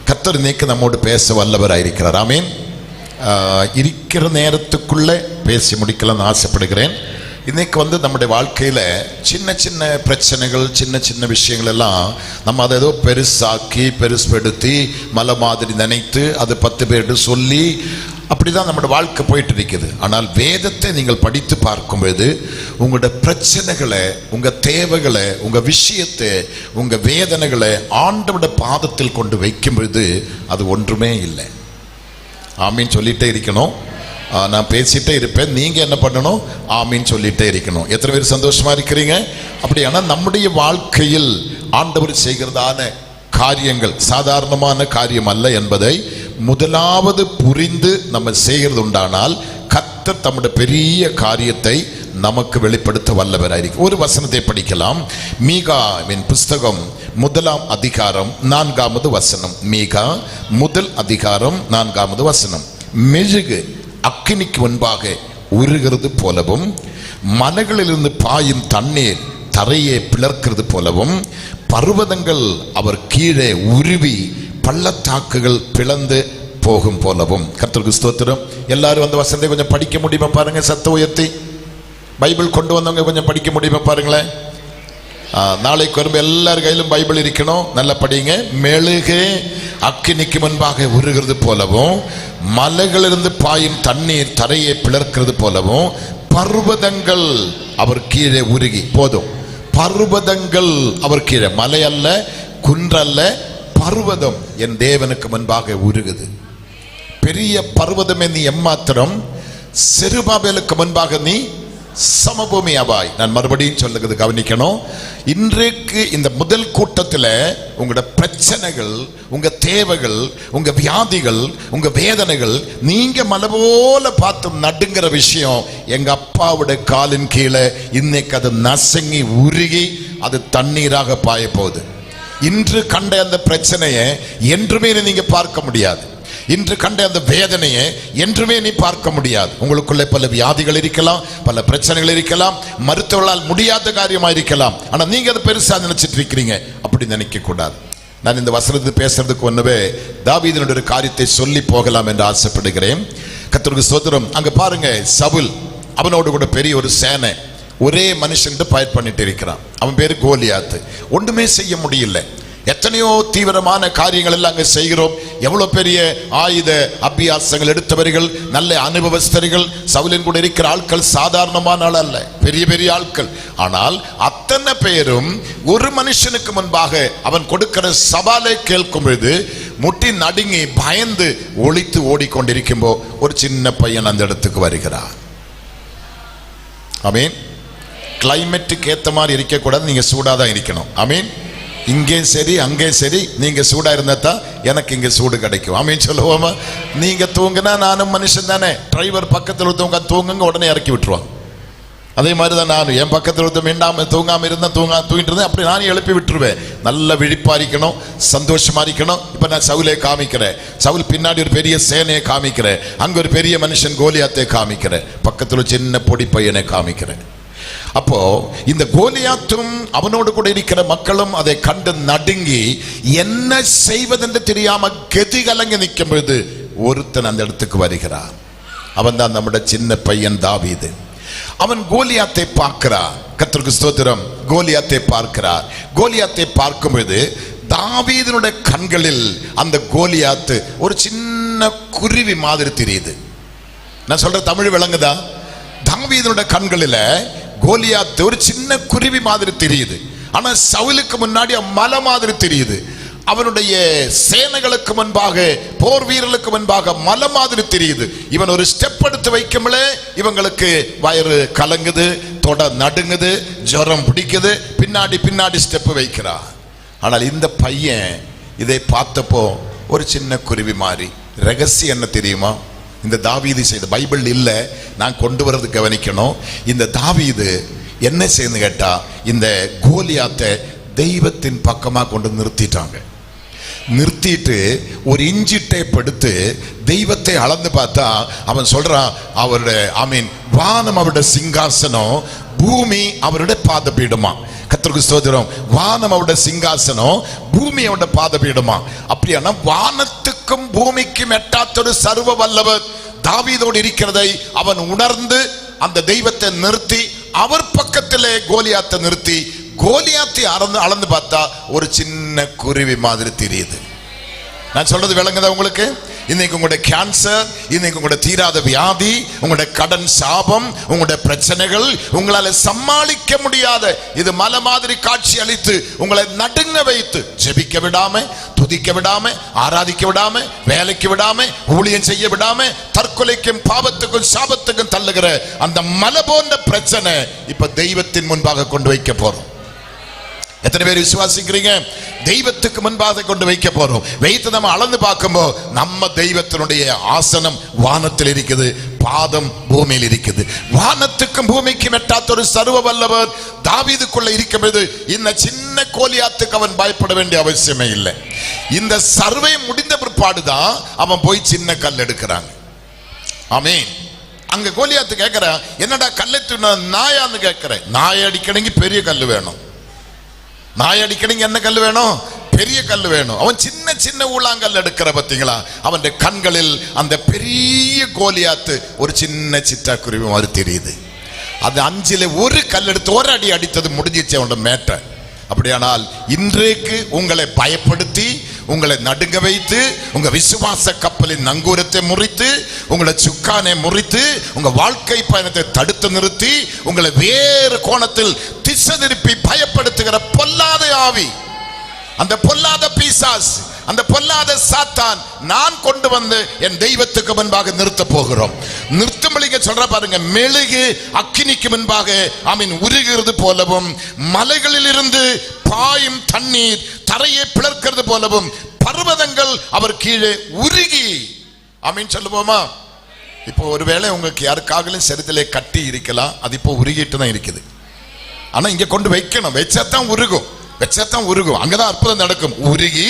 கர்த்தர் இன்னைக்கு நம்மோடு பேச வல்லவராயிருக்கிறார். ஆமீன். இருக்கிற நேரத்துக்குள்ளே பேசி முடிக்கலாம்னு ஆசைப்படுகிறேன். இன்னைக்கு நம்முடைய வாழ்க்கையில் சின்ன சின்ன பிரச்சனைகள், சின்ன சின்ன விஷயங்கள் எல்லாம் நம்ம அதை ஏதோ பெருசாக்கி பெருசுபடுத்தி மலை மாதிரி நினைத்து அது 10 பேர்கிட்ட சொல்லி அப்படிதான் நம்மளோட வாழ்க்கை போயிட்டு இருக்குது. ஆனால் வேதத்தை நீங்கள் படித்து பார்க்கும்போது உங்களோட பிரச்சனைகளை, உங்கள் தேவைகளை, உங்கள் விஷயத்தை, உங்கள் வேதனைகளை ஆண்டவருடைய பாதத்தில் கொண்டு வைக்கும்பொழுது அது ஒன்றுமே இல்லை. ஆமீன் சொல்லிட்டே இருக்கணும். நான் பேசிட்டே இருப்பேன், நீங்க என்ன பண்ணணும்? ஆமீன் சொல்லிட்டே இருக்கணும். எத்தனை பேர் சந்தோஷமா இருக்கிறீங்க? அப்படியானா நம்முடைய வாழ்க்கையில் ஆண்டவர் செய்கிறதான காரியங்கள் சாதாரணமான காரியம் அல்ல என்பதை முதலாவது புரிந்து நம்ம செய்கிறது உண்டானால் கர்த்தர் தம்முடைய பெரிய காரியத்தை நமக்கு வெளிப்படுத்த வல்லவராயிருக்கும். ஒரு வசனத்தை படிக்கலாம். மீகாவின் புஸ்தகம் 1 அதிகாரம் 4வது வசனம். மீகா 1 அதிகாரம் 4வது வசனம். மெழுகு அக்கினிக்கு முன்பாக உருகிறது போலவும், மலைகளிலிருந்து பாயும் தண்ணீர் தரையை பிளர்க்கிறது போலவும், பர்வதங்கள் அவர் கீழே உருவி பள்ளத்தாக்குகள் பிளந்து போகும் போலவும். கர்த்தருக்கு ஸ்தோத்திரம். எல்லாரும் அந்த வசனத்தை கொஞ்சம் படிக்க முடியுமா பாருங்க, சத்த உயர்த்தி. பைபிள் கொண்டு வந்தவங்க கொஞ்சம் படிக்க முடியுமா பாருங்களேன். நாளைக்கு வரும் எல்லார் கையிலும் பைபிள் இருக்கணும், நல்லா படிங்க. மெழுகு அக்கினிக்கு முன்பாக உருகிறது போலவும், மலைகளிலிருந்து பாயும் தண்ணீர் தரையை பிளர்க்கிறது போலவும், பர்வதங்கள் அவர் கீழே உருகி. போதும், பர்வதங்கள் அவர் கீழே. மலை அல்ல, குன்றல்ல, பர்வதம் என் தேவனுக்கு முன்பாக உருகுது. பெரிய பர்வதமே நீ எம்மாத்திரம், செருபாபேலுக்கு முன்பாக நீ சமபூமி ஆவாய். நான் மறுபடியும் சொல்லுகிறது கவனிக்கணும். இன்றைக்கு இந்த முதல் கூட்டத்தில் உங்களோட பிரச்சனைகள், உங்க தேவைகள், உங்க வியாதிகள், உங்க வேதனைகள் நீங்க மலை போல பார்த்து நடுங்கிற விஷயம் எங்க அப்பாவுடைய காலின் கீழே இன்னைக்கு அது நசுங்கி உருகி அது தண்ணீராக பாய போகுது. இன்று கண்ட அந்த பிரச்சனையை என்றுமே நீங்க பார்க்க முடியாது. இன்று கண்ட அந்த வேதனையை என்றுமே நீ பார்க்க முடியாது. உங்களுக்குள்ளே பல வியாதிகள் இருக்கலாம், பல பிரச்சனைகள் இருக்கலாம், மருத்துவர்களால் முடியாத காரியமா இருக்கலாம். ஆனா நீங்க அதை பெருசா நினைச்சிட்டு இருக்கிறீங்க. அப்படி நினைக்க கூடாது. நான் இந்த வசனத்தை பேசுறதுக்கு ஒன்னவே தாவீதினுடைய ஒரு காரியத்தை சொல்லி போகலாம் என்று ஆசைப்படுகிறேன். கர்த்தருக்கு ஸ்தோத்திரம். அங்க பாருங்க, சவுல் அவனோடு கூட பெரிய ஒரு சேனை, ஒரே மனுஷன் பயர் பண்ணிட்டு இருக்கிறான். அவன் பேரு கோலியாத்து. ஒன்றுமே செய்ய முடியல. எத்தனையோ தீவிரமான காரியங்கள் எல்லாம் அங்கே செய்கிறோம். எவ்வளவு பெரிய ஆயுத அபியாசங்கள் எடுத்தவர்கள், நல்ல அனுபவஸ்தர்கள். சவுலின் கூட இருக்கிற ஆட்கள் சாதாரணமான ஆள் அல்ல, பெரிய பெரிய ஆட்கள். ஆனால் அத்தனை பேரும் ஒரு மனுஷனுக்கு முன்பாக அவன் கொடுக்கிற சவாலை கேட்கும் பொழுது முட்டி நடுங்கி பயந்து ஒளித்து ஓடிக்கொண்டிருக்கும் போது ஒரு சின்ன பையன் அந்த இடத்துக்கு வருகிறார். ஆமீன். கிளைமேட்டுக்கு ஏற்ற மாதிரி இருக்கக்கூடாது, நீங்க சூடாதான் இருக்கணும். ஆமீன். இங்கே சரி அங்கே சரி, நீங்க சூடா இருந்தா தான் எனக்கு இங்க சூடு கிடைக்கும். ஆமீன் சொல்லுவோமா? நீங்க தூங்குனா நானும் மனுஷன் தானே. டிரைவர் பக்கத்தில் தூங்குங்க, உடனே இறக்கி விட்டுருவான். அதே மாதிரி தான் நானும் என் பக்கத்தில் தூங்காம இருந்தா தூங்கிட்டு இருந்தேன், அப்படி நானும் எழுப்பி விட்டுருவேன். நல்ல விழிப்பா இருக்கணும், சந்தோஷமா இருக்கணும். இப்ப நான் சவுலை காமிக்கிறேன், சவுல் பின்னாடி ஒரு பெரிய சேனையை காமிக்கிறேன், அங்க ஒரு பெரிய மனுஷன் கோலியாத்தை காமிக்கிறேன், பக்கத்தில் சின்ன பொடி பையனை காமிக்கிறேன். அப்போ இந்த கோலியாத்தும் அவனோடு கூட இருக்கிற மக்களும் அதை கண்டு நடுங்கி என்ன செய்வதென்று தெரியாம கெதி கலங்கி நிற்கும் பொழுது ஒருத்தன் அந்த இடத்துக்கு வருகிறான். அவன் தான் நம்முடைய சின்ன பையன் தாவீது. அவன் கோலியாத்தை பார்க்கிறான். கர்த்தருக்கு ஸ்தோத்திரம். கோலியாத்தை பார்க்கிறார். கோலியாத்தை பார்க்கும் பொழுது தாவீதினுடைய கண்களில் அந்த கோலியாத்து ஒரு சின்ன குருவி மாதிரி தெரியுது. நான் சொல்ற தமிழ் விளங்குதா? தாவீதினுடைய கண்களில கோலியாத்து ஒரு சின்ன குருவி மாதிரி தெரியுது. ஆனா சவுலுக்கு முன்னாடி மலை மாதிரி தெரியுது. அவனுடைய சேனைகளுக்கு முன்பாக, போர் வீரர்களுக்கு முன்பாக மலை மாதிரி தெரியுது. இவன் ஒரு ஸ்டெப் எடுத்து வைக்கும்போது இவங்களுக்கு வயிறு கலங்குது, தொட நடுங்குது, ஜுரம் பிடிக்குது, பின்னாடி ஸ்டெப் வைக்கிறான். ஆனால் இந்த பையன் இதை பார்த்தப்போ ஒரு சின்ன குருவி மாதிரி. ரகசியம் என்ன தெரியுமா? இந்த தாவீது செய்த, பைபிள் இல்ல, நான் கொண்டு வரது கவனிக்கணும். இந்த தாவீது என்ன செய்யணும் கேட்டா, இந்த கோலியாத்தை தெய்வத்தின் பக்கமா கொண்டு நிறுத்திட்டாங்க. நிறுத்திட்டு ஒரு இஞ்சி டேப் எடுத்து தெய்வத்தை அளந்து பார்த்தா அவன் சொல்றான், அவருடைய வானம் அவருடைய சிங்காசனம், பூமி அவருடைய பாதபீடமா. கர்த்தருக்கு ஸ்தோத்திரம். வானம் அவருடைய சிங்காசனம், பூமி அவருடைய பாதபீடமா. அப்படியான வானத்துக்கும் பூமிக்கும் எட்டாத்தொரு சர்வ வல்லவர் தாவீதோடு இருக்கிறதை அவன் உணர்ந்து அந்த தெய்வத்தை நிறுத்தி அவர் பக்கத்திலே கோலியாத்தை நிறுத்தி கோலியாத்தை அளந்து பார்த்தா ஒரு சின்ன குருவி மாதிரி தெரியுது. நான் சொல்றது விளங்குதா உங்களுக்கு? இன்னைக்கு உங்களுடைய கேன்சர், இன்னைக்கு உங்களுடைய தீராத வியாதி, உங்களுடைய கடன் சாபம், உங்களுடைய பிரச்சனைகள் உங்களால சமாளிக்க முடியாத இது மலை மாதிரி காட்சி அளித்து உங்களை நடுங்க வைத்து ஜெபிக்க விடாம, துதிக்க விடாம, ஆராதிக்க விடாம, வேலைக்கு விடாம, ஊழியம் செய்ய விடாம, தற்கொலைக்கும் பாவத்துக்கும் சாபத்துக்கும் தள்ளுகிற அந்த மலை போன்ற பிரச்சனை இப்ப தெய்வத்தின் முன்பாக கொண்டு வைக்க போறோம். எத்தனை பேர் விசுவாசிக்கிறீங்க? தெய்வத்துக்கு முன்பாக கொண்டு வைக்க போறோம். வைத்து நம்ம அளந்து பார்க்கும்போது நம்ம தெய்வத்தினுடைய ஆசனம் வானத்தில் இருக்குது, பாதம் பூமியில் இருக்குது. வானத்துக்கும் பூமிக்கும் எட்டாத்தொரு சர்வ வல்லவர் தாவீதுக்குள்ள இருக்கும்போது இந்த சின்ன கோலியாத்துக்கு அவன் பயப்பட வேண்டிய அவசியமே இல்லை. இந்த சர்வே முடிந்த பிற்பாடுதான் அவன் போய் சின்ன கல் எடுக்கிறாங்க. ஆமென். அங்க கோலியாத்து கேட்கிறான், என்னடா கல்லை நாயான்னு கேட்கிறேன். நாய் அடிக்கணுங்க பெரிய கல் வேணும். நாய் அடிக்கணுங்க என்ன கல் வேணும்? பெரிய கல் வேணும். அவன் சின்ன சின்ன ஊழாங்கல் எடுக்கிற பார்த்தீங்களா? அவன் கண்களில் அந்த பெரிய கோலியாத்து ஒரு சின்ன சிட்டாக்குருவி மாதிரி தெரியுது. அது 5ல் ஒரு கல் எடுத்து ஒரு அடி அடித்தது முடிஞ்சிச்சு அவனோட மேட்டை. அப்படியானால் இன்றைக்கு உங்களை பயப்படுத்தி, உங்களை நடுங்க வைத்து, உங்க விசுவாச கப்பலின் நங்கூரத்தை முறித்து, உங்களை சுக்கானை முறித்து, உங்க வாழ்க்கை பயணத்தை தடுத்து நிறுத்தி, உங்களை வேறு கோணத்தில் திசை திருப்பி பயப்படுத்துகிற பொல்லாத ஆவி, அந்த பொல்லாத பிசாசு, அந்த பொல்லாத சாத்தான் நான் கொண்டு வந்து என் தெய்வத்துக்கு முன்பாக நிறுத்த போகிறோம். நிறுத்தும்படிக்கு சொல்ற பாருங்க, மெழுகு அக்கினிக்கு முன்பாக ஆமீன் உருகிறது போலவும், மலைகளில் இருந்து பாயும் தண்ணீர் தரையை பிளர்க்கிறது போலவும் பர்வதங்கள் அவர் கீழே உருகி ஆமீன் சொல்லுவோமா? இப்போ ஒருவேளை உங்களுக்கு யாருக்காகலும் சரித்திலே கட்டி இருக்கலாம், அது இப்போ உருகிட்டு தான் இருக்குது. ஆனா இங்க கொண்டு வைக்கணும், வச்சாதான் உருகும், வச்சாதான் உருகும், அங்கதான் அற்புதம் நடக்கும். உருகி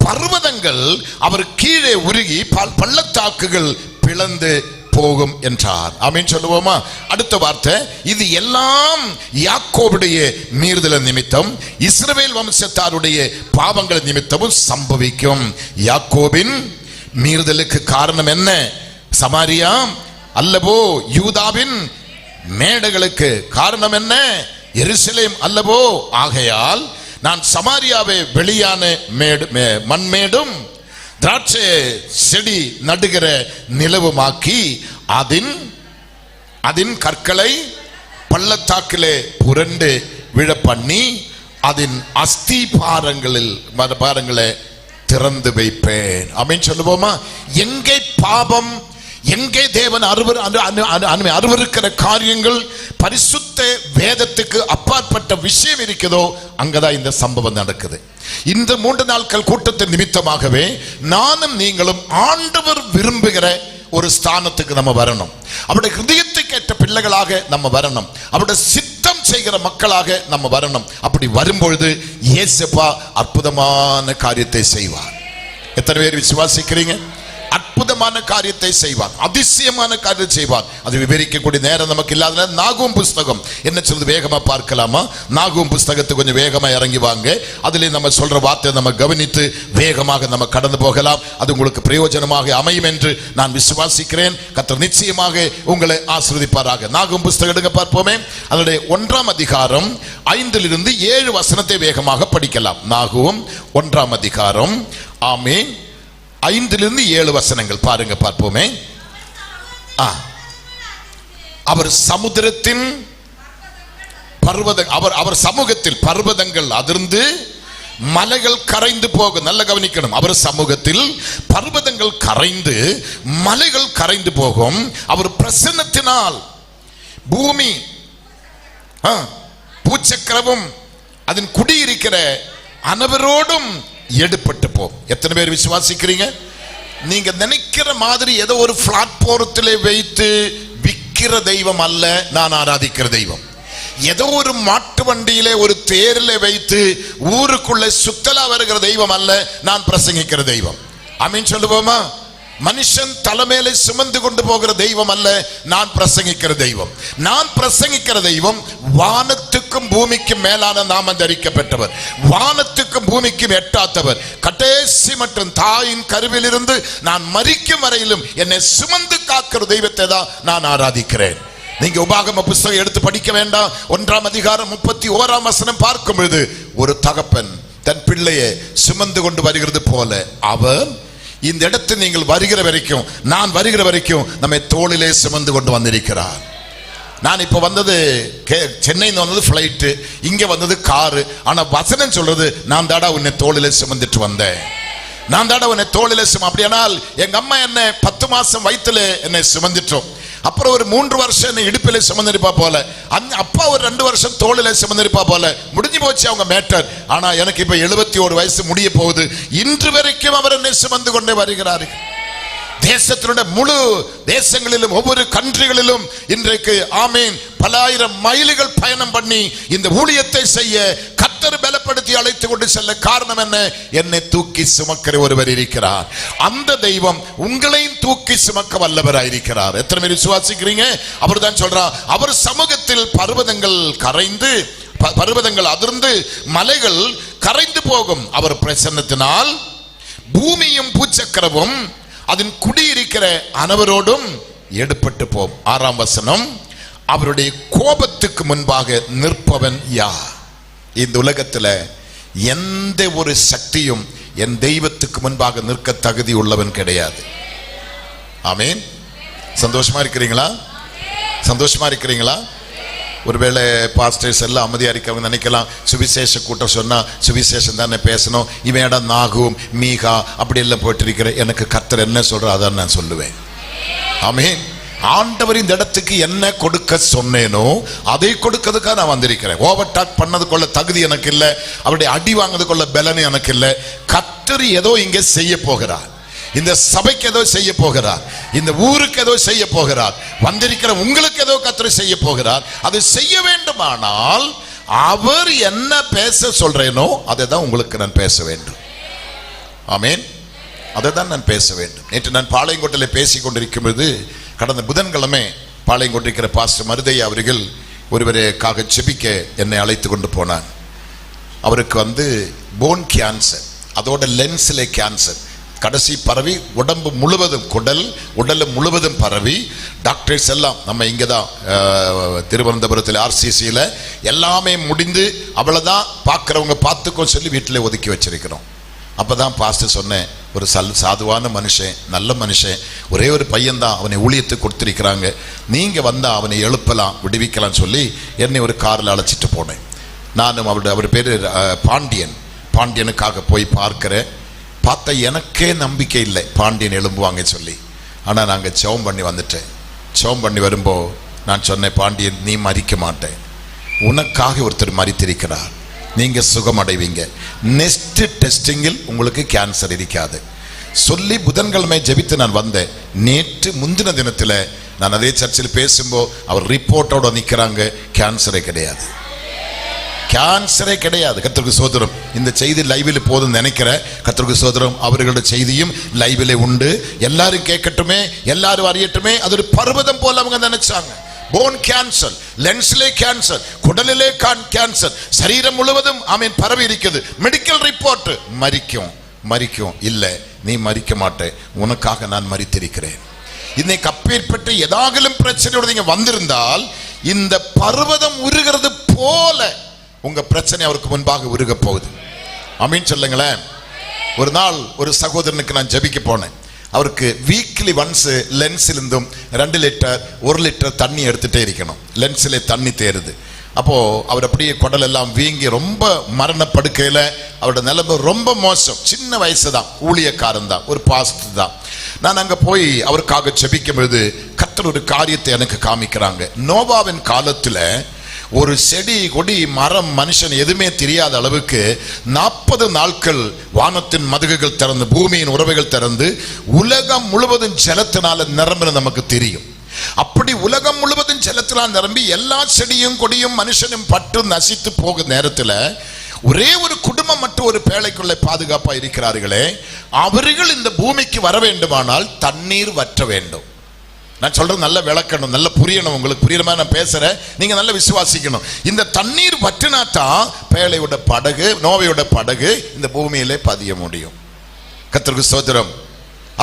பர்வதங்கள் அவர் கீழே உருகி பள்ளத்தாக்குகள் பிளந்து போகும் என்றார். ஆமென் சொல்லுவோமா? அடுத்த வார்த்தை, இது எல்லாம் யாக்கோபுடைய மீறுதல் நிமித்தம், இஸ்ரவேல் வம்சத்தாருடைய பாவங்கள் நிமித்தமும் சம்பவிக்கும். யாக்கோபின் மீறுதலுக்கு காரணம் என்ன? சமாரியா அல்லவோ? யூதாவின் மேடைகளுக்கு காரணம் என்ன? எருசலேம் அல்லவோ? ஆகையால் நான் சமாரியாவை வெளியான மண்மேடும் திராட்சை செடி நடுகிற நிலவுமாக்கி அதன் கற்களை பள்ளத்தாக்கிலே புரண்டு விழ பண்ணி அதன் அஸ்தி பாரங்களை திறந்து வைப்பேன். ஆமென் சொல்லுவோமா? எங்கே பாவம், எங்கே தேவன் அருவருக்கிற காரியங்கள், பரிசுத்த வேதத்துக்கு அப்பாற்பட்ட விஷயம் இருக்குதோ அங்கதான் இந்த சம்பவம் நடக்குது. இந்த 3 நாட்கள் கூட்டத்தின் நிமித்தமாகவே நானும் நீங்களும் ஆண்டவர் விரும்புகிற ஒரு ஸ்தானத்துக்கு நம்ம வரணும். அவருடைய ஹிருதயத்துக்கு ஏற்ற பிள்ளைகளாக நம்ம வரணும். அவருடைய சித்தம் செய்கிற மக்களாக நம்ம வரணும். அப்படி வரும்பொழுது இயேசுப்பா அற்புதமான காரியத்தை செய்வார். எத்தனை பேர் விசுவாசிக்கிறீங்க? அற்புதமான காரியத்தை செய்வார், அதிசயமான காரியத்தை செய்வார். அது விவரிக்கக்கூடிய நேரம் நமக்கு இல்லாத. நாகூம் புஸ்தகம் என்ன சொல்றது வேகமா பார்க்கலாமா? நாகூம் புஸ்தகத்தை கொஞ்சம் வேகமா இறங்கி வாங்க. அதுல நம்ம சொல்ற வார்த்தை நம்ம கவனித்து வேகமாக நம்ம கடந்து போகலாம். அது உங்களுக்கு பிரயோஜனமாக அமையும் என்று நான் விசுவாசிக்கிறேன். கர்த்தர் நிச்சயமாக உங்களை ஆசீர்வதிப்பாராக. நாகூம் புஸ்தகம் எடுங்க பார்ப்போமே. அதனுடைய 1ஆம் அதிகாரம் 5லிருந்து 7 வசனத்தை வேகமாக படிக்கலாம். நாகூம் 1ஆம் அதிகாரம் ஆமென் 5லிருந்து 7 வசனங்கள் பாருங்க, பார்ப்போமே. அவர் சமுத்திரத்தின் அவர் சமூகத்தில் பர்வதங்கள் அதிர்ந்து மலைகள் கரைந்து போகும். நல்ல கவனிக்கணும். அவர் சமூகத்தில் பர்வதங்கள் கரைந்து மலைகள் கரைந்து போகும். அவர் பிரசன்னத்தினால் பூமி பூச்சக்கரவும் அதன் குடியிருக்கிற அனைவரோடும் எடுப்பட்டு போ. எத்தனை பேர் விசுவாசிக்கிறீங்க? நீங்க நினைக்கிற மாதிரி ஏதோ ஒரு பிளாட்ஃபாரத்திலே வைத்து விற்கிற தெய்வம் அல்ல நான் ஆராதிக்கிற தெய்வம். ஏதோ ஒரு மாட்டு வண்டியிலே ஒரு தேரிலே வைத்து ஊருக்குள்ள சுத்தலா வருகிற தெய்வம் அல்ல நான் பிரசங்கிக்கிற தெய்வம். ஆமென் சொல்லுவோமா? மனுஷன் தலைமையிலே சுமந்து கொண்டு போகிற தெய்வம் அல்ல நான் பிரசங்கிக்கிற தெய்வம். நான் பிரசங்கிக்கிற தெய்வம் வானத்துக்கும் பூமிக்கும் மேலான நாமம் தரிக்கப்பட்டவர், வானத்துக்கும் பூமிக்கும் எட்டாத்தவர், கடைசி மற்றும் தாயின் கருவிலிருந்து நான் மரிக்கும் வரையிலும் என்னை சுமந்து காக்கிற தெய்வத்தை தான் நான் ஆராதிக்கிறேன். நீங்க உபாகம புஸ்தகம் எடுத்து படிக்க வேண்டாம். 1ஆம் அதிகாரம் 31ஆம் வசனம் பார்க்கும் பொழுது, ஒரு தகப்பன் தன் பிள்ளையை சுமந்து கொண்டு வருகிறது போல அவர் இந்த இடத்தில் நீங்கள் வருகிற வரைக்கும், நான் வருகிற வரைக்கும் நம்மை தோளிலே சுமந்து கொண்டு வந்திருக்கிறார். நான் இப்ப வந்தது சென்னையில் வந்தது பிளைட்டு, இங்க வந்தது காரு. ஆனா வசனம் சொல்றது, நான் தாடா உன்னை தோளிலே சுமந்துட்டு வந்தேன், நான் தாடா உன்னை தோளிலே அப்படியானால் எங்க அம்மா என்ன 10 மாசம் வயிற்றுல என்னை சுமந்துட்டோம். அப்புறம் ஒரு 3 வருஷம் என்னை இடுப்பிலே சுமந்திருப்பா போல, அப்பா ஒரு 2 வருஷம் தோளிலே சுமந்திருப்பா போல, முடிஞ்சு போச்சு அவங்க மேட்டர். ஆனா எனக்கு இப்ப 71 வயசு முடிய போகுது. இன்று வரைக்கும் அவர் என்னை சுமந்து கொண்டே வருகிறார்கள். தேசத்தினுடைய முழு தேசங்களிலும் ஒவ்வொரு கண்ட்ரிகளிலும் இன்றைக்கு ஆமீன் பல ஆயிரம் மைல்கள் பயணம் பண்ணி இந்த ஊழியத்தை செய்ய கர்த்தர் பலப்படுத்தி அழைத்து கொண்டு செல்ல காரணம் என்ன? என்னை தூக்கி சுமக்கிற ஒருவர் இருக்கிறார். அந்த தெய்வம் உங்களையும் தூக்கி சுமக்க வல்லவராயிருக்கிறார். எத்தனை பேர் விசுவாசிக்கிறீங்க? அவர் தான் சொல்றார், அவர் சமூகத்தில் பர்வதங்கள் கரைந்து, பர்வதங்கள் அதிர்ந்து, மலைகள் கரைந்து போகும். அவர் பிரசன்னத்தினால் பூமியும் பூச்சக்கரவும் அதன் குடியிருக்கிற அனைவரோடும் எடுப்பட்டு போம். 6ஆம் வசனம், அவருடைய கோபத்துக்கு முன்பாக நிற்பவன் யார்? இந்த உலகத்துல எந்த ஒரு சக்தியும் என் தெய்வத்துக்கு முன்பாக நிற்க தகுதி உள்ளவன் கிடையாது. ஆமீன். சந்தோஷமா இருக்கிறீங்களா? சந்தோஷமா இருக்கிறீங்களா? ஒருவேளை பாஸ்டர்ஸ் எல்லாம் அமைதியா இருக்கவங்க நினைக்கலாம், சுவிசேஷ கூட்டம் சொன்னா சுவிசேஷம் தானே பேசணும், இவன் இடம் நாகும் மீகா அப்படி எல்லாம் போயிட்டு இருக்கிற. எனக்கு கர்த்தர் என்ன சொல்ற அதான் நான் சொல்லுவேன். ஆமீன். ஆண்டவர் இந்த இடத்துக்கு என்ன கொடுக்க சொன்னேனோ அதை கொடுக்கிறதுக்காக நான் வந்திருக்கிறேன். ஓவர் டாக் பண்ணது கொள்ள தகுதி எனக்கு இல்லை, அவருடைய அடி வாங்குறது கொள்ள பலன் எனக்கு இல்லை. கர்த்தர் ஏதோ இங்கே செய்ய போகிறார், இந்த சபைக்கு ஏதோ செய்ய போகிறார், இந்த ஊருக்கு ஏதோ செய்ய போகிறார், வந்திருக்கிற உங்களுக்கு ஏதோ கர்த்தர் செய்ய போகிறார். அது செய்ய வேண்டுமானால் அவர் என்ன பேச சொல்றேனோ அதை தான் உங்களுக்கு நான் பேச வேண்டும். ஆமீன். அதை தான் நான் பேச வேண்டும். நேற்று நான் பாளையங்கோட்டையில் பேசி கொண்டிருக்கும் பொழுது, கடந்த புதன்கிழமை பாளையங்கோட்டிருக்கிற பாஸ்டர் மருதையா அவர்கள் ஒருவருக்காக செபிக்க என்னை அழைத்து கொண்டு போனார். அவருக்கு போன் கேன்சர், அதோட லென்ஸ்ல கேன்சர் கடைசி பரவி உடம்பு முழுவதும், உடல் முழுவதும் பரவி, டாக்டர்ஸ் எல்லாம் நம்ம இங்கே தான் திருவனந்தபுரத்தில் RCCயில் எல்லாமே முடிந்து அவ்வளோதான், பார்க்குறவங்க பார்த்துக்கோ சொல்லி வீட்டில் ஒதுக்கி வச்சிருக்கிறோம். அப்போ தான் பாஸ்டர் சொன்னேன், ஒரு சாதுவான மனுஷன், நல்ல மனுஷன், ஒரே ஒரு பையன்தான், அவனை ஊழியத்துக்கு கொடுத்துருக்கிறாங்க, நீங்கள் வந்தால் அவனை எழுப்பலாம் விடுவிக்கலாம் சொல்லி என்னை ஒரு காரில் அழைச்சிட்டு போனேன். நானும் அவர் பேர் பாண்டியனுக்காக போய் பார்க்குறேன். பார்த்தா எனக்கே நம்பிக்கை இல்லை பாண்டியன் எழும்புவாங்க சொல்லி. ஆனால் நாங்கள் ஜெபம் பண்ணி வந்துட்டேன். ஜெபம் பண்ணி வரும்போது நான் சொன்னேன், பாண்டியன் நீ மறிக்க மாட்டேன், உனக்காக ஒருத்தர் மறித்திருக்கிறார், நீங்க சுகம் அடைவீங்க, நெக்ஸ்ட் டெஸ்டிங்கில் உங்களுக்கு கேன்சர் இருக்காது சொல்லி புதன்கிழமை ஜெபித்து நான் வந்தேன். நேற்று முந்தின தினத்தில் நான் அதே சர்ச்சில் பேசும்போது அவர் ரிப்போர்ட்டோட நிற்கிறாங்க, கேன்சரே கிடையாது, கேன்சரே கிடையாது. கர்த்தருக்கு சோதரம். இந்த செய்தி லைவில் போதும் நினைக்கிற கர்த்தருக்கு சோதரம். அவர்களுடைய செய்தியும் லைவிலே உண்டு, எல்லாரும் கேட்கட்டுமே, எல்லாரும் அறியட்டுமே. அது ஒரு பர்வதம் போல அவங்க நினைச்சாங்க. போன் கேன்சர், லென்ஸ்லே கேன்சர், குடலிலே கேன்சர், சரீரம் முழுவதும் ஆமீன் பரவி இருக்குது. மெடிக்கல் ரிப்போர்ட் மரிக்கும் இல்லை, நீ மரிக்க மாட்டே, உனக்காக நான் மரித்திருக்கிறேன். இன்னைக்கு அப்பேற்பட்ட ஏதாகலும் பிரச்சனையோட நீங்க வந்திருந்தால் இந்த பர்வதம் உருகிறது போல உங்க பிரச்சனை அவருக்கு முன்பாக உருக போகுது. ஆமீன் சொல்லுங்களேன். ஒரு நாள் ஒரு சகோதரனுக்கு நான் ஜெபிக்க போனேன். அவருக்கு வீக்லி ஒன்ஸ் லென்ஸிலிருந்தும் 2 லிட்டர் 1 லிட்டர் தண்ணி எடுத்துட்டே இருக்கணும். லென்ஸிலே தண்ணி தேருது. அப்போது அவர் அப்படியே குடல் எல்லாம் வீங்கி ரொம்ப மரணப்படுக்கையில் அவரோட நிலைமை ரொம்ப மோசம். சின்ன வயசு தான், ஊழியக்காரன் தான், ஒரு பாஸ்டர் தான். நான் அங்கே போய் அவருக்காக ஜெபிக்கும் பொழுது கர்த்தர் ஒரு காரியத்தை எனக்கு காமிக்கிறாங்க. நோவாவின் காலத்தில் ஒரு செடி கொடி மரம் மனுஷன் எதுவுமே தெரியாத அளவுக்கு 40 நாட்கள் வானத்தின் மதுகுகள் திறந்து, பூமியின் உறவுகள் திறந்து, உலகம் முழுவதும் ஜலத்தினால நிரம்பின நமக்கு தெரியும். அப்படி உலகம் முழுவதும் ஜலத்தினால் நிரம்பி எல்லா செடியும் கொடியும் மனுஷனும் பட்டு நசித்து போகும் நேரத்தில் ஒரே ஒரு குடும்பம் குடும்பம் மட்டும் ஒரு பேழைக்குள்ளே பாதுகாப்பா இருக்கிறார்களே, அவர்கள் இந்த பூமிக்கு வர வேண்டுமானால் தண்ணீர் வற்ற வேண்டும். நான் சொல்றது நல்ல விளக்கணும், நல்ல புரியணும், உங்களுக்கு புரியுற மாதிரி நான் பேசுறேன், நீங்க நல்ல விசுவாசிக்கணும். இந்த தண்ணீர் வற்றினா தான் பேழையோட படகு, நோவையோட படகு இந்த பூமியிலே பதிய முடியும். கர்த்தருக்கு ஸ்தோத்திரம்.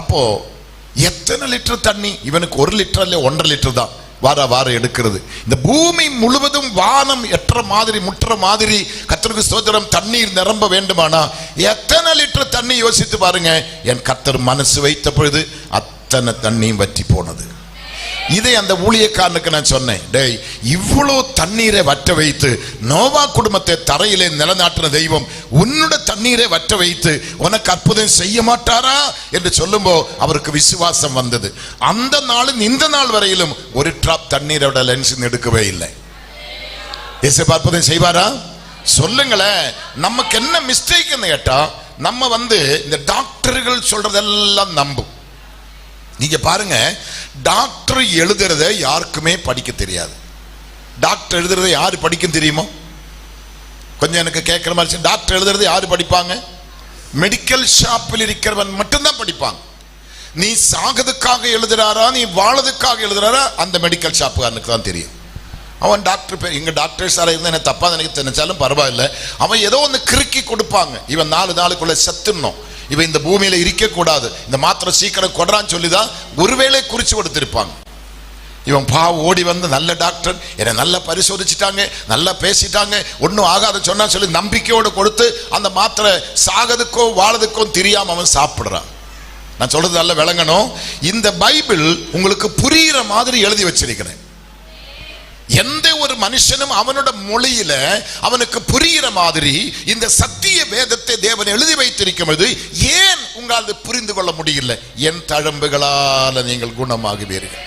அப்போ எத்தனை லிட்டர் தண்ணி? இவனுக்கு 1 லிட்டர் இல்ல 1.5 லிட்டர் தான் வார எடுக்கிறது. இந்த பூமி முழுவதும் வானம் எட்டுற மாதிரி முட்டுற மாதிரி கர்த்தருக்கு ஸ்தோத்திரம் தண்ணீர் நிரம்ப வேண்டுமானா எத்தனை லிட்டர் தண்ணி யோசித்து பாருங்க. என் கர்த்தர் மனசு வைத்த பொழுது அத்தனை தண்ணியும் வற்றி போனது. இதை அந்த ஊழியக்காரனுக்கு நான் சொன்னேன், டேய், இவ்வளவு தண்ணீரை வற்ற வைத்து நோவா குடும்பத்தை தரையிலே நிலநாட்டின தெய்வம் உன்னோட தண்ணீரை வற்ற வைத்து உனக்கு அற்புதம் செய்ய மாட்டாரா என்று சொல்லும்போ அவருக்கு விசுவாசம் வந்தது. அந்த நாளும் இந்த நாள் வரையிலும் ஒரு டிராப் தண்ணீரோட லென்ஸ் எடுக்கவே இல்லை. இயேசு அற்புதம் செய்வாரா? சொல்லுங்களேன். நமக்கு என்ன மிஸ்டேக்னு கேட்டா, நம்ம இந்த டாக்டர்கள் சொல்றதெல்லாம் நம்பும். நீங்க பாருங்க, டாக்டர் எழுதுறத யாருக்குமே படிக்க தெரியாது. டாக்டர் எழுதுறத யாரு படிக்கும் தெரியுமோ? கொஞ்சம் எனக்கு கேட்கிற மாதிரி, டாக்டர் எழுதுறத யாரு படிப்பாங்க? மெடிக்கல் ஷாப்பில் இருக்கிறவன் மட்டும்தான் படிப்பாங்க. நீ சாகதுக்காக எழுதுறாரா, நீ வாழதுக்காக எழுதுறாரா, அந்த மெடிக்கல் ஷாப்புக்காரனுக்கு தான் தெரியும். அவன் டாக்டர் பேர், எங்க டாக்டர் சார் இருந்தா என்ன தப்பா நினைச்சாலும் பரவாயில்ல, அவன் ஏதோ ஒன்று கிறுக்கி கொடுப்பாங்க. இவன் 4 நாளுக்குள்ள செத்துடணும், இவன் இந்த பூமியில இருக்க கூடாது, இந்த மாத்திரை சீக்கிரம் கொடுறான்னு சொல்லிதான் ஒருவேளை குறிச்சு கொடுத்திருப்பாங்க. இவன் ஓடி வந்து நல்ல டாக்டர் என்னை நல்லா பரிசோதிச்சுட்டாங்க, நல்லா பேசிட்டாங்க, ஒன்னும் ஆகாத சொன்னா சொல்லி நம்பிக்கையோடு கொடுத்து அந்த மாத்திரை சாகதுக்கோ வாழதுக்கோ தெரியாம அவன் சாப்பிடுறான். நான் சொல்றது நல்ல விளங்கணும். இந்த பைபிள் உங்களுக்கு புரியுற மாதிரி எழுதி வச்சிருக்கிறேன். எந்த ஒரு மனுஷனும் அவனோட மொழியில அவனுக்கு புரிகிற மாதிரி இந்த சத்திய வேதத்தை தேவன் எழுதி வைத்திருக்கிறது. ஏன் உங்களால் புரிந்து கொள்ள முடியல? என் தழும்புகளால நீங்கள் குணமாகுவீர்கள்,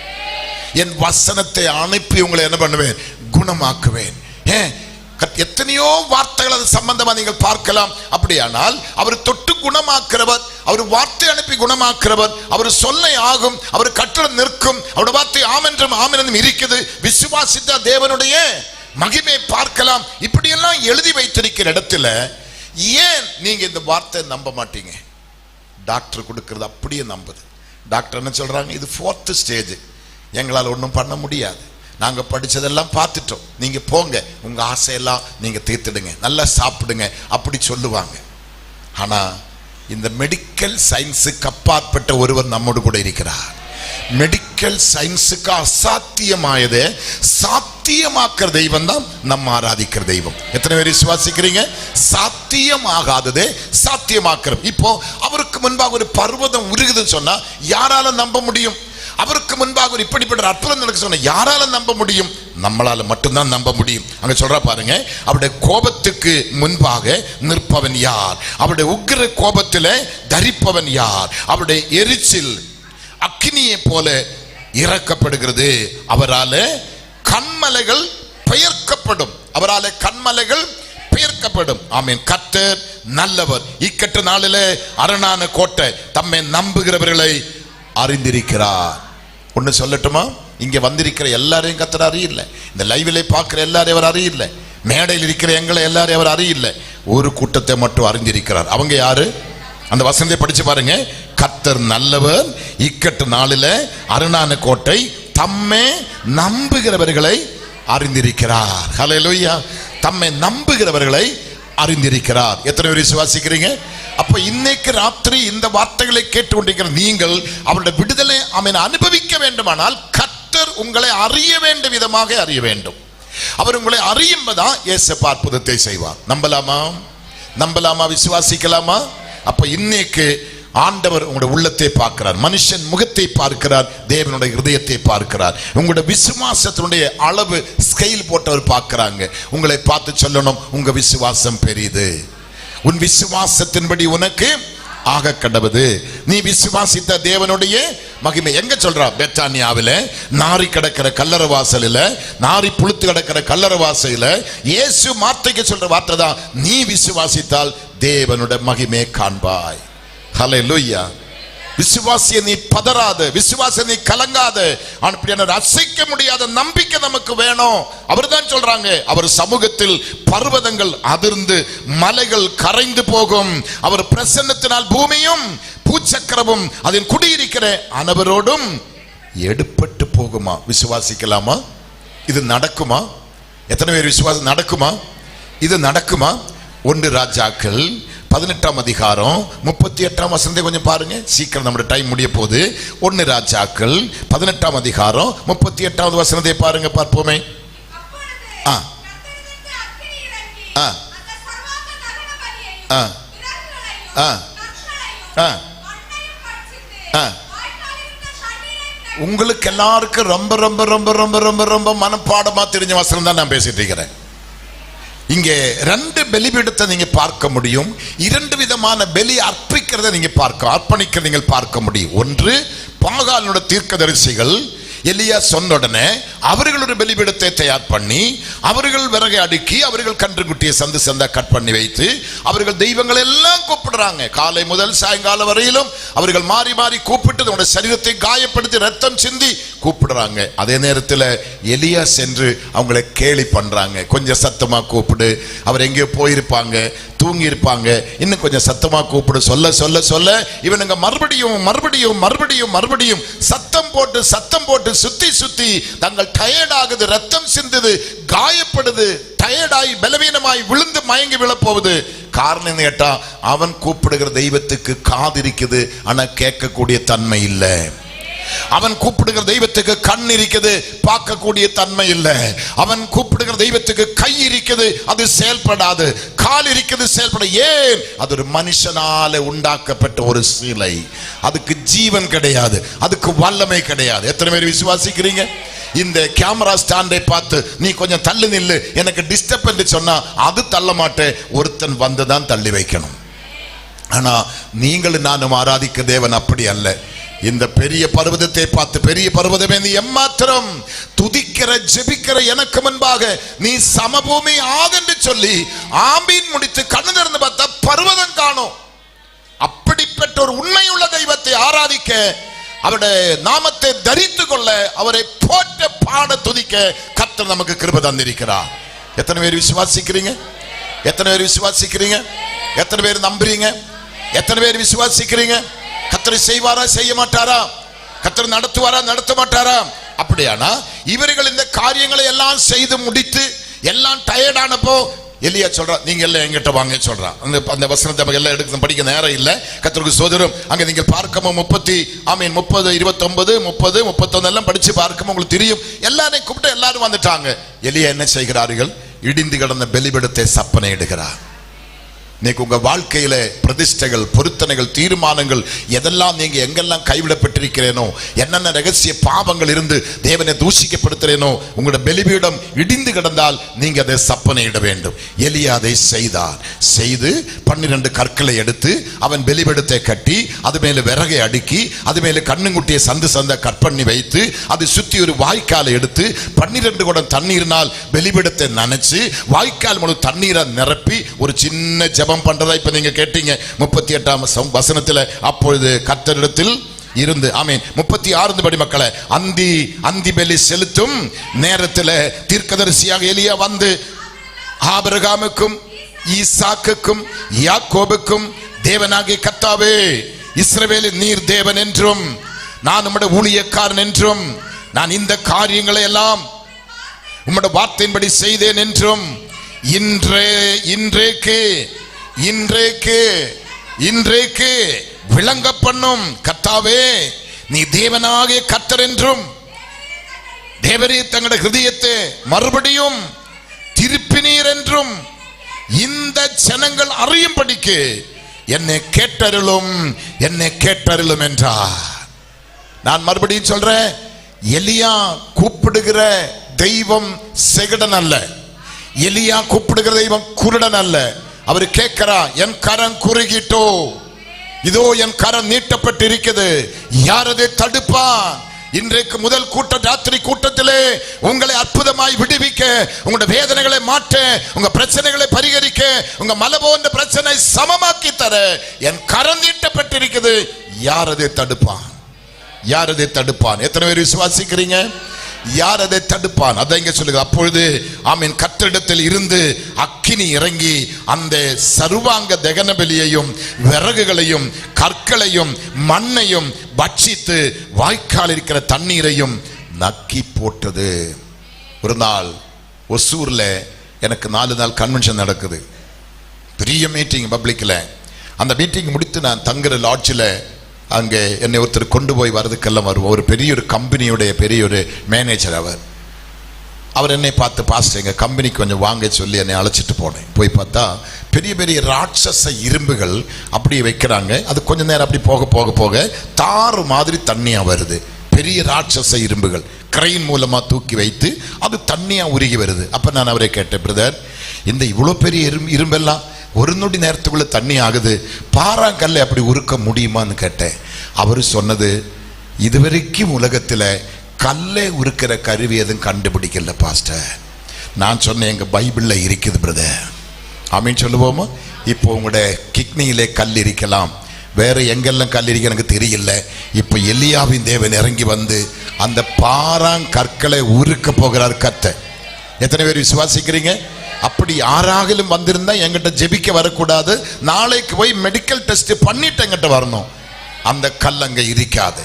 என் வசனத்தை அனுப்பி உங்களை என்ன பண்ணுவேன்? குணமாக்குவேன். எத்தனையோ வார்த்தைகள் அது சம்பந்தமா நீங்கள் பார்க்கலாம். அப்படியானால் அவர் தொட்டு குணமாக்குறவர், அவர் வார்த்தை அனுப்பி குணமாக்குறவர், அவர் சொல்லை ஆகும், அவர் கட்டளை நிற்கும், அவருடைய வார்த்தை ஆமென்றும் ஆமென்றும் இருக்குது. விசுவாசித்த தேவனுடைய மகிமை பார்க்கலாம். இப்படி எல்லாம் எழுதி வைத்திருக்கிற இடத்துல ஏன் நீங்க இந்த வார்த்தை நம்ப மாட்டீங்க? டாக்டர் கொடுக்கிறது அப்படியே நம்புது. டாக்டர் என்ன சொல்றாங்க? இது 4th ஸ்டேஜ், எங்களால் ஒன்றும் பண்ண முடியாது, நாங்க படிச்சதெல்லாம் பார்த்துட்டோம், நீங்க போங்க, உங்க ஆசையெல்லாம் நீங்க தீர்த்துடுங்க, நல்லா சாப்பிடுங்க, அப்படி சொல்லுவாங்க. ஆனா இந்த மெடிக்கல் சயின்ஸுக்கு அப்பாற்பட்ட ஒருவர் நம்மோடு கூட இருக்கிறார். மெடிக்கல் சயின்ஸுக்கு அசாத்தியமாயதை சாத்தியமாக்குற தெய்வம் தான் நம்ம ஆராதிக்கிற தெய்வம். எத்தனை பேர் விசுவாசிக்கிறீங்க? சாத்தியமாகாததே சாத்தியமாக்குற. இப்போ அவருக்கு முன்பாக ஒரு பர்வதம் உருகுதுன்னு சொன்னா யாரால நம்ப முடியும்? அவருக்கு முன்பாக ஒரு இப்படிப்பட்ட அற்புதம் நடக்க சொன்ன யாரால நம்ப முடியும்? நம்மளால மட்டும்தான் நம்ப முடியும். அங்க சொல்ற பாருங்க, அவருடைய கோபத்துக்கு முன்பாக நிற்பவன் யார்? அவருடைய உக்கிர கோபத்திலே தரிப்பவன் யார்? அவருடைய எரிச்சல் அக்கினியை போல இறக்கப்படுகிறது. அவரால கண்மலைகள் பெயர்க்கப்படும், அவரால கண்மலைகள் பெயர்க்கப்படும். ஆமென். கர்த்தர் நல்லவர். இக்கட்ட நாளிலே அரணான கோட்டை தம்மை நம்புகிறவர்களை அறிந்திருக்கிறார். ஒன்னு சொல்லட்டுமா? இங்க வந்திருக்கிற எல்லாரையும் கர்த்தர் அறியல, இந்த லைவ்ல பார்க்கிற எல்லாரையும் அவர் அறியல, மேடையில் இருக்கிற எங்களை எல்லாரையும் அவர் அறியல. ஒரு கூட்டத்தை மட்டும் அறிந்திருக்கிறார். அவங்க யாரு? அந்த வசனத்தை படிச்சு பாருங்க. கர்த்தர் நல்லவர், இக்கட்டு நாளில அரணான கோட்டை தம்மை நம்புகிறவர்களை அறிந்திருக்கிறார். ஹல்லேலூயா. தம்மை நம்புகிறவர்களை அறிந்திருக்கிறார். எத்தனை பேர் விசுவாசிக்கிறீங்க? அப்ப இன்னைக்கு ராத்திரி இந்த வார்த்தைகளை கேட்டுக்கொண்டிருக்கிற நீங்கள் அவருடைய விடுதலை அனுபவிக்க வேண்டுமானால் கர்த்தர் உங்களை அறிய வேண்டிய விதமாக அறிய வேண்டும். அவர் உங்களை அறியும்பதான் இயேசு அற்புதத்தை செய்வார். நம்பலாமா? நம்பலாமா? விசுவாசிக்கலாமா? அப்ப இன்னைக்கு ஆண்டவர் உங்களுடைய உள்ளத்தை பார்க்கிறார், மனுஷன் முகத்தை பார்க்கிறார், தேவனுடைய இருதயத்தை பார்க்கிறார். உங்களுடைய விசுவாசத்தினுடைய அளவு ஸ்கேல் போட்டவர் பார்க்கிறாங்க. உங்களை பார்த்து சொல்லணும், உங்க விசுவாசம் பெரியது, உன் விசுவாசத்தின்படி உனக்கு ஆக கடவுது. நீ விசுவாசித்த தேவனுடைய மகிமை எங்க சொல்றா? பெத்தானியாவில நாரி கிடக்கிற கல்லறை வாசலில், நாரி புழுத்து கிடக்கிற கல்லறை வாசலில் இயேசு வார்த்தைக்கு சொல்ற வார்த்தை தான், நீ விசுவாசித்தால் தேவனுடைய மகிமை காண்பாய். ஹல்லேலூயா. விசுவாசிய நீ பதறாத, விசுவாச நீ கலங்காத. அப்படியான அசைக்க முடியாத நம்பிக்கை நமக்கு வேணும். அவர் தான் சொல்றாங்க, அவர் சமூகத்தில் பர்வதங்கள் அதிர்ந்து மலைகள் கரைந்து போகும், அவர் பிரசன்னத்தினால் பூமியும் பூச்சக்கரமும் அதில் குடியிருக்கிற அனைவரோடும் எடுப்பட்டு போகுமா. விசுவாசிக்கலாமா? இது நடக்குமா? எத்தனை பேர் விசுவாசம் நடக்குமா? இது நடக்குமா? 1 ராஜாக்கள் 18ஆம் அதிகாரம் 38ஆம் வசனத்தை கொஞ்சம் பாருங்க. சீக்கிரம் நம்முடைய டைம் முடிய போகுது. 1 ராஜாக்கள் 18ஆம் அதிகாரம் 38ஆவது வசனத்தை பாருங்க, பார்ப்போமே. உங்களுக்கு எல்லாருக்கும் ரொம்ப ரொம்ப ரொம்ப ரொம்ப ரொம்ப ரொம்ப மனப்பாடமா தெரிஞ்ச வசனம் தான் நான் பேசிட்டு இருக்கிறேன். இங்கே 2 பலிபீடத்தை நீங்க பார்க்க முடியும். 2 விதமான பலி அர்ப்பணிக்கிறத நீங்க அர்ப்பணிக்கிறத நீங்கள் பார்க்க முடியும். ஒன்று, பாகாலோட தீர்க்கதரிசிகள் எலியா சொன்ன உடனே அவர்கள் ஒரு பலிபீடத்தை தயார் பண்ணி, அவர்கள் விறகை அடுக்கி, அவர்கள் கன்றுக்குட்டியை சந்து சந்தா கட் பண்ணி வைத்து, அவர்கள் தெய்வங்கள் எல்லாம் கூப்பிடுறாங்க. காலை முதல் சாயங்காலம் வரையிலும் அவர்கள் மாறி மாறி கூப்பிட்டு அவருடைய சரீரத்தை காயப்படுத்தி ரத்தம் சிந்தி கூப்பிடுறாங்க. அதே நேரத்தில் எலியா சென்று அவங்களை கேலி பண்றாங்க. கொஞ்சம் சத்தமா கூப்பிடு, அவர் எங்கேயோ போயிருப்பாங்க, தூங்கி இருப்பாங்க, இன்னும் கொஞ்சம் சத்தமா கூப்பிடு. சொல்ல சொல்ல சொல்ல இவனுங்க மறுபடியும் மறுபடியும் மறுபடியும் மறுபடியும் சத்தம் போட்டு சுத்தி சுத்தி தங்கள் டயர்ட் ஆகுது, ரத்தம் சிந்துது, காயப்படுது, டயர்டாய் பலவீனமாய் விழுந்து மயங்கி விழப்போகுது. காரணம் கேட்டா, அவன் கூப்பிடுகிற தெய்வத்துக்கு காது இருக்குது, ஆனா கேட்கக்கூடிய தன்மை இல்லை. அவன் கூப்பிடுகிற தெய்வத்துக்கு கண் இருக்குது, பார்க்கக்கூடிய தன்மை இல்லை. அவன் கூப்பிடுகிற தெய்வத்துக்கு கை இருக்குது, அது செயல்படாது. கால் இருக்குது, செயல்பட. ஏன்? அது ஒரு மனுஷனால உண்டாக்கப்பட்ட ஒரு சிலை. அதுக்கு ஜீவன் கிடையாது, அதுக்கு வல்லமை கிடையாது. எத்தனை பேர் விசுவாசிக்கிறீங்க? இந்த கேமரா ஸ்டாண்டை பார்த்து நீ கொஞ்சம் தள்ளி நில்லு, எனக்கு டிஸ்டர்ப் என்று சொன்னா அது தள்ள மாட்டேன். ஒருத்தன் வந்துதான் தள்ளி வைக்கணும். ஆனா நீங்களும் நானும் ஆராதிக்க தேவன் அப்படி அல்ல. இந்த பெரிய பர்வதத்தை பார்த்து, பெரிய பர்வதமே நீ எம்மாத்திரம், துதிக்கிற ஜெபிக்கிற எனக்கு முன்பாக நீ சமபூமி ஆகென்று சொல்லி ஆமீன் முடித்து கண்ணு திறந்து பார்த்தா பர்வதம் காணும். அப்படிப்பட்ட ஒரு உண்மையுள்ள தெய்வத்தை ஆராதிக்க, அவருடைய நாமத்தை தரித்து கொள்ள, அவரை போற்ற பாட துதிக்க கர்த்தர் நமக்கு கிருபை தந்திருக்கிறார். எத்தனை பேர் விசுவாசிக்கிறீங்க? எத்தனை பேர் விசுவாசிக்கிறீங்க? எத்தனை பேர் நம்புறீங்க? எத்தனை பேர் விசுவாசிக்கிறீங்க? கர்த்தர் செய்வாரா, செய்ய மாட்டாரா? கர்த்தர் நடத்துவாரா, நடத்த மாட்டாரா? அப்படியானா இவர்கள் இந்த காரியங்களை எல்லாம் செய்து முடித்து எல்லாம் டயர்டானப்போ எலியா சொல்றான், நீங்க எல்லாம் எங்கிட்ட வாங்க சொல்றான். அந்த வசனத்தை நம்ம எல்லாம் எடுக்க படிக்க நேரம் இல்லை. கர்த்தருக்கு சோதரம். அங்க நீங்கள் பார்க்கமோ 30 29 30 31 எல்லாம் படிச்சு பார்க்கமோ உங்களுக்கு தெரியும். எல்லாரையும் கூப்பிட்டு எல்லாரும் வந்துட்டாங்க. எலியா என்ன செய்கிறார்கள்? இடிந்து கிடந்த பலிபீடத்தை சப்பனை இடுகிறார். இன்னைக்கு உங்க வாழ்க்கையில பிரதிஷ்டைகள், பொருத்தனைகள், தீர்மானங்கள் எதெல்லாம் நீங்க எங்கெல்லாம் கைவிடப்பட்டிருக்கிறேனோ, என்னென்ன ரகசிய பாவங்கள் இருந்து தேவனை தூஷிக்கப்படுத்துறேனோ, உங்களோட பலிபீடம் இடிந்து கிடந்தால் நீங்க அதை சப்பனையிட வேண்டும். எலியா அதை செய்தார். செய்து 12 கற்களை எடுத்து அவன் பலிபீடத்தை கட்டி, அது மேல விறகை அடுக்கி, அது மேல கண்ணுங்குட்டியை சந்து சந்த கட் பண்ணி வைத்து, அது சுத்தி ஒரு வாய்க்காலை எடுத்து 12 குடம் தண்ணீரினால் பலிபீடத்தை நனைச்சு வாய்க்கால் முழு தண்ணீரை நிரப்பி ஒரு சின்ன ஜெபம் பண்றதா இப்ப நீங்க கேட்டீங்க. 38ஆம் வசனத்துல அப்பொழுது கர்த்தரிடத்தில் இருந்து, ஆமென், 36 படி மக்களை, அந்தி பலி செலுத்தும் நேரத்தில் தீர்க்கதரிசியாக எலியா வந்து ஆபிரகாமுக்கும் ஈசாக்குக்கும் யாக்கோபுக்கும் தேவனாகிய கர்த்தாவே, இஸ்ரவேலின் நீர் தேவன் என்றும் நான் உம்முடைய ஊழியக்காரன் என்றும் நான் இந்த காரியங்களை எல்லாம் உம்முடைய வார்த்தையின்படி செய்தேன் என்றும் இன்றைக்கு விளங்க பண்ணும் கர்த்தாவே, நீ தேவனாகிய கர்த்தர் என்றும் தேவரே தங்களுடைய ஹிருதயத்தை மறுபடியும் திருப்பினீர் என்றும் இந்த ஜனங்கள் அறியும்படிக்கு என்னை கேட்டருளும் என்றார். நான் மறுபடியும் சொல்றேன், எலியா கூப்பிடுகிற தெய்வம் செகடன் அல்ல. எலியா கூப்பிடுகிற தெய்வம் குருடன் அல்ல. அவர் கேட்கிறா, என் கரம் குறுகிட்டோ, இதோ என் கரம் நீட்டப்பட்டு இருக்குது, யார் அதை தடுப்பான்? இன்றைக்கு முதல் கூட்டம், ராத்திரி கூட்டத்திலே உங்களை அற்புதமாய் விடுவிக்க, உங்களுடைய வேதனைகளை மாற்ற, உங்க பிரச்சனைகளை பரிகரிக்க, உங்க மலை போன்ற பிரச்சனை சமமாக்கி தர என் கரம் நீட்டப்பட்டிருக்குது. யார் அதை தடுப்பான்? யார் அதை தடுப்பான்? எத்தனை பேர் விசுவாசிக்கிறீங்க? யார் அதை தடுப்பான்? அதான் இங்க சொல்லுங்க. அப்பொழுது ஆமீன், கர்த்தரிடத்தில் இருந்து அக்கினி இறங்கி அந்த சர்வாங்க தகன பலியையும் விறகுகளையும் கற்களையும் மண்ணையும் பட்சித்து வாய்க்கால் இருக்கிற தண்ணீரையும் நக்கி போட்டது. ஒரு நாள் ஒசூர்ல எனக்கு 4 நாள் கன்வென்ஷன் நடக்குது, பெரிய மீட்டிங் பப்ளிக்ல. அந்த மீட்டிங் முடித்து நான் தங்குற லாட்ஜில் அங்கே என்னை ஒருத்தர் கொண்டு போய் வர்றதுக்கெல்லாம் வருவோம். ஒரு பெரிய ஒரு கம்பெனியுடைய பெரிய ஒரு மேனேஜர் அவர் என்னை பார்த்து, பாஸ்டர் எங்கள் கம்பெனிக்கு கொஞ்சம் வாங்க சொல்லி என்னை அழைச்சிட்டு போனேன். போய் பார்த்தா பெரிய பெரிய ராட்சச இரும்புகள் அப்படியே வைக்கிறாங்க. அது கொஞ்ச நேரம் அப்படி போக போக போக தாறு மாதிரி தண்ணியாக வருது. பெரிய ராட்சச இரும்புகள் கிரெயின் மூலமாக தூக்கி வைத்து அது தண்ணியாக உருகி வருது. அப்போ நான் அவரை கேட்டேன், பிரதர் இந்த இவ்வளோ பெரிய இரும்பெல்லாம் ஒரு நொடி நேரத்துக்குள்ள தண்ணி ஆகுது, பாறாங்கல்லை அப்படி உருக்க முடியுமான்னு கேட்டேன். அவரு சொன்னது, இதுவரைக்கும் உலகத்தில் கல்லை உருக்கிற கருவி எதுவும் கண்டுபிடிக்கல பாஸ்டர். நான் சொன்னேன், எங்க பைபிள்ல இருக்குது பிரதர். ஆமீன் சொல்லுவோமா? இப்போ உங்களுடைய கிட்னியிலே கல் இருக்கலாம், வேற எங்கெல்லாம் கல் இருக்க எனக்கு தெரியல. இப்போ எலியாவின் தேவன் இறங்கி வந்து அந்த பாறாங்கற்களை உருக்க போகிறார் கர்த்தர். எத்தனை பேர் விசுவாசிக்கிறீங்க? அப்படி யாராகிலும் வந்திருந்தா என்கிட்ட ஜெபிக்க வரக்கூடாது, நாளைக்கு போய் மெடிக்கல் டெஸ்ட் பண்ணிட்டு என்கிட்ட வரணும். அந்த கல் அங்க இருக்காது.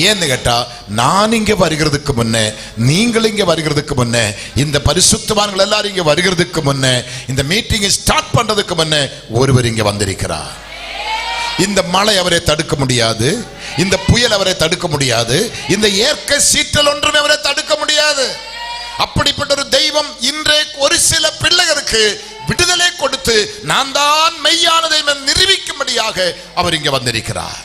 ஏன்னு கேட்டா, நான் இங்க வருகிறதுக்கு முன்னே, நீங்கள் இங்க வருகிறதுக்கு முன்னே, இந்த பரிசுத்தவான்கள் எல்லாரும் இங்க வருகிறதுக்கு முன்னே, இந்த மீட்டிங் ஸ்டார்ட் பண்றதுக்கு முன்னே ஒருவர் இங்க வந்திருக்கிறார். இந்த மழை அவரை தடுக்க முடியாது, இந்த புயல் அவரை தடுக்க முடியாது, இந்த இயற்கை சீற்றல் ஒன்றுமே அவரை தடுக்க முடியாது. அப்படிப்பட்ட ஒரு தெய்வம் இன்றைக்கு ஒரு சில பிள்ளைகளுக்கு விடுதலை கொடுத்து நான் தான் மெய்யான தெய்வம் நிரூபிக்கும்படியாக அவர் இங்க வந்திருக்கிறார்.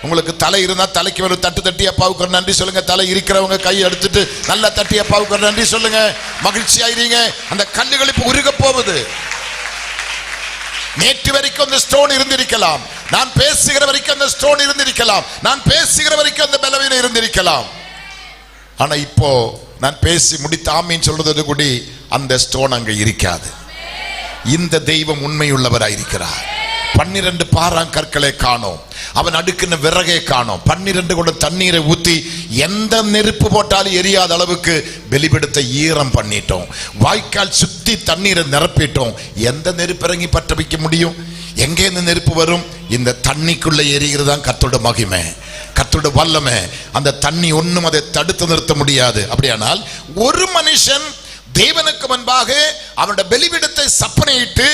உங்களுக்கு தலை இருந்தா தலைக்கு ஒரு தட்டு தட்டி அப்பாவுக்கு நன்றி சொல்லுங்க. தலை இருக்கிறவங்க கை எடுத்துட்டு நல்லா தட்டி அப்பாவுக்கு நன்றி சொல்லுங்க. மகிழ்ச்சி ஆயிருங்க. அந்த கல்லுகள் இப்ப உருக போகுது. நேற்று வரைக்கும் அந்த ஸ்டோன் இருந்திருக்கலாம், நான் பேசுகிற வரைக்கும் அந்த ஸ்டோன் இருந்திருக்கலாம், நான் பேசுகிற வரைக்கும் அந்த பலவீனம் இருந்திருக்கலாம். ஆனா இப்போ நான் பேசி முடித்து ஆமீன் சொல்றது கூட அந்த ஸ்டோன் அங்க இருக்காது. இந்த தெய்வம் உண்மையுள்ளவராயிருக்கிறார். 12 பாறாங்கற்களை காணோம், அவன் அடுக்கின விறகை காணோம், 12 கூட தண்ணீரை ஊத்தி எந்த நெருப்பு போட்டாலும் எரியாத அளவுக்கு வெளிப்படுத்த ஈரம் பண்ணிட்டோம். வாய்க்கால் சுத்தி தண்ணீரை நிரப்பிட்டோம். எந்த நெருப்பு இறங்கி பற்ற வைக்க முடியும்? எங்கே இந்த நெருப்பு வரும்? இந்த தண்ணிக்குள்ள எரிகிறது தான் கர்த்தருடைய மகிமை, கர்த்தருடைய வல்லமை. அந்த தண்ணி ஒன்றும் அதை தடுத்து நிறுத்த முடியாது. அப்படியானால் ஒரு மனுஷன் தேவனுக்கு முன்பாக அவனுடைய பலிபீடத்தை சப்பனையிட்டு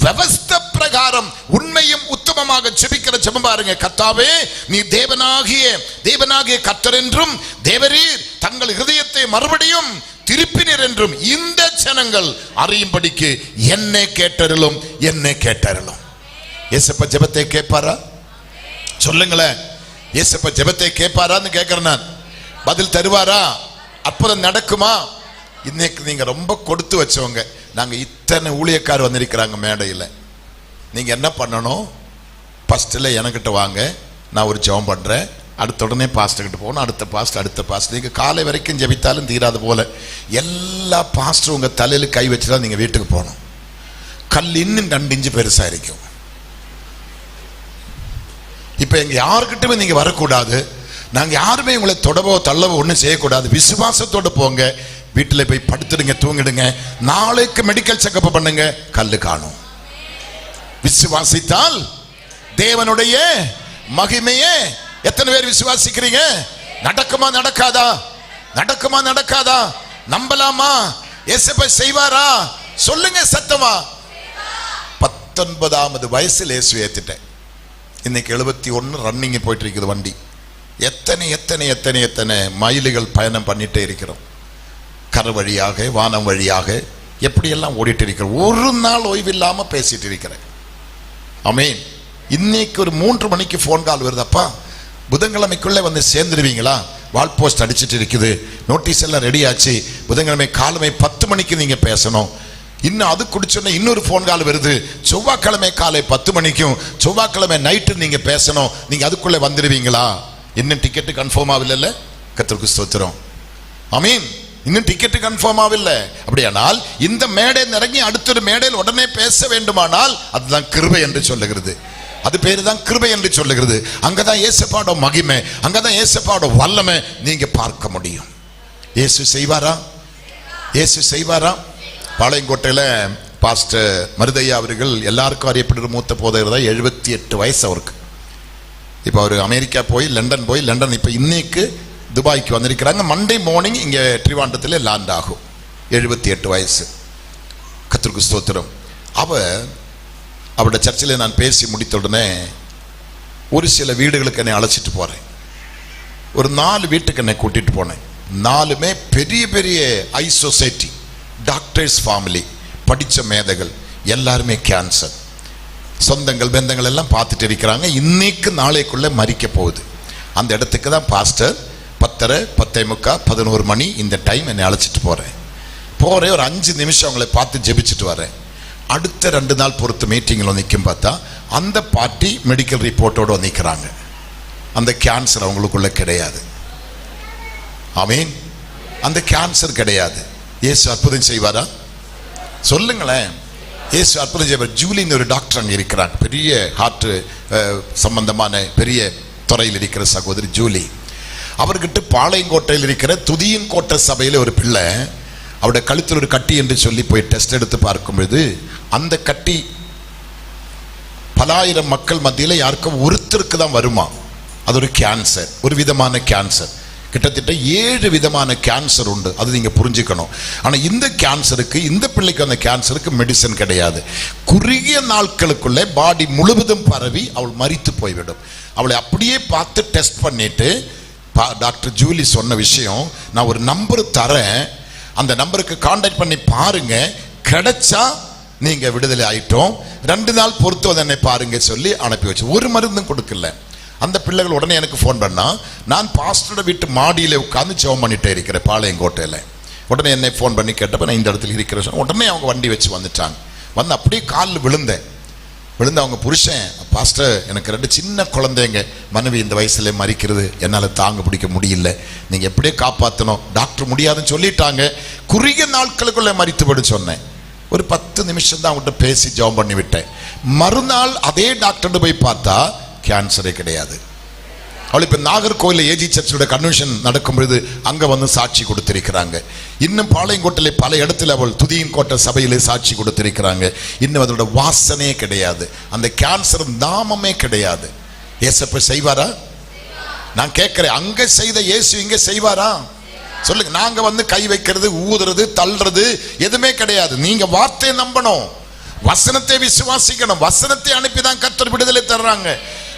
விவஸ்த பிரகாரம் உண்மையும் உத்தமமாக ஜெபிக்கிற ஜெபம் பாருங்க. கர்த்தாவே, நீ தேவனாகிய கர்த்தர் என்றும் தேவரீர் தங்கள் இதயத்தை மறுபடியும் திருப்பினர் என்றும் இந்த ஜனங்கள் அறியும்படிக்கு என்னை கேட்டருளும், என்னை கேட்டருளும். ஏசப்பா ஜெபத்தை கேட்பாரா? சொல்லுங்களேன். ஏசப்பா ஜெபத்தை கேட்பாரான்னு கேட்கிறேன் நான். பதில் தருவாரா? அற்புதம் நடக்குமா? இன்னைக்கு நீங்க ரொம்ப கொடுத்து வச்சவங்க. நாங்க இத்தனை ஊழியக்கார் வந்திருக்கிறாங்க மேடையில். நீங்க என்ன பண்ணணும்? ஃபர்ஸ்ட்ல எனக்கிட்ட வாங்க, நான் ஒரு ஜெபம் பண்றேன். அடுத்த உடனே பாஸ்டர் கிட்ட போகணும், அடுத்த பாஸ்டர். நீங்க காலை வரைக்கும் ஜெபித்தாலும் தீராது போல எல்லா பாஸ்டரும் உங்க தலையில கை வச்சுட்டா நீங்க வீட்டுக்கு போகணும். கல் இன்னும் 2 இன்ச்சு பெருசா இருக்கும். இப்ப எங்க யாருக்கிட்டமே நீங்க வரக்கூடாது. நாங்க யாருமே உங்களை தொடவோ தள்ளவோ ஒன்றும் செய்யக்கூடாது. விசுவாசத்தோடு போங்க, வீட்டில் போய் படுத்துடுங்க, தூங்கிடுங்க. நாளைக்கு மெடிக்கல் செக்கப் பண்ணுங்க, கல்லு காணும். விசுவாசித்தால் தேவனுடைய மகிமையே. எத்தனை பேர் விசுவாசிக்கிறீங்க? நடக்குமா நடக்காதா? நடக்குமா நடக்காதா? நம்பலாமா? இயேசுவை செய்வாரா? சொல்லுங்க சத்தமா. 19வது வயசில் இயேசு ஏத்திட்டேன். இன்னைக்கு 71 ரன்னிங் போயிட்டு இருக்குது வண்டி. எத்தனை எத்தனை எத்தனை எத்தனை மைல்கள் பயணம் பண்ணிட்டே இருக்கிறோம். கரை வழியாக, வானம் வழியாக எப்படியெல்லாம் ஓடிட்டு இருக்கிறோம். ஒரு நாள் ஓய்வில்லாம பேசிட்டு இருக்கிறேன். ஆமீன். இன்னைக்கு ஒரு 3 மணிக்கு போன் கால் வருதப்பா, புதன்கிழமைக்குள்ளே வந்து சேர்ந்துருவீங்களா? வால் போஸ்ட் அடிச்சுட்டு இருக்குது, நோட்டீஸ் எல்லாம் ரெடி ஆச்சு, புதன்கிழமை காலமை 10 மணிக்கு நீங்க பேசணும். இன்னும் அது குடிச்சோன்னா இன்னொரு போன் கால் வருது, செவ்வாய்க்கிழமை காலை 10 மணிக்கும் செவ்வாய்க்கிழமை நைட்டு நீங்க பேசணும், நீங்க அதுக்குள்ளே வந்துடுவீங்களா? இன்னும் டிக்கெட்டு கன்ஃபார்ம் ஆகல. கர்த்தருக்கு ஸ்தோத்திரம். ஆமீன். இன்னும் டிக்கெட் கன்ஃபார்ம் ஆகவில்லை. அப்படியானால் இந்த மேடை இறங்கி அடுத்த மேடையில் உடனே பேச வேண்டுமானால் அதுதான் கிருபை என்று சொல்லுகிறது. அது பேரு தான் கிருபை என்று சொல்லுகிறது. அங்கதான் இயேசுவோட மகிமை, அங்கதான் இயேசுவோட வல்லமை நீங்க பார்க்க முடியும். இயேசு செய்வாரா? இயேசு செய்வாரா? பாளையங்கோட்டையில பாஸ்டர் மருதையா அவர்கள் எல்லாருக்கும் அறியப்படுற மூத்த போதகர் தான். 78 வயசு அவருக்கு. இப்போ அவர் அமெரிக்கா போய் லண்டன் போய் லண்டன் இப்போ இன்னைக்கு துபாய்க்கு வந்திருக்கிறாங்க. மண்டே மார்னிங் இங்கே ட்ரிவாண்டத்தில் லேண்ட் ஆகும். 78 வயசு. கர்த்தருக்கு ஸ்தோத்திரம். அவருடைய சர்ச்சில் நான் பேசி முடித்த உடனே ஒரு சில வீடுகளுக்கு என்னை அழைச்சிட்டு போகிறேன். ஒரு 4 வீட்டுக்கு என்னை கூட்டிகிட்டு போனேன். 4மே பெரிய பெரிய ஐ சொசைட்டி, டாக்டர்ஸ் ஃபேமிலி, படித்த மேதைகள், எல்லாருமே கேன்சர். சொந்தங்கள் பந்தங்கள் எல்லாம் பார்த்துட்டு இருக்கிறாங்க. இன்னைக்கு நாளைக்குள்ளே மறிக்க போகுது. அந்த இடத்துக்கு தான் பாஸ்டர் 10:30, 10:45, 11 மணி இந்த டைம் என்னை அழைச்சிட்டு போகிறேன். ஒரு 5 நிமிஷம் அவங்களை பார்த்து ஜெபிச்சுட்டு வரேன். அடுத்த 2 நாள் பொறுத்து மீட்டிங்கில் நிற்கும் பார்த்தா அந்த பார்ட்டி மெடிக்கல் ரிப்போர்ட்டோடு நிற்கிறாங்க. அந்த கேன்சர் அவங்களுக்குள்ள கிடையாது. ஆமீன். அந்த கேன்சர் கிடையாது. இயேசு அற்புதம் செய்வாரா? சொல்லுங்களேன். இயேசு அற்புதம் செய்வார். ஜூலின்னு ஒரு டாக்டர் அங்கே இருக்கிறாங்க. பெரிய ஹார்ட் சம்பந்தமான பெரிய துறையில் இருக்கிற சகோதரி ஜூலி. அவர்கிட்ட பாளையங்கோட்டையில் இருக்கிற துதியங்கோட்டை சபையில் ஒரு பிள்ளை, அவருடைய கழுத்தில் ஒரு கட்டி என்று சொல்லி போய் டெஸ்ட் எடுத்து பார்க்கும்பொழுது அந்த கட்டி பலாயிரம் மக்கள் மத்தியில் யாருக்கும் ஒருத்தருக்கு தான் வருமா. அது ஒரு கேன்சர், ஒரு விதமான கேன்சர். கிட்டத்தட்ட 7 விதமான கேன்சர் உண்டு. அது நீங்க புரிஞ்சுக்கணும். ஆனா இந்த கேன்சருக்கு, இந்த பிள்ளைக்கு அந்த கேன்சருக்கு மெடிசன் கிடையாது. குறுகிய நாட்களுக்குள்ளே பாடி முழுவதும் பரவி அவள் மரித்து போய்விடும். அவளை அப்படியே பார்த்து டெஸ்ட் பண்ணிட்டு டாக்டர் ஜூலி சொன்ன விஷயம், நான் ஒரு நம்பர் தரேன், அந்த நம்பருக்கு கான்டாக்ட் பண்ணி பாருங்க, கிடைச்சா நீங்க விடுதலை ஆயிட்டோம், 2 நாள் பொறுத்து என்னை பாருங்க சொல்லி அனுப்பி வச்சு. ஒரு மருந்தும் கொடுக்கல. அந்த பிள்ளைகள் உடனே எனக்கு ஃபோன் பண்ணா, நான் பாஸ்டரோட வீட்டு மாடியில உட்கார்ந்து ஜெபம் பண்ணிட்டே இருக்கிறேன் பாளையங்கோட்டையில. உடனே என்னை ஃபோன் பண்ணி கேட்டப்ப நான் இந்த இடத்துல இருக்கிறேன். உடனே அவங்க வண்டி வச்சு வந்துட்டாங்க. வந்து அப்படியே காலில் விழுந்து அவங்க புருஷன், பாஸ்டர் எனக்கு 2 சின்ன குழந்தைங்க, மனைவி இந்த வயசுல மறிக்கிறது என்னால் தாங்க பிடிக்க முடியல, நீங்க எப்படியே காப்பாற்றணும், டாக்டர் முடியாதுன்னு சொல்லிட்டாங்க, குறுகிய நாட்களுக்குள்ள மறித்துபடி சொன்னேன். ஒரு 10 நிமிஷம் தான் அவங்ககிட்ட பேசி ஜெபம் பண்ணி விட்டேன். மறுநாள் அதே டாக்டர் போய் பார்த்தா கேன்சரே கிடையாது. அவள் இப்ப நாகர்கோவில் ஏஜி சர்ச்சோட கன்வென்ஷன் நடக்கும் பொழுது அங்க வந்து சாட்சி கொடுத்திருக்கிறாங்க. இன்னும் பாளையங்கோட்டிலே பல இடத்துல அவள் துதியங்கோட்டை சபையிலே சாட்சி கொடுத்திருக்கிறாங்க. இன்னும் அதோட வாசனையே கிடையாது, அந்த கேன்சர் நாமமே கிடையாது. இயேசு செய்வாரா? நான் கேட்கிறேன், அங்க செய்த இயேசு இங்க செய்வாரா? சொல்லுங்க. நாங்க வந்து கை வைக்கிறது, ஊதுறது, தள்ளுறது எதுவுமே கிடையாது. நீங்க வார்த்தையை நம்பணும், வசனத்தை விசுவாசிக்கணும். வசனத்தை அனுப்பிதான் கர்த்தர் விடுதலை தர்றாங்க.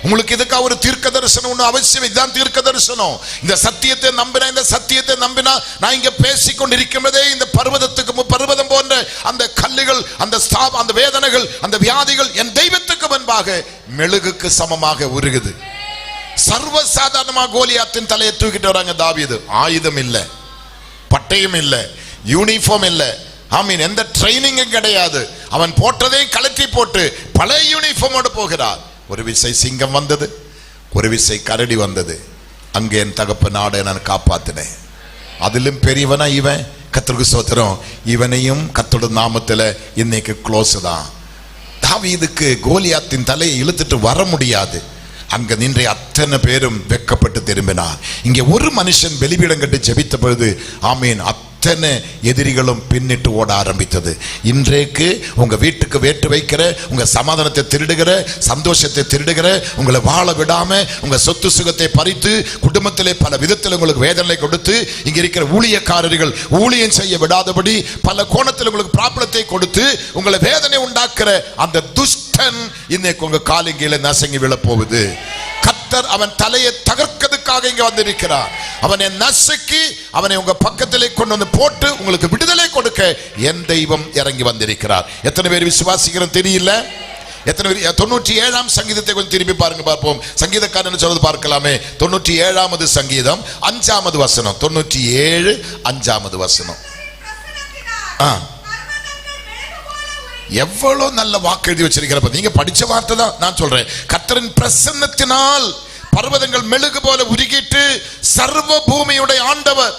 உங்களுக்கு இதுக்காக ஒரு தீர்க்க தரிசனம் ஒண்ணு அவசியம். இதுதான் தீர்க்க தரிசனம். இந்த சத்தியத்தை நம்பினா, இந்த சத்தியத்தை நம்பினா, நான் இங்க பேசிக்கொண்டிருக்கிறதே இந்த பர்வதம் போன்ற அந்த கல்லுகள், அந்த வேதனைகள், அந்த வியாதிகள் என் தெய்வத்துக்கு முன்பாக மெழுகுக்கு சமமாக உருகுது. சர்வசாதாரணமாக கோலியாத்தின் தலையை தூக்கிட்டு வராங்க தாவீது. ஆயுதம் இல்லை, பட்டயம் இல்லை, யூனிஃபார்ம் இல்லை, ஆமீன், எந்த ட்ரைனிங்கும் கிடையாது. அவன் போட்டதை கலட்டி போட்டு பழைய யூனிஃபார்மோடு போகிறார். ஒரு விசை சிங்கம் வந்தது, ஒரு விசை கரடி வந்தது. அங்கே என் தகப்ப நாடை நான் காப்பாத்தினேன். அதிலும் பெரியவனா இவன். கர்த்தருக்கு ஸ்தோத்திரம். இவனையும் கர்த்தரோட நாமத்துல இன்னைக்கு க்ளோஸ் தான். தாவீதுக்கு கோலியாத்தின் தலையை இழுத்துட்டு வர முடியாது. அங்க நின்ற அத்தனை பேரும் வெக்கப்பட்டு திரும்பினார். இங்கே ஒரு மனுஷன் வெளிபீடம் கட்டி ஜெபித்த பொழுது ஆமீன், அத்தனை எதிரிகளும் பின்னிட்டு ஓட ஆரம்பித்தது. இன்றைக்கு உங்க வீட்டுக்கு வேட்டு வைக்கிற, உங்க சமாதானத்தை திருடுகிற, சந்தோஷத்தை திருடுகிற, உங்களை வாழ விடாம உங்க சொத்து சுகத்தை பறித்து குடும்பத்திலே பல விதத்தில் உங்களுக்கு வேதனை கொடுத்து, இங்க இருக்கிற ஊழியக்காரர்கள் ஊழியம் செய்ய விடாதபடி பல கோணத்தில் உங்களுக்கு பிராபலத்தை கொடுத்து உங்களை வேதனை உண்டாக்குற அந்த துஷ்டன் இன்னைக்கு உங்க காலிங்கையில நசங்கி விழப்போகுது. கர்த்தர் அவன் தலையை தகர்க்கிறதுக்காக இங்க வந்திருக்கிறார். அவனை நசுக்கி அவனை உங்க பக்கத்திலே கொண்டு வந்து போட்டு உங்களுக்கு விடுதலை கொடுக்க என் தெய்வம் இறங்கி வந்திருக்கிறார். எத்தனை பேர் விசுவாசிக்கிறோம் தெரியல? எத்தனை பேர் 97ஆம் சங்கீதத்தை கொஞ்சம் திருப்பி பாருங்க, பார்ப்போம். சங்கீதக்காரன் சொல்றது பார்க்கலாமே. 97ஆவது சங்கீதம் 5ஆவது வசனம். 97 5ஆவது வசனம். எவ்வளவு நல்ல வாக்கு எழுதி வச்சிருக்கிறப்ப நீங்க படிச்ச வார்த்தை தான் நான் சொல்றேன். கர்த்தரின் பிரசன்னத்தினால் பர்வதங்கள் மெழுகு போல உருகிட்டு சர்வ பூமியுடைய ஆண்டவர்.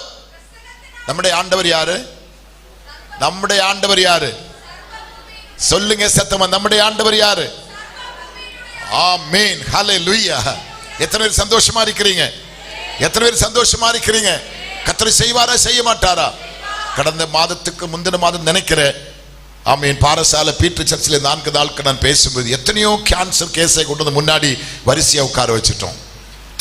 நம்முடைய ஆண்டவர் யாரு? நம்முடைய ஆண்டவர் யாரு? சொல்லுங்க சத்தமா, நம்முடைய ஆண்டவர் யாரு? ஆமென், ஹல்லேலூயா. எத்தனை பேர் சந்தோஷமா இருக்கிறீங்க? எத்தனை பேர் சந்தோஷமா இருக்கிறீங்க? கர்த்தர் செய்வாரா செய்ய மாட்டாரா? கடந்த மாதத்துக்கு முந்தின மாதம் நினைக்கிறேன், ஆமென், பாரசால பீட்டர் சர்ச்சில் 4 நாளுக்கு நான் பேசும்போது எத்தனையோ கேன்சர் கேஸை கொண்டு வந்து முன்னாடி வரிசையா உட்கார வச்சுட்டோம்.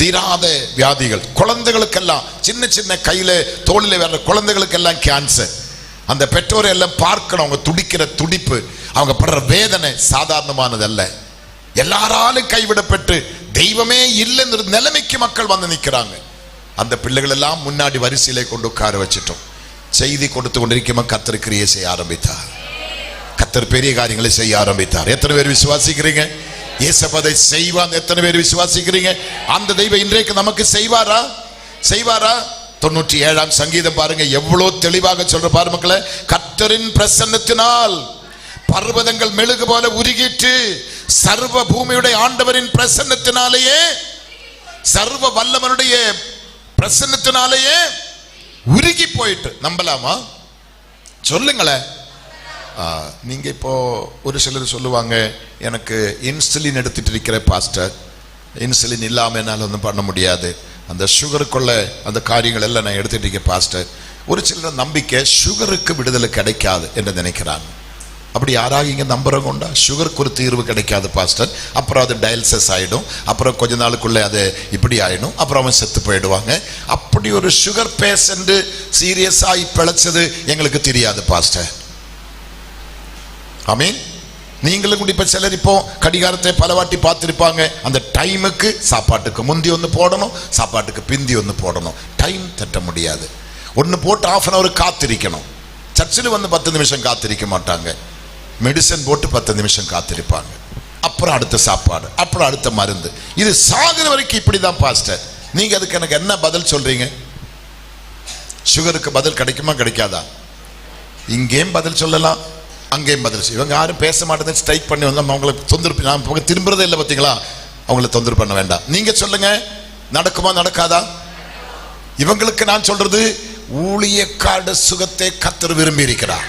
தீராத வியாதிகள், குழந்தைகளுக்கெல்லாம் சின்ன சின்ன கையில தோளில வர்ற குழந்தைகளுக்கெல்லாம் கேன்சர். அந்த பெற்றோரை எல்லாம் பார்க்கணும், அவங்க துடிக்கிற துடிப்பு, அவங்க படுற வேதனை சாதாரணமானதல்ல. எல்லாராலும் கைவிடப்பட்டு தெய்வமே இல்லைன்ற நிலைமைக்கு மக்கள் வந்து நிற்கிறாங்க. அந்த பிள்ளைகள் எல்லாம் முன்னாடி வரிசையிலே கொண்டு உட்கார வச்சுட்டோம். செய்தி கொடுத்து கொண்டிருக்கும் கர்த்தர் கிரியை செய்ய ஆரம்பித்தார். கர்த்தர் பெரிய காரியங்களை செய்ய ஆரம்பித்தார். எத்தனை பேர் விசுவாசிக்கிறீங்க? இயேசுவை செய்வார். எத்தனை பேர் விசுவாசிக்கிறீங்க? அந்த தெய்வம் இன்றைக்கு நமக்கு செய்வாரா? செய்வாரா? 97ஆம் சங்கீதம் பாருங்க, எவ்வளவு தெளிவாக சொல்ற பாரு மக்களே. கர்த்தரின் பிரசன்னத்தினால் பர்வதங்கள் மெழுகு போல உருகிட்டு சர்வ பூமியுடைய ஆண்டவரின் பிரசன்னத்தினாலேயே, சர்வ வல்லவனுடைய பிரசன்னத்தினாலேயே உருகி போயிட்டு. நம்பலாமா? சொல்லுங்களேன். நீங்க இப்போ ஒரு சிலர் சொல்லுவாங்க, எனக்கு இன்சுலின் எடுத்துட்டு இருக்கிற பாஸ்டர், இன்சுலின் இல்லாம என்னால் ஒன்றும் பண்ண முடியாது, அந்த சுகருக்குள்ள அந்த காரியங்கள் எல்லாம் நான் எடுத்துட்டு இருக்கேன் பாஸ்டர். ஒரு சிலர் நம்பிக்கை சுகருக்கு விடுதலை கிடைக்காது என்று நினைக்கிறாங்க. அப்படி யாராக இங்கே நம்புறவங்க உண்டா? சுகருக்கு ஒரு தீர்வு கிடைக்காது பாஸ்டர், அப்புறம் அது டயாலிசிஸ் ஆகிடும், அப்புறம் கொஞ்ச நாளுக்குள்ளே அது இப்படி ஆகிடும், அப்புறம் அவன் செத்து போயிடுவாங்க. அப்படி ஒரு சுகர் பேஷண்ட் சீரியஸாகி பிழைச்சது எங்களுக்கு தெரியாது பாஸ்டர். ஆமீன். நீங்களும் கூட இப்போ சிலர் இப்போ கடிகாரத்தை பலவாட்டி பார்த்துருப்பாங்க. அந்த டைமுக்கு சாப்பாட்டுக்கு முந்தி ஒன்று போடணும், சாப்பாட்டுக்கு பிந்தி ஒன்று போடணும். டைம் தட்ட முடியாது. ஒன்று போட்டு 1/2 hour காத்திருக்கணும். சர்ச்சில் வந்து 10 நிமிஷம் காத்திருக்க மாட்டாங்க. மெடிசன் போட்டு 10 நிமிஷம் காத்திருப்பாங்க. அப்புறம் அடுத்த சாப்பாடு, அப்புறம் அடுத்த மருந்து. இது சாகுற வரைக்கும் இப்படிதான் பாஸ்டர். நீங்க அதுக்கு எனக்கு என்ன பதில் சொல்றீங்க? சுகருக்கு பதில் கிடைக்குமா கிடைக்காதா? இங்கேயும் பதில் சொல்லலாம், அங்கேயும் பதில். இவங்க யாரும் பேச மாட்டேன்னு ஸ்ட்ரைக் பண்ணி வந்து அவங்களை தொந்தரவு, நான் திரும்புறதே இல்லை பார்த்தீங்களா? அவங்களை தொந்தரவு பண்ண வேண்டாம். நீங்க சொல்லுங்க, நடக்குமா நடக்காதா? இவங்களுக்கு நான் சொல்றது, ஊழியக்கார சுகத்தை கர்த்தர் விரும்பி இருக்கிறார்.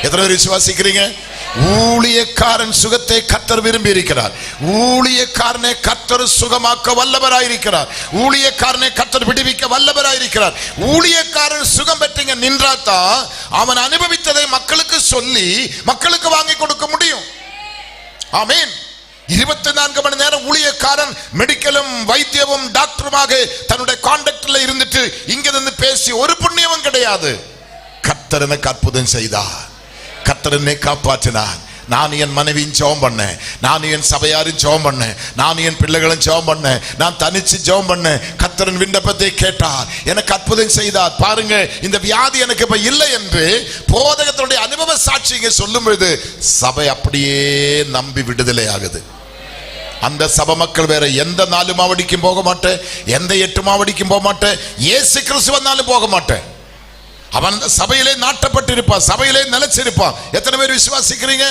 எத்தனை பேர் விசுவாசிக்கிறீங்க? ஊழியக்காரன் சுகத்தை கர்த்தர் விரும்பி இருக்கிறார். ஊழியக்காரனை கர்த்தர் சுகமாக்க வல்லவராயிருக்கிறார். ஊழியக்காரனை கர்த்தர் விடுவிக்க வல்லவராயிருக்கிறார். ஊழியக்காரன் சுகம் பெற்றீங்க நின்றாதான் அவன் அனுபவித்ததை மக்களுக்கு சொல்லி மக்களுக்கு வாங்கி கொடுக்க முடியும். ஆமீன். 24 மணி நேரம் ஊழியக்காரன் மெடிக்கலும் வைத்தியமும் டாக்டருமாக தன்னுடைய கான்டாக்ட்ல இருந்துட்டு இங்க இருந்து பேசி ஒரு புண்ணியமும் கிடையாது. கர்த்தர் எனக்கு அற்புதம் செய்தார், கர்த்தர் என்னை காப்பாற்றினார். நான் என் மனைவியும் ஜெபம் பண்ணேன், நான் என் சபையாரும் ஜெபம் பண்ணேன், நான் என் பிள்ளைகளும் ஜெபம் பண்ணேன், நான் தனிச்சு ஜெபம் பண்ணேன். கர்த்தரின் விண்ணப்பத்தை கேட்டார், எனக்கு அற்புதம் செய்தார். பாருங்க, இந்த வியாதி எனக்கு இப்ப இல்லை என்று போதகத்தினுடைய அனுபவ சாட்சிங்க சொல்லும் பொழுது சபை அப்படியே நம்பி விடுதலை ஆகுது. அந்த சபை மக்கள் வேற எந்த 4 மாவடிக்கும் போக மாட்டேன், எந்த 8 மாவடிக்கும் போக மாட்டேன், இயேசு கிறிஸ்து வந்தாலும் போக மாட்டேன். அவன் சபையிலே நாட்டப்பட்டிருப்பான், சபையிலே நிலைச்சிருப்பான். எத்தனை பேர் விசுவாசிக்கிறீங்க?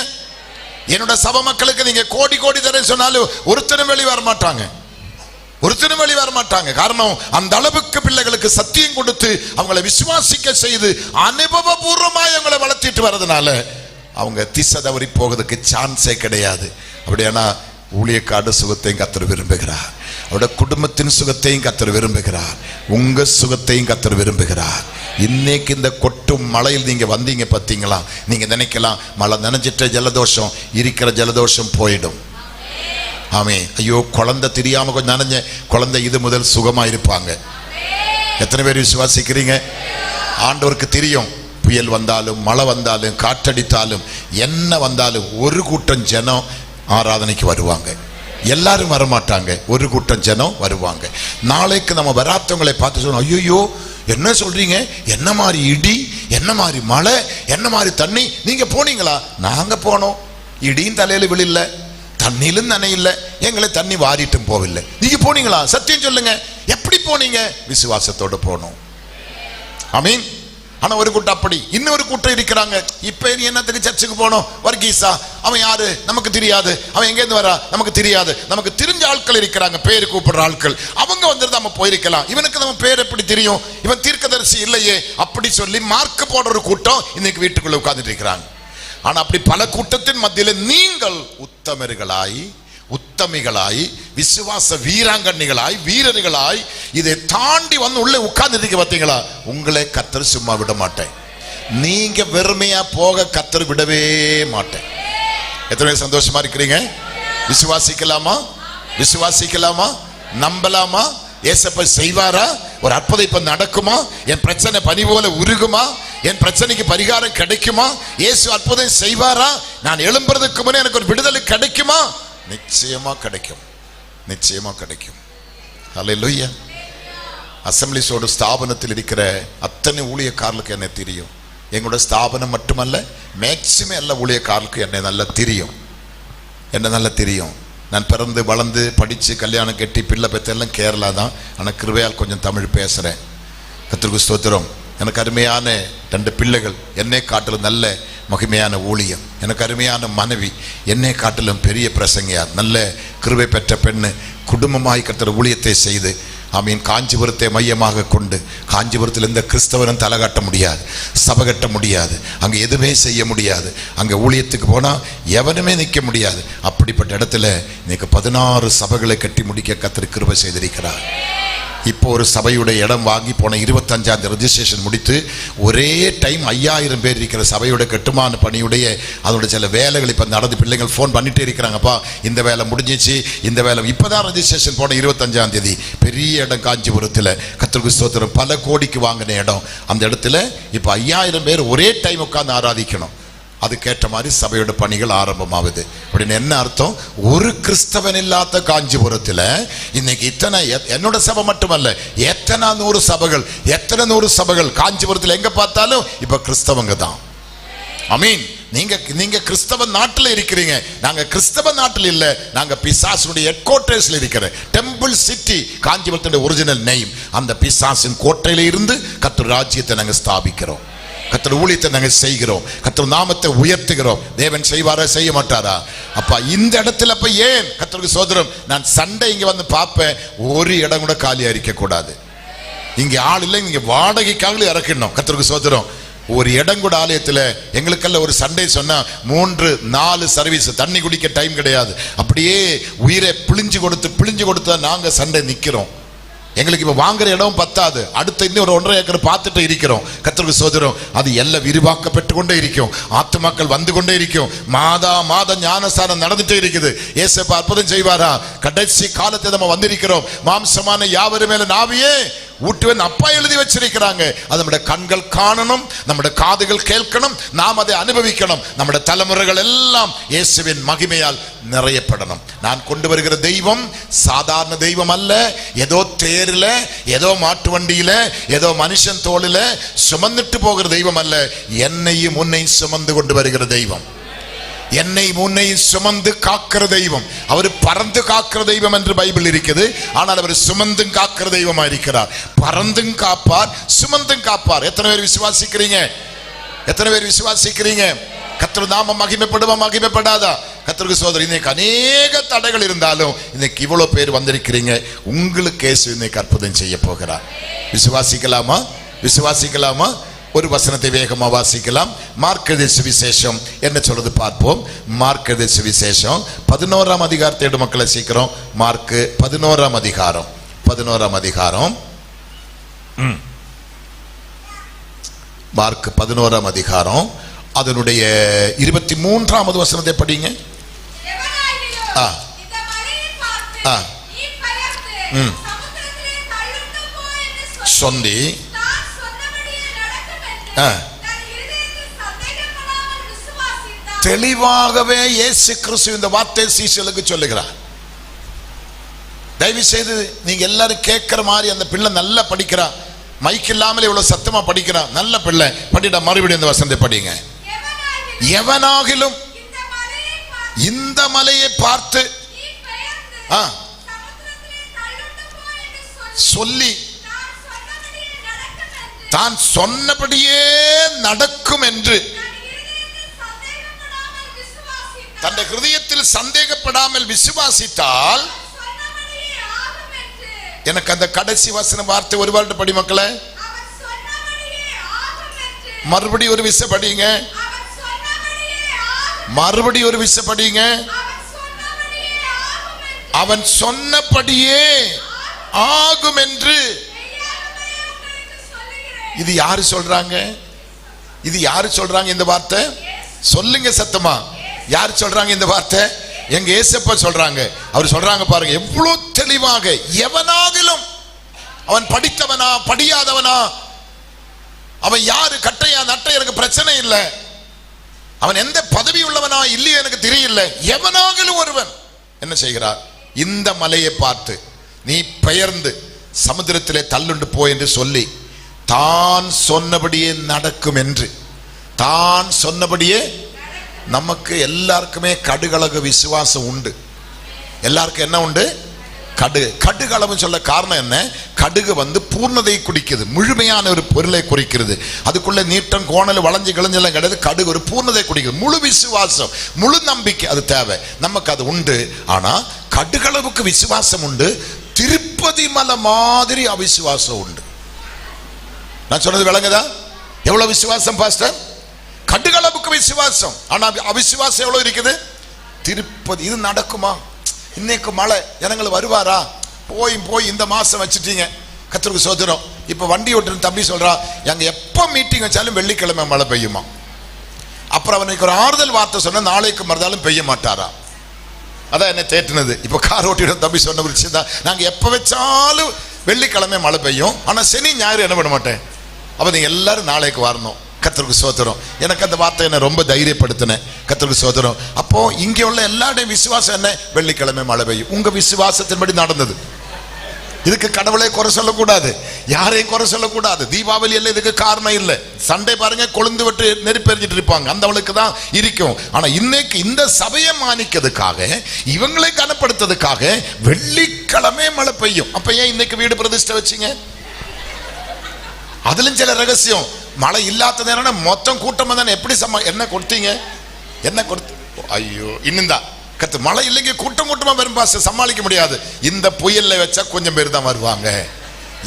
என்னோட சபை மக்களுக்கு நீங்க கோடி கோடி தரேன் சொன்னாலும் ஒருத்தரும் வெளியே வர மாட்டாங்க, ஒருத்தரும் வெளியே வர மாட்டாங்க. காரணம், அந்த அளவுக்கு பிள்ளைகளுக்கு சத்தியம் கொடுத்து அவங்களை விசுவாசிக்க செய்து அனுபவபூர்வமாய் அவங்களை வளர்த்திட்டு வர்றதுனால அவங்க திசை தவறி போகிறதுக்கு சான்ஸே கிடையாது. அப்படியானா ஊழியக்கார சுகத்தையும் கர்த்தர் விரும்புகிறார், அவருடைய குடும்பத்தின் சுகத்தையும் கர்த்தர் விரும்புகிறார், உங்க சுகத்தையும் கர்த்தர் விரும்புகிறார். இன்னைக்கு இந்த கொட்டும் மழையில் நீங்க வந்தீங்க பார்த்தீங்களா? நீங்க நினைக்கலாம் மழை நனைஞ்சிட்ட ஜலதோஷம், இருக்கிற ஜலதோஷம் போயிடும். ஆமே. ஐயோ, குழந்தை தெரியாம கொஞ்சம் நனைஞ்ச குழந்தை இது முதல் சுகமா இருப்பாங்க. எத்தனை பேர் விசுவாசிக்கிறீங்க? ஆண்டவருக்கு தெரியும், புயல் வந்தாலும் மழை வந்தாலும் காற்றடித்தாலும் என்ன வந்தாலும் ஒரு கூட்டம் ஜனம் ஆராதனைக்கு வருவாங்க. எல்லாரும் வரமாட்டாங்க, ஒரு கூட்டம் ஜனம் வருவாங்க. நாளைக்கு நம்ம வராத்தவங்களை பார்த்து சொல்லணும், ஐயோ என்ன சொல்றீங்க, என்ன மாதிரி இடி, என்ன மாதிரி மழை, என்ன மாதிரி தண்ணி, நீங்க போனீங்களா? நாங்க போனோம், இடியும் தலையில விழில்ல, தண்ணியிலும் நனையில்லை, எங்களை தண்ணி வாரிட்டும் போவில்லை. நீங்க போனீங்களா? சத்தியம் சொல்லுங்க, எப்படி போனீங்க? விசுவாசத்தோடு போனோம். ஆமீன். ஆனா ஒரு கூட்டம் அப்படி, இன்னொரு கூட்டம் இருக்கிறாங்க. இப்ப நீ என்னத்துக்கு சர்ச்சுக்கு போனோம்? வர்கீசா அவன் யாரு நமக்கு தெரியாது, அவன் எங்க இருந்து வரா நமக்கு தெரியாது, நமக்கு தெரிஞ்ச ஆட்கள் இருக்கிறாங்க, பேரு கூப்பிடுற ஆட்கள். அவங்க வந்து நம்ம போயிருக்கலாம். இவனுக்கு நம்ம பேர் எப்படி தெரியும், இவன் தீர்க்கதரிசி இல்லையே அப்படி சொல்லி மார்க் போடுற ஒரு கூட்டம் இன்னைக்கு வீட்டுக்குள்ள உட்கார்ந்துட்டு இருக்கிறாங்க. ஆனா அப்படி பல கூட்டத்தின் மத்தியில் நீங்கள் உத்தமர்களாய், உத்தமிகளாய், விசுவாச வீராங்கண்ணிகளாய், வீரர்களாய் இதை தாண்டி வந்து உள்ள உட்கார்ந்துட்டு பார்த்தீங்களா, உங்களை கர்த்தர் சும்மா விட மாட்டேன். நீங்க வெறுமையா போக கர்த்தர் விடவே மாட்டேன். எத்தனை பேர் சந்தோஷமா இருக்கிறீங்க? விசுவாசிக்கலாமா? விசுவாசிக்கலாமா? நம்பலாமா? ஏசப்பா செய்வாரா? ஒரு அற்புதம் இப்ப நடக்குமா? என் பிரச்சனை பனி போல உருகுமா? என் பிரச்சனைக்கு பரிகாரம் கிடைக்குமா? இயேசு அற்புதம் செய்வாரா? நான் எழும்புறதுக்கு முன்னே எனக்கு ஒரு விடுதலை கிடைக்குமா? நிச்சயமா கிடைக்கும், நிச்சயமா கிடைக்கும். ஹல்லேலூயா. அசம்பிளிஸோட ஸ்தாபனத்தில் இருக்கிற அத்தனை ஊழியக்காரர்களுக்கு என்ன தெரியும். எங்களோட ஸ்தாபனம் மட்டுமல்ல, மேக்சிமம் எல்லா ஊழியக்காரர்களுக்கு என்னை நல்லா தெரியும், என்ன நல்லா தெரியும். நான் பிறந்து வளர்ந்து படித்து கல்யாணம் கட்டி பிள்ளை பெற்றெல்லாம் கேரளா தான். ஆனால் கிருபையால் கொஞ்சம் தமிழ் பேசுகிறேன். கர்த்தருக்கு ஸ்தோத்திரம். எனக்கு அருமையான 2 பிள்ளைகள், என்னை காட்டிலும் நல்ல மகிமையான ஊழியம். எனக்கு அருமையான மனைவி, என்னை காட்டிலும் பெரிய பிரசங்கியார், நல்ல கிருபை பெற்ற பெண்ணு. குடும்பமாய் கர்த்தர் ஊழியத்தை செய்து ஆமீன். காஞ்சிபுரத்தை மையமாக கொண்டு, காஞ்சிபுரத்தில் எந்த கிறிஸ்தவனும் தலை காட்ட முடியாது, சபை கட்ட முடியாது, அங்கே எதுவுமே செய்ய முடியாது. அங்கே ஊழியத்துக்கு போனால் எவனுமே நிற்க முடியாது. அப்படிப்பட்ட இடத்துல இன்னைக்கு 16 சபைகளை கட்டி முடிக்க கர்த்தர் கிருபை செய்திருக்கிறார். இப்போ ஒரு சபையுடைய இடம் வாங்கி போன 25ஆம் தேதி ரெஜிஸ்ட்ரேஷன் முடித்து ஒரே டைம் 5000 பேர் இருக்கிற சபையோட கட்டுமான பணியுடைய அதோட சில வேலைகள் இப்போ நடந்து. பிள்ளைகள் ஃபோன் பண்ணிட்டே இருக்கிறாங்கப்பா, இந்த வேலை முடிஞ்சிச்சு, இந்த வேலை. இப்போதான் ரெஜிஸ்ட்ரேஷன் போன 25ஆம் தேதி. பெரிய இடம் காஞ்சிபுரத்தில், கர்த்தருக்கு ஸ்தோத்திரம், பல கோடிக்கு வாங்கின இடம். அந்த இடத்துல இப்போ 5000 பேர் ஒரே டைம் உட்கார்ந்து ஆராதிக்கணும். அதுக்கேற்ற மாதிரி சபையோட பணிகள் ஆரம்பமாகுது. அப்படின்னு என்ன அர்த்தம்? ஒரு கிறிஸ்தவன் இல்லாத காஞ்சிபுரத்தில் இன்னைக்கு இத்தனை, என்னோட சபை மட்டுமல்ல, எத்தனை 100 சபைகள், எத்தனை 100 சபைகள் காஞ்சிபுரத்தில் எங்க பார்த்தாலும் இப்ப கிறிஸ்தவங்க தான். ஆமீன். நீங்க கிறிஸ்தவ நாட்டில் இருக்கிறீங்க, நாங்க கிறிஸ்தவ நாட்டில் இல்ல, நாங்க பிசாசுடைய ஹெட் குவார்டர்ஸ்ல இருக்கிற டெம்பிள் சிட்டி, காஞ்சிபுரத்துடைய ஒரிஜினல் நேம். அந்த பிசாசின் கோட்டையில இருந்து கர்த்தர் ராஜ்யத்தை நாங்க ஸ்தாபிக்கிறோம், கர்த்தர் ஊழியத்தை நாங்கள் செய்கிறோம், கர்த்தர் நாமத்தை உயர்த்துகிறோம். தேவன் செய்வாரா, செய்ய மாட்டாரா? அப்பா இந்த இடத்துல அப்ப ஏன் கர்த்தருக்கு சோதரம், நான் சண்டை இங்க வந்து பார்ப்பேன், ஒரு இடம் கூட காலியா இருக்க கூடாது. இங்க ஆள் இல்லை, இங்க வாடகைக்காக இறக்கணும். கர்த்தருக்கு சோதரம். ஒரு இடம் கூட ஆலயத்தில் எங்களுக்கெல்லாம் ஒரு சண்டே சொன்னா 3-4 சர்வீஸ், தண்ணி குடிக்க டைம் கிடையாது. அப்படியே உயிரை பிழிஞ்சு கொடுத்து நாங்க சண்டை நிக்கிறோம். எங்களுக்கு இப்ப வாங்குற இடம் பத்தாது, அடுத்த இன்னும் ஒரு 1.5 ஏக்கர் பார்த்துட்டு இருக்கிறோம். கர்த்தருக்கு ஸ்தோத்திரம். அது எல்லாம் விரிவாக்கப்பட்டு கொண்டே இருக்கும், ஆத்துமாக்கள் வந்து கொண்டே இருக்கும், மாதா ஞானஸ்தானம் நடந்துட்டே இருக்குது. ஏசப்பா அற்புதம் செய்வாரா? கடைசி காலத்தை நம்ம வந்திருக்கிறோம். மாம்சமான யாவரு மேல நாவியே ஊட்டுவேன் அப்பா எழுதி வச்சிருக்கிறாங்க. அது நம்முடைய கண்கள் காணணும், நம்முடைய காதுகள் கேட்கணும், நாம் அதை அனுபவிக்கணும். நம்முடைய தலைமுறைகள் எல்லாம் இயேசுவின் மகிமையால் நிறையப்படணும். நான் கொண்டு வருகிற தெய்வம் சாதாரண தெய்வம் அல்ல. ஏதோ தேரில, ஏதோ மாட்டு வண்டியில, ஏதோ மனுஷன் தோளில சுமந்துட்டு போகிற தெய்வம் அல்ல. என்னையும் உன்னையும் சுமந்து கொண்டு வருகிற தெய்வம், என்னை முன்னை சுமந்து காக்கிற தெய்வம். அவர் பறந்து காக்கிற தெய்வம் என்று பைபிள் இருக்குது. ஆனால் அவர் சுமந்தும் காக்கிற தெய்வமா இருக்கிறார். பறந்தும் காப்பார், சுமந்தும் காப்பார். எத்தனை பேர் விசுவாசிக்கிறீங்க? எத்தனை பேர் விசுவாசிக்கிறீங்க? கர்த்தர் நாமம் மகிமைப்படுமா, மகிமைப்படாதா? கர்த்தருக்கு சோதரி. இன்னைக்கு அநேக தடைகள் இருந்தாலும் இன்னைக்கு இவ்வளவு பேர் வந்திருக்கிறீங்க. உங்களுக்கு இயேசு இன்னைக்கு அற்புதம் செய்ய போகிறார். விசுவாசிக்கலாமா? விசுவாசிக்கலாமா? ஒரு வசனத்தை வேகமா வாசிக்கலாம். மார்க் எழுதிய சுவிசேஷம் என்ன சொல்றது பார்ப்போம். மார்க் எழுதிய சுவிசேஷம் 11ஆம் அதிகாரத்தை எடு மக்களை, சீக்கிரம். மார்க் 11ஆம் அதிகாரம், 11ஆம் அதிகாரம், மார்க் 11ஆம் அதிகாரம், அதனுடைய 23வது வசனத்தை படிங்க. சொந்தி தெளிவாகவே இயேசு கிறிஸ்து இந்த வார்த்தை சீஷர்களுக்கு சொல்லுகிறார். தயவு செய்து நீங்க எல்லாரும் கேட்கிற மாதிரி, அந்த பிள்ளை நல்லா படிக்கிறான், மைக் இல்லாமல் இவ்வளவு சத்தமா படிக்கிறான், நல்ல பிள்ளை படிட. மறுபடியும் இந்த வசனத்தை படிங்க. எவனாகிலும் இந்த மலையை பார்த்து சொல்லி தான் சொன்னபடியே நடக்கும் என்று தன் ஹிருதயத்தில் சந்தேகப்படாமல் விசுவாசித்தால் எனக்கு அந்த கடைசி வசன வார்த்தை ஒரு வார்த்தை படி மக்களே, மறுபடி ஒரு விஷயம் படிங்க, மறுபடி ஒரு விஷயம் படிங்க. அவன் சொன்னபடியே ஆகும் என்று. இது யாரு சொல்றாங்க? இது யாரு சொல்றாங்க இந்த வார்த்தை? சொல்லுங்க சத்தமா, யாரு சொல்றாங்க இந்த வார்த்தை? எங்க ஏசப்பா சொல்றாங்க. அவர் சொல்றாங்க பாருங்க எவ்வளவு தெளிவாக, எவனாகிலும் அவன் படித்தவனா படியாதவனா, அவன் யாரு கட்டையா நட்டை எனக்கு பிரச்சனை இல்லை, அவன் எந்த பதவி உள்ளவனா இல்லையே எனக்கு தெரியல, எவனாகிலும் ஒருவன் என்ன செய்கிறார்? இந்த மலையை பார்த்து நீ பெயர்ந்து சமுத்திரத்திலே தள்ளுண்டு போ என்று சொல்லி தான் சொன்னபடியே நடக்கும் என்று. தான் சொன்னபடியே. நமக்கு எல்லாருக்குமே கடுகளவு விசுவாசம் உண்டு. எல்லாருக்கும் என்ன உண்டு? கடுகளவு சொல்ல காரணம் என்ன? கடுகு பூர்ணதை குறிக்கிறது, முழுமையான ஒரு பொருளை குறிக்கிறது. அதுக்குள்ள நீட்டம் கோணல் வளைஞ்சு கிழஞ்செல்லாம் கிடையாது. கடுகு ஒரு பூர்ணதை குறிக்கிறது. முழு விசுவாசம், முழு நம்பிக்கை அது தேவை, நமக்கு அது உண்டு. ஆனா கடுகளவுக்கு விசுவாசம் உண்டு, திருப்பதி மலை மாதிரி அவிசுவாசம் உண்டு. நான் சொன்னது விளங்குதா? எவ்வளவு விசுவாசம் பாஸ்டர்? கடுகளவுக்கு விசுவாசம், ஆனா அவிசுவாசம் எவ்வளவு இருக்குது? திருப்பதி. இது நடக்குமா? இன்னைக்கு மழை ஜனங்கள் வருவாரா? போய் இந்த மாசம் வச்சுட்டீங்க, கர்த்தருக்கு சோதரம். இப்ப வண்டி ஓட்டுற தம்பி சொல்றா, எங்க எப்ப மீட்டிங் வச்சாலும் வெள்ளிக்கிழமை மழை பெய்யுமா. அப்புறம் அவனுக்கு ஒரு ஆறுதல் வார்த்தை சொன்ன, நாளைக்கு மறுதாலும் பெய்ய மாட்டாரா. அதான் என்ன தேட்டினது. இப்ப கார் ஓட்டிட தம்பி சொன்ன ஒரு விஷயம் தான், நாங்க எப்ப வச்சாலும் வெள்ளிக்கிழமை மழை பெய்யும், ஆனா சனி ஞாயிறு என்ன பண்ண மாட்டேன். அப்ப நீங்க எல்லாரும் நாளைக்கு வரணும். கர்த்தருக்கு சோதரம். எனக்கு அந்த வார்த்தை என்ன ரொம்ப தைரியப்படுத்தினேன். கர்த்தருக்கு சோதரம். அப்போ இங்க உள்ள எல்லாருடைய விசுவாசம் என்ன? வெள்ளிக்கிழமை மழை பெய்யும். உங்க விசுவாசத்தின்படி நடந்தது. இதுக்கு கடவுளை குறை சொல்லக்கூடாது, யாரையும் குறை சொல்லக்கூடாது. தீபாவளி எல்லாம் இதுக்கு காரணம் இல்லை. சண்டே பாருங்க, கொழுந்து விட்டு நெருப்பெறிஞ்சிட்டு இருப்பாங்க, அந்த அவளுக்கு தான் இருக்கும். ஆனா இன்னைக்கு இந்த சபையை மானிக்கிறதுக்காக, இவங்களை கனப்படுத்துறதுக்காக வெள்ளிக்கிழமை மழை பெய்யும். அப்ப ஏன் இன்னைக்கு வீடு பிரதிஷ்டை வச்சீங்க? அதுலயும் சில ரகசியம். மழை இல்லாத நேரம் மொத்தம் கூட்டம் தானே, எப்படி என்ன கொடுத்தீங்க? என்ன கொடுத்து? ஐயோ, இன்னும் தான் கத்து மழை இல்லைங்க, கூட்டமா வரும் பாஸ், சமாளிக்க முடியாது. இந்த புயல்ல வச்சா கொஞ்சம் பேர் தான் வருவாங்க.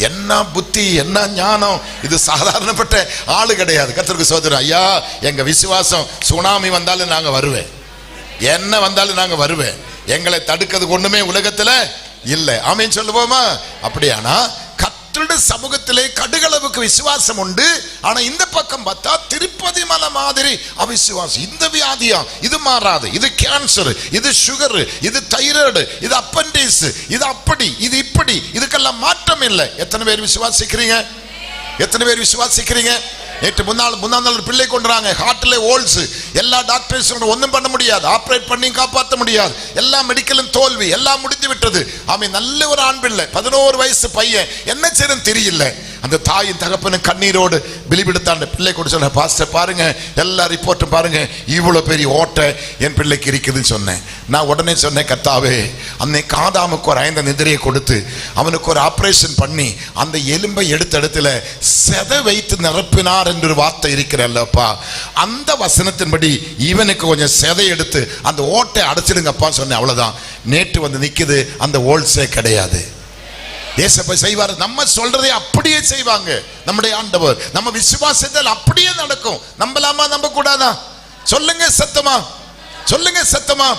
என்ன புத்தி, என்ன ஞானம்! இது சாதாரணப்பட்ட ஆளு கிடையாது. கர்த்தருக்கு சோதரம். ஐயா, எங்க விசுவாசம் சுனாமி வந்தாலும் நாங்க வருவேன், என்ன வந்தாலும் நாங்க வருவேன். எங்களை தடுக்கிறது ஒண்ணுமே உலகத்துல இல்லை. ஆமீன் சொல்லுவோமா? அப்படியானா கர்த்தருடைய சமூகத்திலே கடுகளவுக்கு விசுவாசம் உண்டு. ஆனா இந்த பக்கம் பார்த்தா திருப்பதி மலை மாதிரி அவிசுவாசம். இந்த வியாதியா? இது மாறாது. இது கேன்சர், இது சுகர், இது தைராய்டு, இது அப்பெண்டிஸ், இது அப்படி, இது இப்படி, இதுக்கெல்லாம் மாற்றம் இல்லை. எத்தனை பேர் விசுவாசிக்கிறீங்க? எத்தனை பேர் விசுவாசிக்கிறீங்க? நேற்று முன்னாள் நாள் பிள்ளை கொண்டுறாங்க, ஹார்ட்ல ஹோல்ஸ். எல்லா டாக்டர்ஸும் ஒன்றும் பண்ண முடியாது, ஆப்ரேட் பண்ணி காப்பாற்ற முடியாது. எல்லா மெடிக்கலும் தோல்வி, எல்லாம் முடிந்து விட்டது. அவன் நல்ல ஒரு ஆண் பிள்ளை, 11 வயசு பையன், என்ன செய்யணும் தெரியல. அந்த தாயின் தகப்பனு கண்ணீரோடு பிலிபிடுத்தான் பிள்ளை கூட சொன்ன, பாஸ்டர் பாருங்க, எல்லா ரிப்போர்ட்டும் பாருங்க, இவ்வளவு பெரிய ஓட்டை என் பிள்ளைக்கு இருக்குதுன்னு சொன்னேன். நான் உடனே சொன்னேன், கர்த்தாவே, அன்னைக்கு ஆதாமுக்கு ஒரு 5 நிதிரையை கொடுத்து அவனுக்கு ஒரு ஆபரேஷன் பண்ணி அந்த எலும்பை எடுத்த இடத்துல செதை வைத்து நிரப்பினார் என்று ஒரு வார்த்தை இருக்கிறல்லப்பா. அந்த வசனத்தின்படி இவனுக்கு கொஞ்சம் செதை எடுத்து அந்த ஓட்டை அடைச்சிடுங்கப்பா சொன்னேன். அவ்வளவுதான். நேற்று வந்து நிக்குது, அந்த ஹோல்ஸே கிடையாது. ஏசப்பா செய்வார். நம்ம சொல்றதை அப்படியே செய்வாங்க நம்முடைய ஆண்டவர். நம்ம விசுவாசத்தில் அப்படியே நடக்கும். நம்பலாமா, நம்ப கூடாதா? சொல்லுங்க சத்தமா, சொல்லுங்க சத்தமா.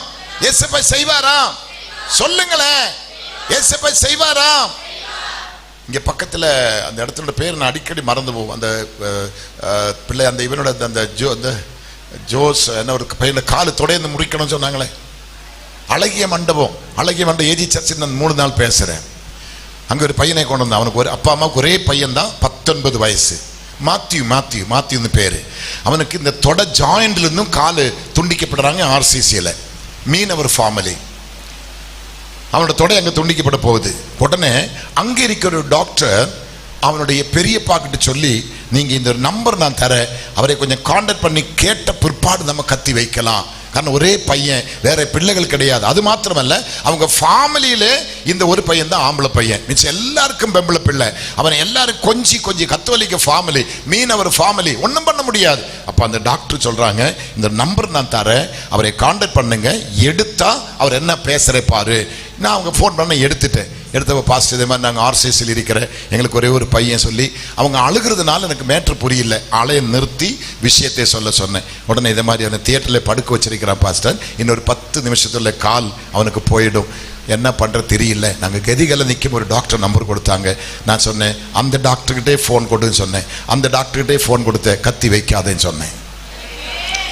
ஏசப்பா செய்வாரா? சொல்லுங்களேன், ஏசப்பா செய்வாரா? இங்க பக்கத்துல அந்த இடத்துல பேர் நான் அடிக்கடி மறந்து போவோம். அந்த பிள்ளை, அந்த இவனோட அந்த ஜோஸ் என்ன ஒரு பையன் காலு தொடைந்து முறிக்கணும்னு சொன்னாங்களே, அழகிய மண்டபம். அழகிய மண்டபம் ஏஜி சர்ச்சில் நான் 3 நாள் பேசுறேன். அங்கே ஒரு பையனை கொண்டு வந்தான். அவனுக்கு ஒரு அப்பா அம்மாவுக்கு ஒரே பையன் தான், 19 வயசு. மாத்யூன்னு பேரு. அவனுக்கு இந்த தொட ஜாயிண்ட்ல இருந்தும் காலு துண்டிக்கப்படுறாங்க. RCCல மீனவர் ஃபார்மலி அவனோட தொடை அங்கே துண்டிக்கப்பட போகுது. உடனே அங்கே இருக்கிற ஒரு டாக்டர் அவனுடைய பெரியப்பா கிட்ட சொல்லி, நீங்க இந்த நம்பர் நான் தரேன், அவரை கொஞ்சம் கான்டாக்ட் பண்ணி கேட்ட பிற்பாடு நம்ம கத்தி வைக்கலாம். காரணம் ஒரே பையன், வேற பிள்ளைகள் கிடையாது. அது மாத்திரமல்ல, அவங்க ஃபேமிலியிலே இந்த ஒரு பையன் தான் ஆம்பளை பையன், மிச்சம் எல்லாருக்கும் பெம்பளை பிள்ளை. அவன் எல்லாரும் கொஞ்சம் கத்தோலிக்க ஃபேமிலி, மீனவர் ஃபேமிலி, ஒன்றும் பண்ண முடியாது. அப்போ அந்த டாக்டர் சொல்றாங்க, இந்த நம்பர் நான் தரேன், அவரை கான்டாக்ட் பண்ணுங்க, எடுத்தா அவர் என்ன பேசுற பாரு. நான் அவங்க ஃபோன் பண்ண எடுத்துட்டேன். எடுத்தப்போ பாஸ்டர் இதே மாதிரி நாங்கள் ஆர்சிஎஸ்சில் இருக்கிற எங்களுக்கு ஒரே ஒரு பையன் சொல்லி அவங்க அழுகிறதுனால எனக்கு மேட்ரு புரியல. ஆளையை நிறுத்தி விஷயத்தை சொல்ல சொன்னேன். உடனே இதே மாதிரி அவனை தியேட்டரில் படுக்க வச்சிருக்கிறான் பாஸ்டர், இன்னொரு 10 நிமிஷத்துல கால் அவனுக்கு போயிடும், என்ன பண்ணுற தெரியல. நாங்கள் கதிகளை நிற்கும் ஒரு டாக்டர் நம்பர் கொடுத்தாங்க. நான் சொன்னேன் அந்த டாக்டர்கிட்டே ஃபோன் கொடுன்னு சொன்னேன். அந்த டாக்டர்கிட்டே ஃபோன் கொடுத்த, கத்தி வைக்காதேன்னு சொன்னேன்.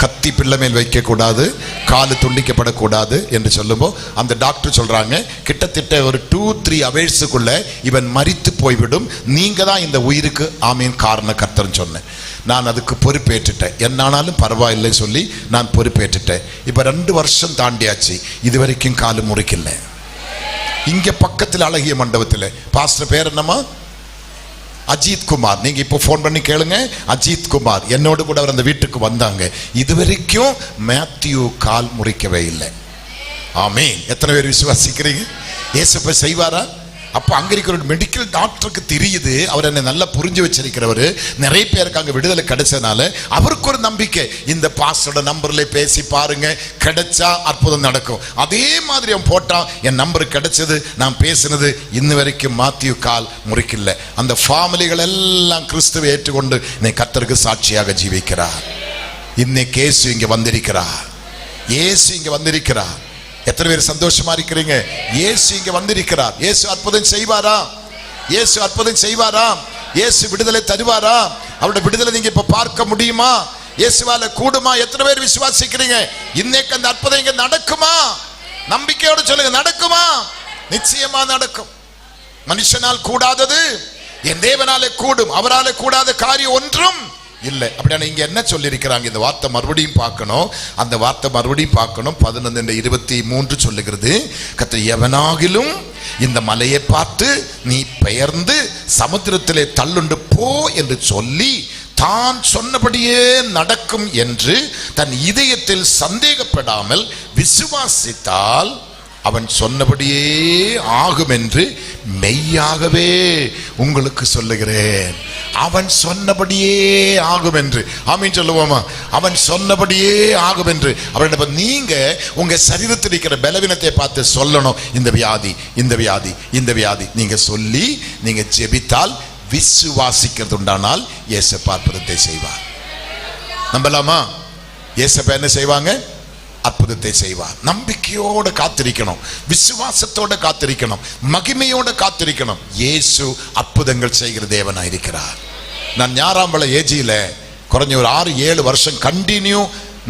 கத்தி பிள்ளை மேல் வைக்கக்கூடாது, காலு துண்டிக்கப்படக்கூடாது என்று சொல்லும்போது அந்த டாக்டர் சொல்றாங்க கிட்டத்தட்ட ஒரு 2-3 ஹவர்ஸுக்குள்ள இவன் மரித்து போய்விடும், நீங்க தான் இந்த உயிருக்கு ஆமீன் காரண கர்த்தர்னு சொன்னேன். நான் அதுக்கு பொறுப்பேற்றுட்டேன். என்னானாலும் பரவாயில்லை சொல்லி நான் பொறுப்பேற்றுட்டேன். இப்போ 2 வருஷம் தாண்டியாச்சு, இது வரைக்கும் காலு முறிக்கல. இங்க பக்கத்தில் அழகிய மண்டபத்தில் பாஸ்டர் பேர் என்னமா, அஜித் குமார். நீங்க இப்போ போன் பண்ணி கேளுங்க, அஜித் குமார் என்னோடு கூட அவர் அந்த வீட்டுக்கு வந்தாங்க. இதுவரைக்கும் மேத்யூ கால் முறிக்கவே இல்லை. ஆமென். எத்தனை பேர் விசுவாசிக்கிறீங்க? இயேசு செய்வாரா? அப்போ அங்க இருக்கிற ஒரு மெடிக்கல் டாக்டருக்கு தெரியுது, அவர் என்ன நல்லா புரிஞ்சு வச்சிருக்கிறவர். நிறைய பேருக்கு அங்க விடுதலை கிடைச்சதுனால அவருக்கு ஒரு நம்பிக்கை, இந்த பாஸ்டரோட நம்பர்ல பேசி பாருங்க, கிடைச்சா அற்புதம் நடக்கும். அதே மாதிரி அவன் போட்டான், என் நம்பர் கிடைச்சது, நான் பேசினது, இன்ன வரைக்கும் மாத்தியு கால் முறிக்கல. அந்த ஃபேமிலிகள் எல்லாம் கிறிஸ்துவை ஏற்றுக்கொண்டு இன்னைக்கு கர்த்தருக்கு சாட்சியாக ஜீவிக்கிறார். இன்னைக்கு இயேசு இங்க வந்திருக்கிறார். இயேசு இங்க வந்திருக்கிறார். எத்தனை பேர் சந்தோஷமா இருக்கிறீங்க? இயேசு இங்க வந்திருக்கிறார். இயேசு அற்புதம் செய்வாரா? இயேசு அற்புதம் செய்வாரா? இயேசு விடுதலை தருவாரா? அவருடைய விடுதலை நீங்க இப்ப பார்க்க முடியுமா? இயேசுவால கூடுமா? எத்தனை பேர் விசுவாசிக்கிறீங்க? இன்னைக்கு அந்த அற்புதம் இங்க நடக்குமா? நம்பிக்கையோடு சொல்லுங்க, நடக்குமா? நிச்சயமா நடக்கும். மனுஷனால் கூடாதது என் தேவனாலே கூடும், அவராலே கூடாத காரியம் ஒன்றும் இல்லை. அப்படின்னா இங்க என்ன சொல்லி இருக்கிறாங்க? இந்த வார்த்தை மறுபடியும் பார்க்கணும். அந்த வார்த்தை மறுபடியும் பார்க்கணும். 11:23 சொல்லுகிறது, கர்த்தர் எவனாகிலும் இந்த மலையை பார்த்து நீ பெயர்ந்து சமுத்திரத்திலே தள்ளுண்டு போ என்று சொல்லி தான் சொன்னபடியே நடக்கும் என்று தன் இதயத்தில் சந்தேகப்படாமல் விசுவாசித்தால் அவன் சொன்னபடியே ஆகும் என்று மெய்யாகவே உங்களுக்கு சொல்லுகிறேன். அவன் சொன்னபடியே ஆகும் என்று. ஆமீன் சொல்லுவோமா? அவன் சொன்னபடியே ஆகும் என்று. அவரிடம் நீங்க உங்க சரீரத்தில் இருக்கிற பலவீனத்தை பார்த்து சொல்லணும், இந்த வியாதி, இந்த வியாதி, இந்த வியாதி. நீங்க சொல்லி நீங்க ஜெபித்தால், விசுவாசிக்கிறது உண்டானால் இயேசப்பா அற்புதத்தை செய்வார். நம்பலாமா? இயேசப்பா என்ன செய்வாங்க? அற்புதத்தை செய்வார். நம்பிக்கையோடு காத்திருக்கணும், விசுவாசத்தோடு காத்திருக்கணும், மகிமையோடு காத்திருக்கணும். இயேசு அற்புதங்கள் செய்கிற தேவனாயிருக்கிறார். நான் ஞாராம்பள ஏஜியில குறைஞ்ச ஒரு 6-7 வருஷம் கண்டினியூ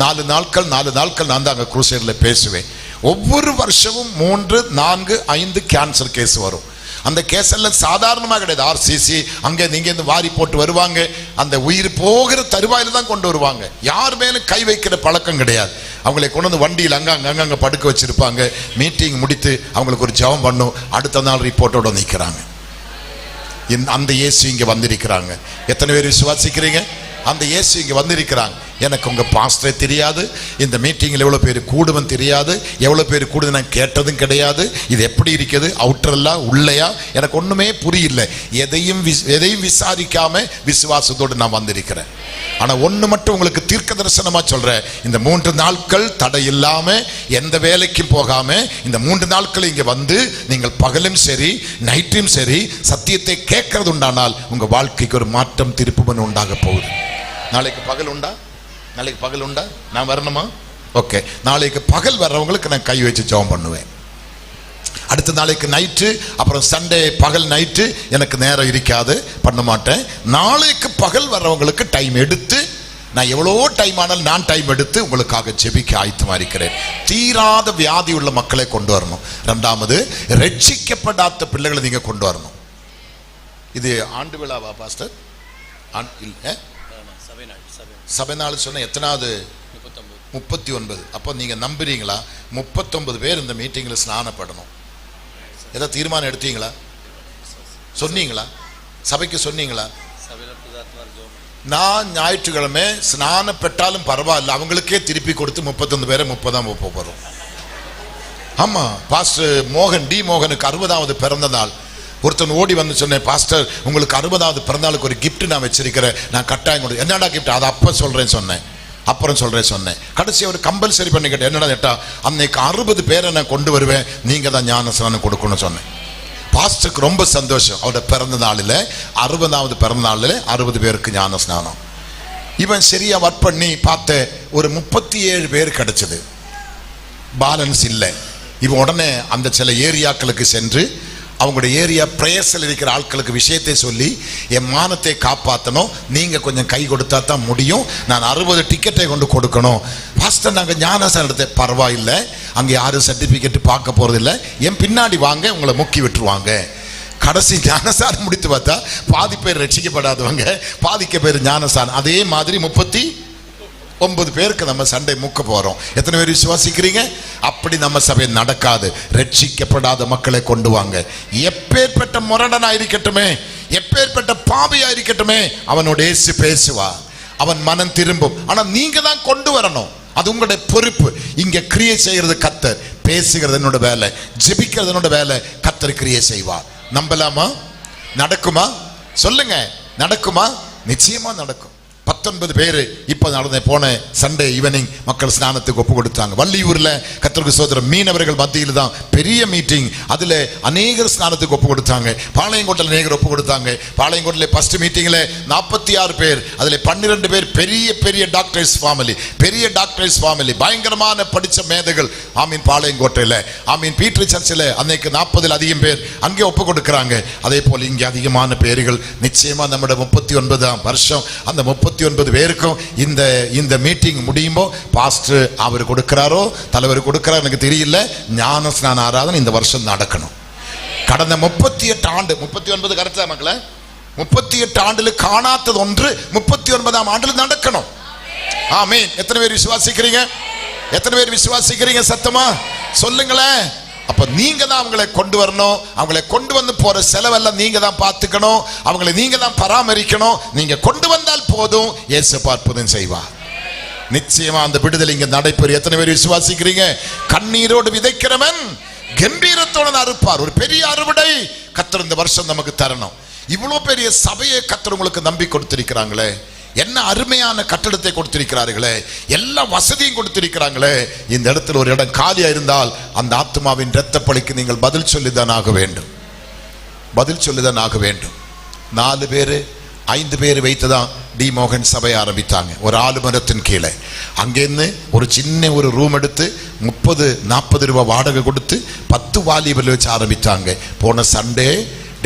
4 நாட்கள் நான் தான் அங்க குரூசைட்ல பேசுவேன். ஒவ்வொரு வருஷமும் 3, 4, 5 கேன்சர் கேஸ் வரும். அந்த கேஸ் எல்லாம் சாதாரணமாக கிடையாது. ஆர்சிசி அங்கே நீங்க இருந்து வாரி போட்டு வருவாங்க. அந்த உயிர் போகிற தருவாயில தான் கொண்டு வருவாங்க. யார் மேலும் கை வைக்கிற பழக்கம் கிடையாது. அவங்களை கொண்டு வந்து வண்டியில் அங்கங்க படுக்க வச்சிருப்பாங்க. மீட்டிங் முடித்து அவங்களுக்கு ஒரு ஜெபம் பண்ணும், அடுத்த நாள் ரிப்போர்ட்டோட நிற்கிறாங்க. அந்த இயேசு இங்க வந்திருக்கிறாங்க. எத்தனை பேர் விசுவாசிக்கிறீங்க? அந்த இயேசு இங்க வந்திருக்கிறாங்க. எனக்கு உங்க பாஸ்டரே தெரியாது, இந்த மீட்டிங்கில் எவ்வளவு பேர் கூடுவன் தெரியாது, எவ்வளவு பேர் கூடுது நான் கேட்டதும் கிடையாது. இது எப்படி இருக்குது, அவுட்டர்லா உள்ளையா, எனக்கு ஒண்ணுமே புரியல. எதையும் விசாரிக்காம விசுவாசத்தோடு நான் வந்திருக்கிறேன். ஆனா ஒண்ணு மட்டும் உங்களுக்கு தீர்க்க தரிசனமா சொல்றேன், இந்த 3 நாட்கள் தடை இல்லாம எந்த வேலைக்கும் போகாம இந்த 3 நாட்கள் இங்க வந்து நீங்கள் பகலும் சரி நைட்டும் சரி சத்தியத்தை கேட்கறது உண்டானால் உங்க வாழ்க்கைக்கு ஒரு மாற்றம் திருப்புமன் உண்டாக போகுது. நாளைக்கு பகல் உண்டா? நாளைக்கு பகல் உண்டா? நான் வரணுமா? ஓகே, நாளைக்கு பகல் வர்றவங்களுக்கு நான் கை வச்சு ஜெபம் பண்ணுவேன். அடுத்த நாளைக்கு நைட்டு, அப்புறம் சண்டே பகல் நைட்டு எனக்கு நேரம் இருக்காது, பண்ண மாட்டேன். நாளைக்கு பகல் வர்றவங்களுக்கு டைம் எடுத்து, நான் எவ்வளோ டைம் ஆனாலும் நான் டைம் எடுத்து உங்களுக்காக ஜெபிக்க ஆயத்தமா இருக்கிறேன். தீராத வியாதி உள்ள மக்களை கொண்டு வரணும். 2வது, ரட்சிக்கப்படாத பிள்ளைகளை நீங்க கொண்டு வரணும். இது ஆண்டு விழாவா பாஸ்டர்? சபை நாள் சொன்ன எத்தனாவது? 39. அப்போ நீங்க நம்புறீங்களா? 39 பேர் இந்த மீட்டிங்ல ஸ்நானப்படணும். ஏதாவது தீர்மானம் எடுத்தீங்களா? சொன்னீங்களா? சபைக்கு சொன்னீங்களா? நான் ஞாயிற்றுக்கிழமை ஸ்நானம் பெற்றாலும் பரவாயில்ல, அவங்களுக்கே திருப்பி கொடுத்து 39 பேரை 30ஆம் போறோம். ஆமா, பாஸ்டர் மோகன் டி மோகனுக்கு 60வது பிறந்த நாள். ஒருத்தன் ஓடி வந்து சொன்னேன், பாஸ்டர் உங்களுக்கு 60வது பிறந்தநாளுக்கு ஒரு கிஃப்ட் நான் வச்சிருக்கிறேன், நான் கட்டாயம் கொடு. என்னடா கிஃப்ட்? அதை அப்ப சொல்றேன் சொன்னேன், அப்புறம் சொன்னேன். கடைசி ஒரு கம்பல்சரி பண்ணி கேட்டேன், என்னடா கேட்டா, அன்னைக்கு 60 பேரை நான் கொண்டு வருவேன், நீங்க தான் ஞான ஸ்நானம் கொடுக்கணும்னு சொன்னேன். பாஸ்டருக்கு ரொம்ப சந்தோஷம். அவருடைய பிறந்த நாளில் 60வது பிறந்த நாளில் 60 பேருக்கு ஞான ஸ்நானம். இவன் சரியா ஒர்க் பண்ணி பார்த்த ஒரு 37 பேர் கிடைச்சது. பேலன்ஸ் இல்லை. இவன் உடனே அந்த சில ஏரியாக்களுக்கு சென்று அவங்களுடைய ஏரியா பிரேயர்ஸில் இருக்கிற ஆட்களுக்கு விஷயத்தை சொல்லி, என் மானத்தை காப்பாற்றணும், நீங்கள் கொஞ்சம் கை கொடுத்தா தான் முடியும், நான் 60 டிக்கெட்டை கொண்டு கொடுக்கணும். பாஸ்டர் நாங்கள் ஞானஸ்நானம் எடுத்த. பரவாயில்லை, அங்கே யாரும் சர்டிஃபிகேட் பார்க்க போகிறதில்லை, என் பின்னாடி வாங்க, உங்களை முக்கி விட்டுருவாங்க. கடைசி ஞானஸ்நானம் முடித்து பார்த்தா பாதி பேர் ரட்சிக்கப்படாதவங்க, பாதிக்க பேர் ஞானஸ்நானம். அதே மாதிரி 39 பேருக்கு நம்ம சண்டை முக்க போறோம். எத்தனை பேர் விசுவாசிக்கிறீங்க? அப்படி நம்ம சபை நடக்காது. ரட்சிக்கப்படாத மக்களை கொண்டு வாங்க. எப்பேற்பட்ட முரடனா இருக்கட்டுமே, எப்பேற்பட்ட பாவியா இருக்கட்டுமே, அவனோட இயேசு பேசுவா, அவன் மனம் திரும்பும். ஆனா நீங்க தான் கொண்டு வரணும். அது உங்களுடைய பொறுப்பு. இங்க கிரியை செய்யறது கர்த்தர், பேசுகிறது என்னோட வேலை, ஜெபிக்கிறது என்னோட வேலை. கர்த்தர் கிரியை செய்வார். நம்பலாமா? நடக்குமா? சொல்லுங்க, நடக்குமா? நிச்சயமா நடக்கும். 19 பேர் இப்ப நடந்த போன சண்டே ஈவினிங் மக்கள் ஸ்நானத்துக்கு ஒப்பு கொடுத்தாங்க. வள்ளியூர்ல கர்த்தருக்கு ஸ்தோத்திரம், மீனவர்கள் மத்தியில் தான் பெரிய மீட்டிங். அதுல அநேகர் ஸ்நானத்துக்கு ஒப்பு கொடுத்தாங்க. பாளையங்கோட்டில் அநேகர் ஒப்பு கொடுத்தாங்க. பாளையங்கோட்டில் ஃபர்ஸ்ட் மீட்டிங்ல 46 பேர், அதுல 12 பேர் பெரிய பெரிய டாக்டர்ஸ் ஃபேமிலி, பெரிய டாக்டர்ஸ் ஃபேமிலி, பயங்கரமான படிச்ச மேதைகள். ஆமீன். பாளையங்கோட்டையில் ஆமீன். பீட்டர் சர்ச்சில் அன்னைக்கு 40 அதிகம் பேர் அங்கே ஒப்பு கொடுக்கிறாங்க. அதே போல இங்கே அதிகமான பேர்கள். நிச்சயமா நம்முடைய 39ஆம் வருஷம் அந்த 39 பேருக்கும் இந்த மீட்டிங் முடியுமோ பாஸ்டர் அவர் கொடுக்கிறாரோ தலைவர் கொடுக்கிறாரோ எனக்கு தெரியல, ஞான ஸ்நான ஆராதனை இந்த வருஷம் நடக்கணும். கடந்த 38 ஆண்டு, 39 கரெக்டா மக்களே, 38 ஆண்டுல காணாதது ஒன்று 39ஆம் ஆண்டில் நடக்கணும். ஆமீன். எத்தனை பேர் விசுவாசிக்கிறீங்க? எத்தனை பேர் விசுவாசிக்கிறீங்க? சத்தமா சொல்லுங்களேன். அப்ப நீங்க தான் அவங்களை கொண்டு வரணும். அவங்களை கொண்டு வந்து போற செலவெல்லாம் நீங்க தான் பார்த்துக்கணும். அவங்களை நீங்க தான் பராமரிக்கணும். நீங்க கொண்டு வந்தால் போதும், இயேசு அற்புதம் செய்வார். நிச்சயமா அந்த விடுதலை இங்க நடைபெறும். எத்தனை பேர் விசுவாசிக்கிறீங்க? கண்ணீரோடு விதைக்கிறவன் கம்பீரத்தோடு அறுப்பார். ஒரு பெரிய அறுவடை கர்த்தர் இந்த வருஷம் நமக்கு தரணும். இவ்வளவு பெரிய சபையை கர்த்தர் உங்களுக்கு நம்பி கொடுத்திருக்கிறாங்களே, என்ன அருமையான கட்டடத்தை கொடுத்திருக்கிறார்களே, எல்லா வசதியும் கொடுத்திருக்கிறாங்களே. இந்த இடத்துல ஒரு இடம் காலியா இருந்தால் அந்த ஆத்மாவின் இரத்த பலிக்கு நீங்கள் பதில் சொல்லிதான் ஆக வேண்டும். பதில் சொல்லிதான் ஆக வேண்டும். 4 பேர் 5 பேர் வைத்துதான் டி மோகன் சபை ஆரம்பித்தாங்க. ஒரு ஆலுமரத்தின் கீழே அங்கேருந்து ஒரு சின்ன ஒரு ரூம் எடுத்து 30-40 ரூபாய் வாடகை கொடுத்து 10 வாலிபர்கள் வச்சு ஆரம்பித்தாங்க. போன சண்டே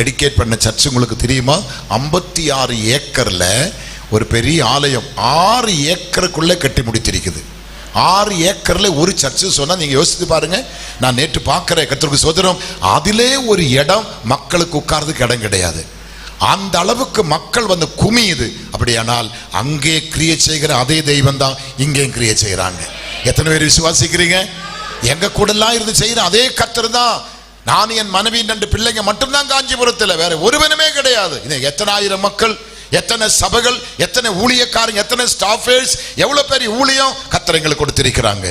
டெடிகேட் பண்ண சர்ச் உங்களுக்கு தெரியுமா? 56 ஏக்கர்ல ஒரு பெரிய ஆலயம் 6 ஏக்கருக்குள்ள கட்டி முடித்திருக்குது. 6 ஏக்கர்ல ஒரு சர்ச்சு சொன்னா நீங்க யோசித்து பாருங்க. நான் நேற்று பார்க்கிறேன், கர்த்தருக்கு ஸ்தோத்திரம், அதிலே ஒரு இடம் மக்களுக்கு உட்கார்றதுக்கு இடம் கிடையாது. அந்த அளவுக்கு மக்கள் வந்து குமியுது. அப்படியானால் அங்கே கிரியை செய்கிற அதே தெய்வம் தான் இங்கேயும் கிரியை செய்யறாங்க. எத்தனை பேர் விசுவாசிக்கிறீங்க? எங்க கூட எல்லாம் இருந்து செய்யற அதே கர்த்தர் தான். நான் என் மனைவி 2 பிள்ளைங்க மட்டும்தான் காஞ்சிபுரத்தில், வேற ஒருவனுமே கிடையாது. எத்தனை ஆயிரம் மக்கள், எத்தனை சபைகள், எத்தனை ஊழியக்காரங்க, எத்தனை ஸ்டாஃபர்ஸ், எவ்வளவு பெரிய ஊழியம் கர்த்தர் எங்களுக்கு கொடுத்திருக்கிறாங்க.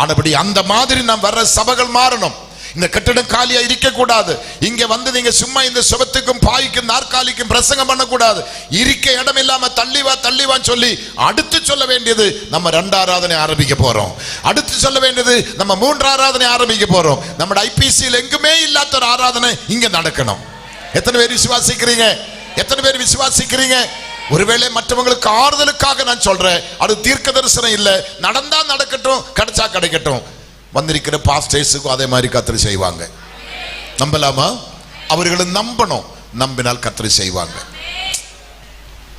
ஆனபடி அந்த மாதிரி நாம் வர்ற சபைகள் மாறணும். இந்த கட்டிடம் காலியா இருக்க கூடாது. இங்க வந்து நீங்க சும்மா இந்த சுபத்துக்கும் பாய்க்கும் நாற்காலிக்கும் பிரசங்கம் பண்ண கூடாது. இருக்க இடம் இல்லாம தள்ளிவான்னு சொல்லி அடுத்து சொல்ல வேண்டியது நம்ம 2 ஆராதனை ஆரம்பிக்க போறோம். அடுத்து சொல்ல வேண்டியது நம்ம 3 ஆராதனை ஆரம்பிக்க போறோம். நம்ம ஐபிசியில் எங்குமே இல்லாத ஒரு ஆராதனை இங்க நடக்கணும். எத்தனை பேர் விசுவாசிக்கிறீங்க? எத்தனை பேர் விசுவாசிக்கிறீங்க? ஒருவேளை மற்றவங்களுக்கு ஆறுதலுக்காக நான் சொல்றேன், அது தீர்க்க தரிசனம் இல்லை. நடந்தா நடக்கட்டும், கிடைச்சா கிடைக்கட்டும். வந்திருக்கிற பாஸ்டர்ஸுக்கும் அதே மாதிரி கர்த்தர் செய்வாங்க. நம்பலாமா? அவர்களை நம்பணும். நம்பினால் கர்த்தர் செய்வாங்க.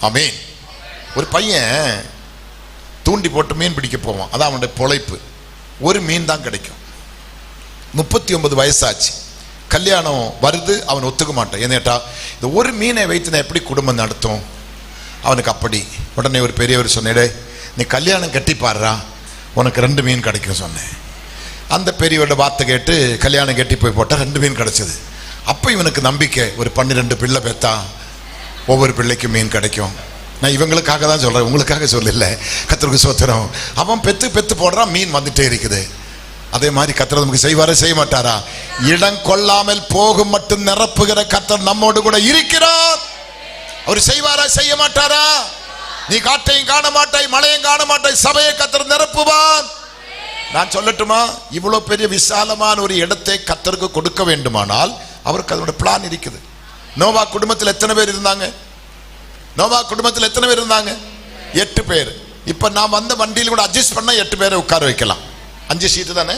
ஆமென். ஒரு பையன் தூண்டி போட்டு மீன் பிடிக்க போவான். அதான் அவனுடைய பொழைப்பு. ஒரு மீன் தான் கிடைக்கும். 39 வயசாச்சு, கல்யாணம் வருது. அவன் ஒத்துக்க மாட்டான். ஏன்னேட்டா, இந்த ஒரு மீனை வைத்து நான் எப்படி குடும்பம் நடத்தும்? அவனுக்கு அப்படி. உடனே ஒரு பெரியவர் சொன்னேடே, நீ கல்யாணம் கட்டி பாடுறா, உனக்கு 2 மீன் கிடைக்கும் சொன்னேன். அந்த பெரியவரோட வார்த்தை கேட்டு கல்யாணம் கட்டி போய் போட்டால் 2 மீன் கிடைச்சது. அப்போ இவனுக்கு நம்பிக்கை, ஒரு 12 பிள்ளை பெற்றா ஒவ்வொரு பிள்ளைக்கும் மீன் கிடைக்கும். நான் இவங்களுக்காக தான் சொல்கிறேன், உங்களுக்காக சொல்லல. கர்த்தருக்கு ஸ்தோத்திரம். அவன் பெத்து போடுறான், மீன் வந்துட்டே இருக்குது. அதே மாதிரி கர்த்தர் நமக்கு செய்வாரா செய்ய மாட்டாரா? இடம் கொள்ளாமல் போகும் மட்டும் நிரப்புகிற கர்த்தர் நம்மோடு கூட இருக்கிறார். அவர் செய்வாரா செய்ய மாட்டாரா? நீ காட்டையும் காண மாட்டாய், மழையும் காண மாட்டாய், சபையை கர்த்தர் நிரப்புவார். நான் சொல்லட்டுமா, இவ்வளவு பெரிய விசாலமான ஒரு இடத்தை கர்த்தருக்கு கொடுக்க வேண்டுமானால் அவருக்கு அதோட பிளான் இருக்குது. நோவா குடும்பத்தில் எத்தனை பேர் இருந்தாங்க? நோவா குடும்பத்தில் எத்தனை பேர் இருந்தாங்க? 8 பேர். இப்ப நான் வந்த வண்டியில் கூட அட்ஜஸ்ட் பண்ணா 8 பேரை உட்கார வைக்கலாம். 5 சீட்டு தானே,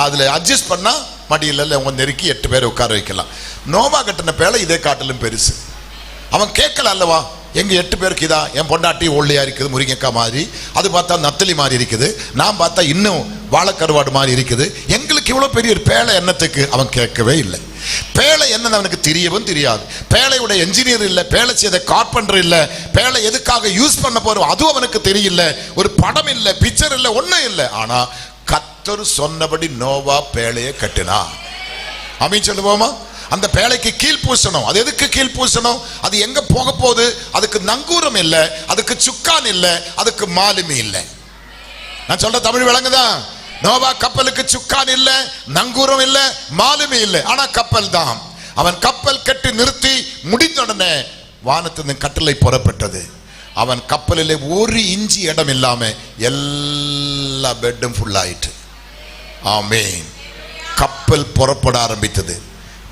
அதுல அட்ஜஸ்ட் பண்ணா மடியில் அவங்க நெருக்கி 8 பேரை உட்கார வைக்கலாம். நோவா கட்டின பேலை இதை காட்டிலும் பெருசு. அவன் கேட்கல அல்லவா, எங்க 8 பேருக்கு இதா, என் பொண்டாட்டி ஒல்லியா இருக்குது முருங்கைக்காய் மாதிரி, அது பார்த்தா நத்தலி மாதிரி இருக்குது, நான் பார்த்தா இன்னும் வாழைக்கருவாடு மாதிரி இருக்குது, எங்களுக்கு இவ்வளவு பெரிய ஒரு பேலை என்னத்துக்கு? அவன் கேட்கவே இல்லை. பேலை என்னன்னு அவனுக்கு தெரியவும் தெரியாது. பேலையுடைய என்ஜினியர் இல்லை, பேலை செய்த கார்பெண்டர் இல்லை, பேலை எதுக்காக யூஸ் பண்ண போறோம் அதுவும் அவனுக்கு தெரியல, ஒரு படம் இல்லை, பிக்சர் இல்லை, ஒண்ணும் இல்லை. ஆனா கர்த்தர் சொன்னபடி நோவா பேழையை கட்டினா. ஆமென் சொல்லுவோமா? அந்த பேழைக்கு கீழ் பூசணும். அது எதுக்கு கீழ் பூசணும்? அது எங்க போக போகுது? அதுக்கு நங்கூரம் இல்லை, அதுக்கு சுக்கான் இல்லை, அதுக்கு மாலுமி இல்லை. நான் சொல்ற தமிழ் விளங்குதா? நோவா கப்பலுக்கு சுக்கான் இல்ல, நங்கூரம் இல்ல, மாலுமி இல்லை, ஆனா கப்பல் தான். அவன் கப்பல் கட்டி நிறுத்தி முடிந்த உடனே வானத்தின் கட்டளை புறப்பட்டது. அவன் கப்பலிலே 1 இன்ச் இடம் இல்லாம எல்லா பெட்டும் ஃபுல் ஆயிட்டு. ஆமென். கப்பல் புறப்பட ஆரம்பித்தது.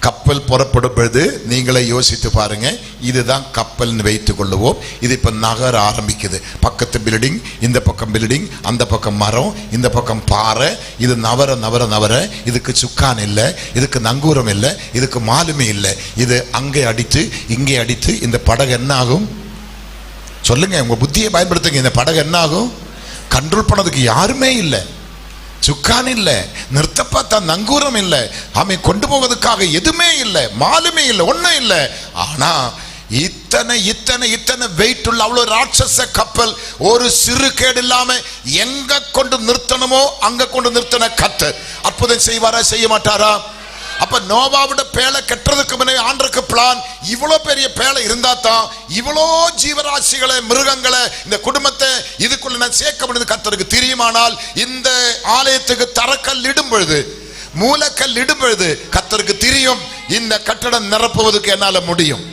கப்பல் புறப்படும் பொழுது நீங்களே யோசித்து பாருங்க, இதுதான் கப்பல்னு வைத்துக் கொள்ளுவோம். இது இப்ப நகர ஆரம்பிக்குது. பக்கத்து பில்டிங், இந்த பக்கம் பில்டிங், அந்த பக்கம் மரம், இந்த பக்கம் பாறை. இது நவர நவர நவர. இதுக்கு சுக்கான் இல்லை, இதுக்கு நங்கூரம் இல்லை, இதுக்கு மாலுமி இல்லை. இது அங்கே அடித்து இங்கே அடித்து இந்த படகு என்ன ஆகும்? சொல்லுங்க, உங்க புத்தியை பயன்படுத்துங்க. இந்த படகு என்ன ஆகும்? கண்ட்ரோல் பண்ணதுக்கு யாருமே இல்லை, சுக்கான் இல்லை, நிறுத்த பார்த்தா நங்கூரம் இல்லை, ஆமை கொண்டு போவதற்காக எதுவுமே இல்லை, மாலுமே இல்லை, ஒன்னும் இல்லை. ஆனா இத்தனை இத்தனை இத்தனை வெயிட் உள்ள அவ்வளவு ராட்சச கப்பல் ஒரு சிறு கேடு இல்லாம எங்க கொண்டு நிறுத்தணுமோ அங்க கொண்டு நிறுத்தின கர்த்தர் அற்புதம் செய்வாரா, செய்ய மாட்டாரா? அப்ப நோவாவோட பேலை கட்டுறதுக்கு முன்னே ஆண்டருக்கு பிளான். இவ்வளவு பெரிய பேலை இருந்தா தான் இவ்வளோ ஜீவராசிகளை, மிருகங்களை, இந்த குடும்பத்தை இதுக்குள்ள நான் சேர்க்க முடியாது கர்த்தருக்கு தெரியுமானால், இந்த ஆலயத்துக்கு தரக்கல் இடும் பொழுது, மூலக்கல் இடும் பொழுது கர்த்தருக்கு தெரியும் இந்த கட்டடம் நிரப்புவதற்கு என்னால முடியும்.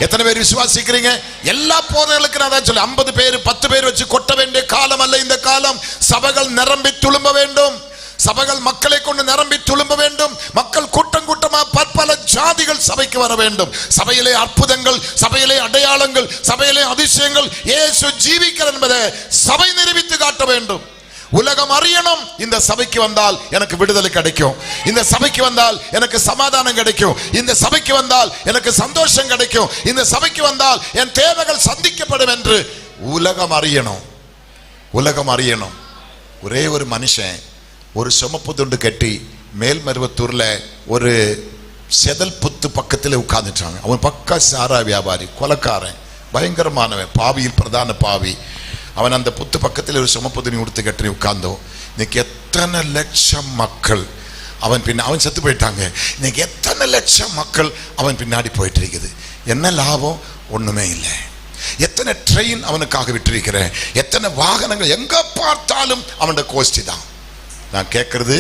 எத்தனை பேர் விசுவாசிக்கிறீங்க? எல்லா போதர்களுக்கு நான் தான் சொல்லி 50 பேர் 10 பேர் வச்சு கொட்ட வேண்டிய காலம் அல்ல இந்த காலம். சபைகள் நிரம்பி துளும்ப வேண்டும். சபைகள் மக்களை கொண்டு நிரம்பி துளும்ப வேண்டும். மக்கள் கூட்டம் கூட்டமா பற்பல ஜாதிகள் சபைக்கு வர வேண்டும். சபையிலே அற்புதங்கள், சபையிலே அடையாளங்கள், சபையிலே அதிசயங்கள், இயேசு ஜீவிக்கிறார் என்பதை சபை நிரூபித்து காட்ட வேண்டும். உலகம் அறியணும், இந்த சபைக்கு வந்தால் எனக்கு விடுதலை கிடைக்கும், இந்த சபைக்கு வந்தால் எனக்கு சமாதானம் கிடைக்கும், இந்த சபைக்கு வந்தால் எனக்கு சந்தோஷம் கிடைக்கும், இந்த சபைக்கு வந்தால் என் தேவைகள் சந்திக்கப்படும் என்று உலகம் அறியணும். உலகம் அறியணும். ஒரே ஒரு மனுஷன் ஒரு சுமப்பு துண்டு கட்டி மேல்மருவத்தூர்ல ஒரு செதல் புத்து பக்கத்தில் உட்கார்ந்துட்டாங்க. அவன் பக்கா சாரா வியாபாரி, கொலைக்காரன், பயங்கரமானவன், பாவியில் பிரதான பாவி. அவன் அந்த புத்து பக்கத்தில் ஒரு சுமப்பு துணி உடுத்து கட்டி உட்கார்ந்தோம். இன்னைக்கு எத்தனை லட்சம் மக்கள் அவன் அவன் செத்து போயிட்டாங்க. இன்னைக்கு எத்தனை லட்சம் மக்கள் அவன் பின்னாடி போயிட்டு இருக்குது. என்ன லாபம்? ஒண்ணுமே இல்லை. எத்தனை ட்ரெயின் அவனுக்காக விட்டிருக்கிறேன், எத்தனை வாகனங்கள், எங்க பார்த்தாலும் அவனோட கோஷ்டி தான். நான் கேட்கறது,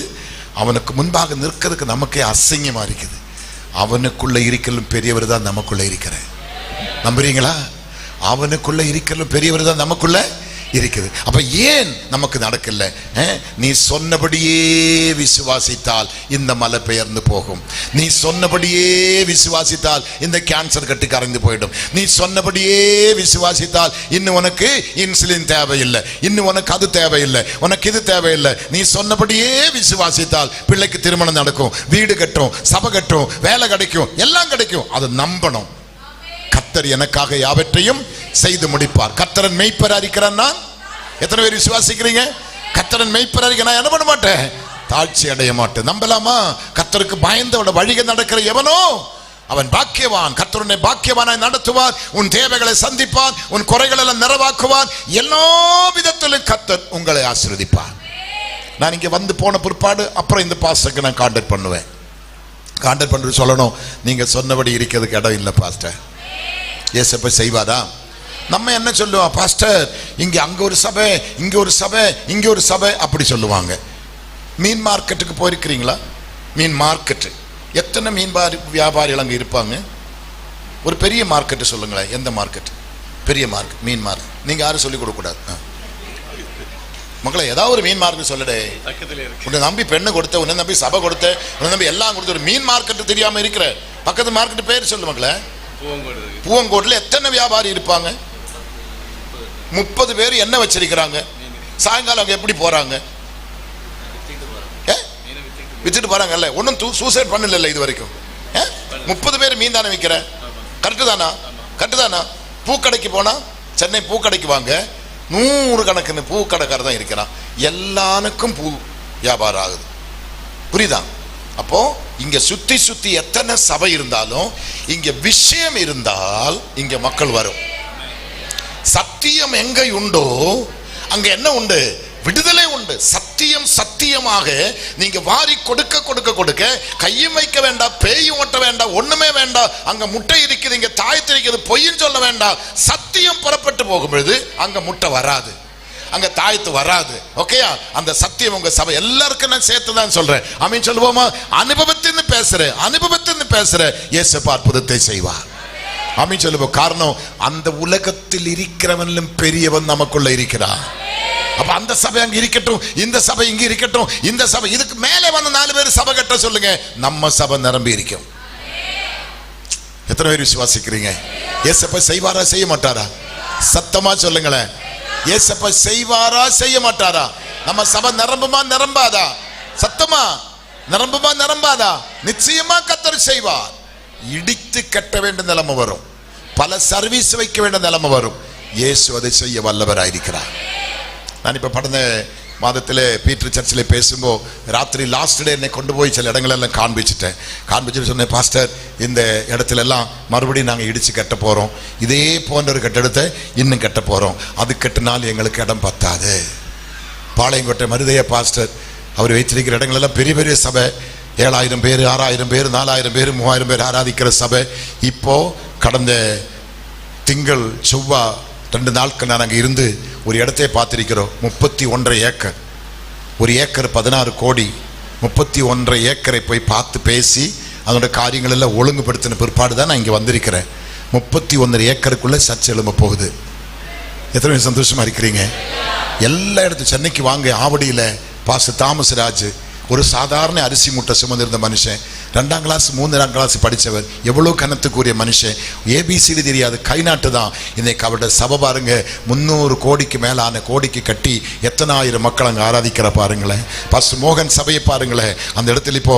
அவனுக்கு முன்பாக நிற்கிறதுக்கு நமக்கே அசிங்கமா இருக்குது. அவனுக்குள்ள இருக்கிறதும் பெரியவர் தான் நமக்குள்ள இருக்கிற. நம்புறீங்களா? அவனுக்குள்ள இருக்கிறதும் பெரியவர் தான் நமக்குள்ள இருக்குது. அப்ப ஏன் நமக்கு நடக்கல? நீ சொன்னபடியே விசுவாசித்தால் இந்த மலை பெயர்ந்து போகும். நீ சொன்னபடியே விசுவாசித்தால் இந்த கேன்சர் கட்டி கரைந்து போயிடும். நீ சொன்னபடியே விசுவாசித்தால் இன்னும் உனக்கு இன்சுலின் தேவையில்லை, இன்னும் உனக்கு அது தேவையில்லை, உனக்கு இது தேவையில்லை. நீ சொன்னபடியே விசுவாசித்தால் பிள்ளைக்கு திருமணம் நடக்கும், வீடு கட்டும், சபை கட்டும், வேலை கிடைக்கும், எல்லாம் கிடைக்கும். அதை நம்பணும். கர்த்தர் எனக்காக யாவற்றையும் செய்து முடிப்பார். கர்த்தரன் மெய்ப்பரா இருக்கிறான். நான் எத்தனை பேர் விசுவாசிக்கிறீங்க? கர்த்தரன் மெய்ப்பரா இருக்க நான் என்ன பண்ண மாட்டேன்? தாழ்ச்சி அடைய மாட்டேன். நம்பலாமா? கர்த்தருக்கு பயந்தவன வழிக நடக்கிற எவனோ அவன் பாக்கியவான். கர்த்தருனை பாக்கியவானாய் நடத்துவார். உன் தேவைகளை சந்திப்பார், உன் குறைகள் எல்லாம் நிறைவாக்குவார். எல்லா விதத்திலும் கர்த்தர் உங்களை ஆசீர்வதிப்பார். நான் இங்க வந்து போன பிற்பாடு அப்புறம் இந்த பாஸ்டருக்கு நான் கான்டாக்ட் பண்ணுவேன். கான்டாக்ட் பண்ணி சொல்லணும், நீங்க சொன்னபடி இருக்கிறதுக்கு இடம் இல்லை பாஸ்டர். ஏசப்ப செய்வாரா? நம்ம என்ன சொல்லுவோம்? பாஸ்டர் இங்க அங்க ஒரு சபை, இங்க ஒரு சபை, இங்க ஒரு சபை அப்படி சொல்லுவாங்க. மீன் மார்க்கெட்டுக்கு போயிருக்கிறீங்களா? மீன் மார்க்கெட், எத்தனை மீன் வியாபாரிகள் அங்க இருப்பாங்க? ஒரு பெரிய மார்க்கெட்டு சொல்லுங்களேன். எந்த மார்க்கெட்? பெரிய மார்க்கெட், மீன் மார்க்கெட். நீங்க யாரும் சொல்லிக் கொடுக்க கூடாது மக்களை. ஏதாவது ஒரு மீன் மார்க்கெட் சொல்லடே. உன்னை நம்பி பெண்ணு கொடுத்த, உன்னை நம்பி சபை கொடுத்த, உன்னை நம்பி எல்லாம் கொடுத்த ஒரு மீன் மார்க்கெட்டு தெரியாம இருக்கிற பக்கத்து மார்க்கெட் பேர் சொல்லு மக்களே. பூவங்கோட்டில் எத்தனை வியாபாரி இருப்பாங்க? 30 பேர் என்ன வச்சிருக்கிறாங்க? சாயங்காலம் அவங்க எப்படி போறாங்க? வித்துட்டு போறாங்கல்ல. ஒன்னும் சூசைட் பண்ணல இது வரைக்கும். 30 பேர் மீன் தானே விற்கிற. கரெக்டு தானா? கரெக்டு தானா? பூக்கடைக்கு போனா, சென்னை பூக்கடைக்கு வாங்க, 100 கணக்குன்னு பூக்கடைக்கார தான் இருக்கிறான். எல்லாருக்கும் பூ வியாபாரம் ஆகுது. புரியுதா? அப்போ இங்க சுத்தி சுத்தி எத்தனை சபை இருந்தாலும் இங்க விஷயம் இருந்தால் இங்க மக்கள் வரும். சத்தியம் எங்க உண்டோ அங்க என்ன உண்டு? விடுதலை உண்டு. சத்தியம் சத்தியமாக நீங்க வாரி கொடுக்க கொடுக்க கொடுக்க கையும் வைக்க வேண்டாம், பேயும் ஓட்ட வேண்டாம், ஒண்ணுமே வேண்டாம். அங்க முட்டை இருக்குது, இங்க தாயத்து இருக்குது, பொய்யும் சொல்ல வேண்டாம். சத்தியம் புறப்பட்டு போகும்பொழுது அங்க முட்டை வராது, அங்க தாயத்து வராது. ஓகேயா? அந்த சத்தியம் உங்க சபை எல்லாருக்கும் நான் சேர்த்து தான் சொல்றேன். ஆமீன் சொல்லுவோமா? அனுபவத்தின்னு பேசுறேன், அனுபவத்தின்னு பேசுறேன். இயேசு அற்புதத்தை செய்வார். ஆமீன் சொல்லுவோம். காரணம், அந்த உலகத்தில் இருக்கிறவனும் பெரியவன் நமக்குள்ள இருக்கிறான். அப்ப அந்த சபை அங்க இருக்கட்டும், இந்த சபை இங்க இருக்கட்டும், இந்த சபை இதுக்கு மேலே வந்து 4 பேர் சபை கட்ட சொல்லுங்க, நம்ம சபை நிரம்பி இருக்கும். எத்தனை பேர் விசுவாசிக்கிறீங்க? இயேசப்பா செய்வாரா செய்ய மாட்டாரா? சத்தமா சொல்லுங்களேன். இயேசப்பா செய்வாரா செய்ய மாட்டாரா? நம்ம சபை நிரம்புமா நிரம்பாதா? சத்தமா நிரம்புமா நிரம்பாதா? நிச்சயமா கர்த்தர் செய்வார். இடித்து கட்ட வேண்டிய நிலைமை வரும், பல சர்வீஸ் வைக்க வேண்டிய நிலைமை வரும். இயேசு அதை செய்ய வல்லவராயிருக்கிறார். நான் இப்போ கடந்த மாதத்தில் பீட்டர் சர்ச்சில் பேசும்போது ராத்திரி லாஸ்ட் டே என்னை கொண்டு போய் சில இடங்களெல்லாம் காண்பிச்சுட்டு சொன்னேன், பாஸ்டர் இந்த இடத்துல எல்லாம் மறுபடியும் நாங்கள் இடித்து கட்ட போகிறோம், இதே போன்ற ஒரு கட்டடத்தை இன்னும் கட்ட போகிறோம், அது கட்டினால் எங்களுக்கு இடம் பத்தாது. பாளையங்கோட்டை மருதைய பாஸ்டர் அவர் வைத்திருக்கிற இடங்களெல்லாம் பெரிய பெரிய சபை, 7000 பேர், 6000 பேர், 4000 பேர், 3000 பேர் ஆராதிக்கிற சபை. இப்போது கடந்த திங்கள் செவ்வாய் 2 நாட்கள் நான் அங்கே இருந்து ஒரு இடத்தை பார்த்திருக்கிறோம். 31.5 ஏக்கர், ஒரு ஏக்கர் 16 கோடி. 31.5 ஏக்கரை போய் பார்த்து பேசி அதோட காரியங்கள் எல்லாம் ஒழுங்குபடுத்தின பிற்பாடு தான் நான் இங்கே வந்திருக்கிறேன். 31 ஏக்கருக்குள்ள சர்ச்சை எழும்ப போகுது. எத்தனை பேர் சந்தோஷமா இருக்கிறீங்க? எல்லா இடத்தும் சென்னைக்கு வாங்க. ஆவடியில் பாஸ்டர் தாமஸ் ராஜ், ஒரு சாதாரண அரிசி மூட்டை சுமந்திருந்த மனுஷன், 2ஆம் கிளாஸ் 3ஆம் கிளாஸ் படித்தவர், எவ்வளோ கனத்துக்குரிய மனுஷன், ஏபிசிடி தெரியாது, கை நாட்டு தான். இன்னைக்கு அவருடைய சபை பாருங்க, 300 கோடிக்கு மேலான கோடிக்கு கட்டி எத்தனை ஆயிரம் மக்கள் அங்கே ஆராதிக்கிற பாருங்களேன். பாஸ்டர் மோகன் சபையை பாருங்களேன், அந்த இடத்துல இப்போ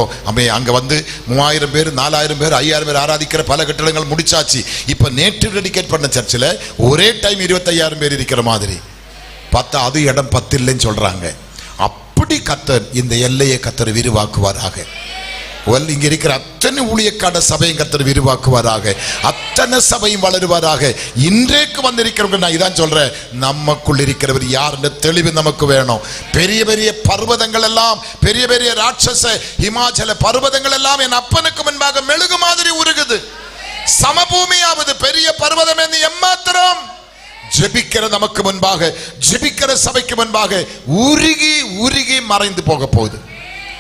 அங்கே வந்து 3000 பேர், 4000 பேர், 5000 பேர் ஆராதிக்கிற பல கட்டடங்கள் முடிச்சாச்சு. இப்போ நேற்று டெடிகேட் பண்ண சர்ச்சில் ஒரே டைம் 25,000 பேர் இருக்கிற மாதிரி பார்த்தா அது இடம் 10 இல்லைன்னு சொல்றாங்க. அப்படி கர்த்தர் இந்த எல்லையை கர்த்தர் விரிவாக்குவாராக. இங்க இருக்கிற அத்தனை ஊழியக்கார சபையும் கர்த்தர் விரிவாக்குவாராக, அத்தனை சபையும் வளருவாராக. இன்றைக்கு வந்திருக்கிறவங்க நான் இதான் சொல்றேன், நமக்குள் இருக்கிறவர் யார் என்ற தெளிவு நமக்கு வேணும். பெரிய பெரிய பர்வதங்கள் எல்லாம், பெரிய பெரிய ராட்சச இமாச்சல பர்வதங்கள் எல்லாம் என் அப்பனுக்கு முன்பாக மெழுகு மாதிரி உருகுது. சமபூமியாவது பெரிய பர்வதம் என்று எம்மாத்திரம் ஜெபிக்கிற நமக்கு முன்பாக, ஜெபிக்கிற சபைக்கு முன்பாக உருகி உருகி மறைந்து போக போகுது.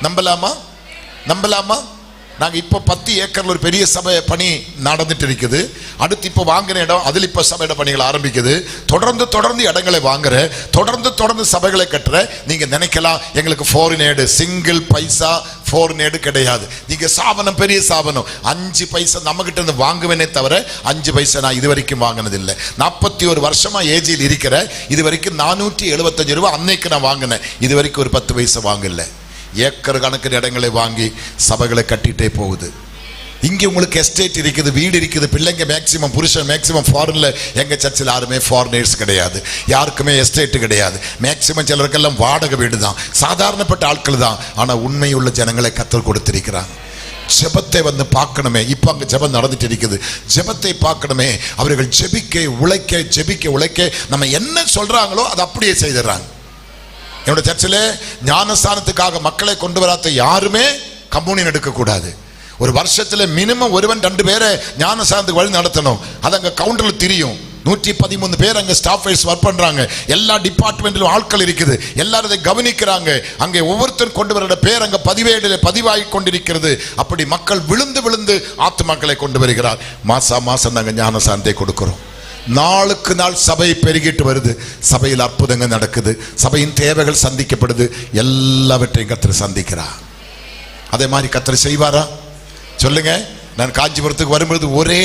நம்பலாமா? நம்பலாமா? நாங்க இப்போ 10 ஏக்கர்ல ஒரு பெரிய சபை பணி நடந்துட்டு இருக்குது. அடுத்து இப்போ வாங்குற இடம், அதில் இப்போ சபையோட பணிகள் ஆரம்பிக்குது. தொடர்ந்து இடங்களை வாங்குற, தொடர்ந்து சபைகளை கட்டுற. நீங்க நினைக்கலாம் எங்களுக்கு ஃபாரின் ஏடு, சிங்கிள் பைசா ஃபாரின் ஏடு கிடையாது. நீங்க சாபனம், பெரிய சாபனம். 5 பைசா நம்ம கிட்ட இருந்து வாங்குவேனே தவிர 5 பைசா நான் இது வரைக்கும் வாங்கினதில்லை. 41 வருஷமா ஏஜில் இருக்கிற, இது வரைக்கும் 475 ரூபாய் அன்னைக்கு நான் வாங்கினேன். இது வரைக்கும் ஒரு 10 பைசா வாங்கல. ஏக்கர் கணக்கின் இடங்களை வாங்கி சபைகளை கட்டிட்டே போகுது. இங்கே உங்களுக்கு எஸ்டேட் இருக்குது, வீடு இருக்குது, பிள்ளைங்க மேக்சிமம், புருஷன் மேக்சிமம் ஃபாரின்ல. எங்க சர்ச்சில் யாருமே ஃபாரினர்ஸ் கிடையாது, யாருக்குமே எஸ்டேட் கிடையாது. மேக்சிமம் சிலருக்கெல்லாம் வாடகை வீடு தான், சாதாரணப்பட்ட ஆட்கள் தான். ஆனா உண்மையுள்ள ஜனங்களை கத்தர் கொடுத்திருக்கிறாங்க. ஜெபத்தை வந்து பார்க்கணுமே. இப்போ அங்கே ஜெபம் நடந்துட்டு இருக்குது. ஜெபத்தை பார்க்கணுமே. அவர்கள் ஜெபிக்க உழைக்க நம்ம என்ன சொல்றாங்களோ அதை அப்படியே செய்துறாங்க. என்னோட சர்ச்சில் ஞானஸ்தானத்துக்காக மக்களை கொண்டு வராத யாருமே கம்யூனியன் எடுக்கக்கூடாது. ஒரு வருஷத்துல மினிமம் 1-2 பேரை ஞானஸ்தானத்துக்கு வழி நடத்தணும். அது அங்கே கவுண்டர்ல தெரியும். 113 பேர் அங்கே ஸ்டாஃப் வைஸ் ஒர்க் பண்றாங்க. எல்லா டிபார்ட்மெண்ட்டிலும் ஆட்கள் இருக்குது, எல்லாரும் அதை கவனிக்கிறாங்க. அங்கே ஒவ்வொருத்தரும் கொண்டு வர பேர் அங்கே பதிவாகி கொண்டிருக்கிறது. அப்படி மக்கள் விழுந்து ஆத்துமாக்களை கொண்டு வருகிறார். மாசம் நாங்கள் ஞானஸ்தானத்தை கொடுக்கிறோம். நாளுக்கு நாள் சபை பெருகிட்டு வருது. சபையில் அற்புதங்கள் நடக்குது, சபையின் தேவைகள் சந்திக்கப்படுது. எல்லாவற்றையும் கர்த்தர் சந்திக்கிறார். அதே மாதிரி கர்த்தர் செய்வாரா? சொல்லுங்க. நான் காஞ்சிபுரத்துக்கு வரும்பொழுது ஒரே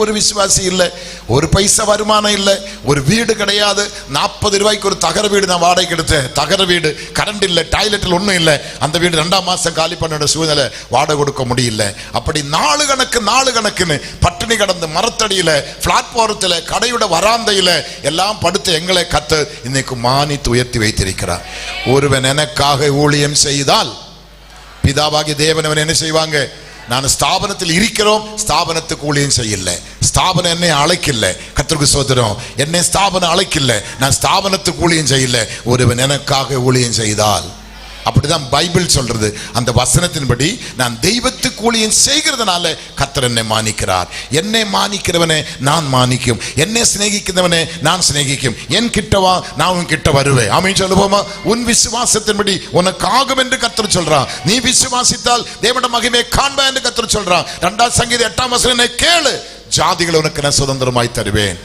ஒரு விசுவாசி இல்லை, ஒரு பைசா வருமானம் இல்லை, ஒரு வீடு கிடையாது. 40 ரூபாய்க்கு ஒரு தகர வீடு நான் வாடகைக்கு எடுத்தேன். தகர வீடு, கரண்ட் இல்லை, டாய்லெட்டில் ஒன்றும் இல்லை. அந்த வீடு 2ஆம் மாதம் காலி பண்ண சூழ்நிலை, வாடகை கொடுக்க முடியல. அப்படி நாலு கணக்குன்னு பட்டினி கடந்து மரத்தடியில், பிளாட்பாரத்தில், கடையோட வராந்தையில் எல்லாம் படுத்து எங்களை கத்த இன்னைக்கு மானித்து உயர்த்தி வைத்திருக்கிறார். ஒருவன் எனக்காக ஊழியம் செய்தால் பிதாவாகிய தேவன் அவன் என்ன செய்வாங்க? நான் ஸ்தாபனத்தில் இருக்கிறோம், ஸ்தாபனத்துக்கு ஊழியம் செய்யல, ஸ்தாபனம் என்னை அழைக்கல. கர்த்தருக்கு ஸ்தோத்திரம். என்னை ஸ்தாபனம் அழைக்கல, நான் ஸ்தாபனத்துக்கு ஊழியம் செய்யல. ஒருவன் எனக்காக ஊழியம் செய்தால், அப்படிதான் பைபிள் சொல்றது. அந்த வசனத்தின்படி நான் தெய்வத்துக்கு ஊழியம் செய்கிறதுனால கர்த்தர் என்னை மானிக்கிறார். என்னை மானிக்கிறவனே நான் மானிக்கும், என்னை சிநேகிக்கிறவனே நான் சிநேகிக்கும். என் கிட்டவா, நான் உன் கிட்ட வருவேன். ஆமென் சொல்லுவோமா? உன் விசுவாசத்தின்படி உனக்கு ஆகும் என்று கர்த்தர் சொல்றான். நீ விசுவாசித்தால் தேவனுடைய மகிமையை காண்பா என்று கர்த்தர் சொல்றான். 2 சங்கீதம் 8ஆம் வசனம், கேளு, ஜாதிகளை உனக்கு நான் சுதந்திரமாய் தருவேன்,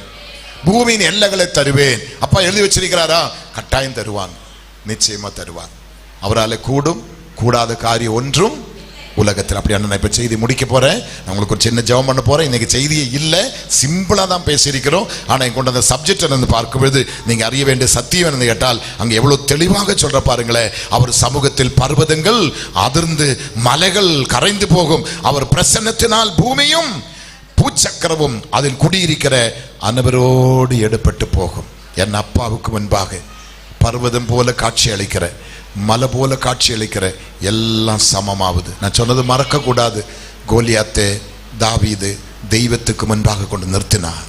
பூமியின் எல்லைகளை தருவேன். அப்பா எழுதி வச்சிருக்கிறாரா? கட்டாயம் தருவாங்க, நிச்சயமா தருவாங்க. அவரால் கூடும் கூடாத காரியம் ஒன்றும் உலகத்தில். அப்படி நான் இப்போ செய்தி முடிக்க போறேன். நான் உங்களுக்கு ஒரு சின்ன ஜெபம் பண்ண போறேன். இன்னைக்கு செய்தியே இல்லை, சிம்பிளா தான் பேசியிருக்கிறோம். ஆனால் கொண்டு அந்த சப்ஜெக்ட் வந்து பார்க்கும்போது நீங்க அறிய வேண்டிய சத்தியம் என்று கேட்டால் அங்கே எவ்வளவு தெளிவாக சொல்ற பாருங்களேன். அவர் சமூகத்தில் பர்வதங்கள் அதிர்ந்து மலைகள் கரைந்து போகும், அவர் பிரசன்னத்தினால் பூமியும் பூச்சக்கரவும் அதில் குடியிருக்கிற அனைவரோடு எடுபட்டு போகும். என் அப்பாவுக்கு முன்பாக பர்வதம் போல காட்சி அளிக்கிற, மலை போல காட்சி அளிக்கிற, எல்லாம் சமமாவது. நான் சொன்னது மறக்க கூடாது. கோலியாத்தை தாவீது தெய்வத்துக்கு முன்பாக கொண்டு நிறுத்தினார்.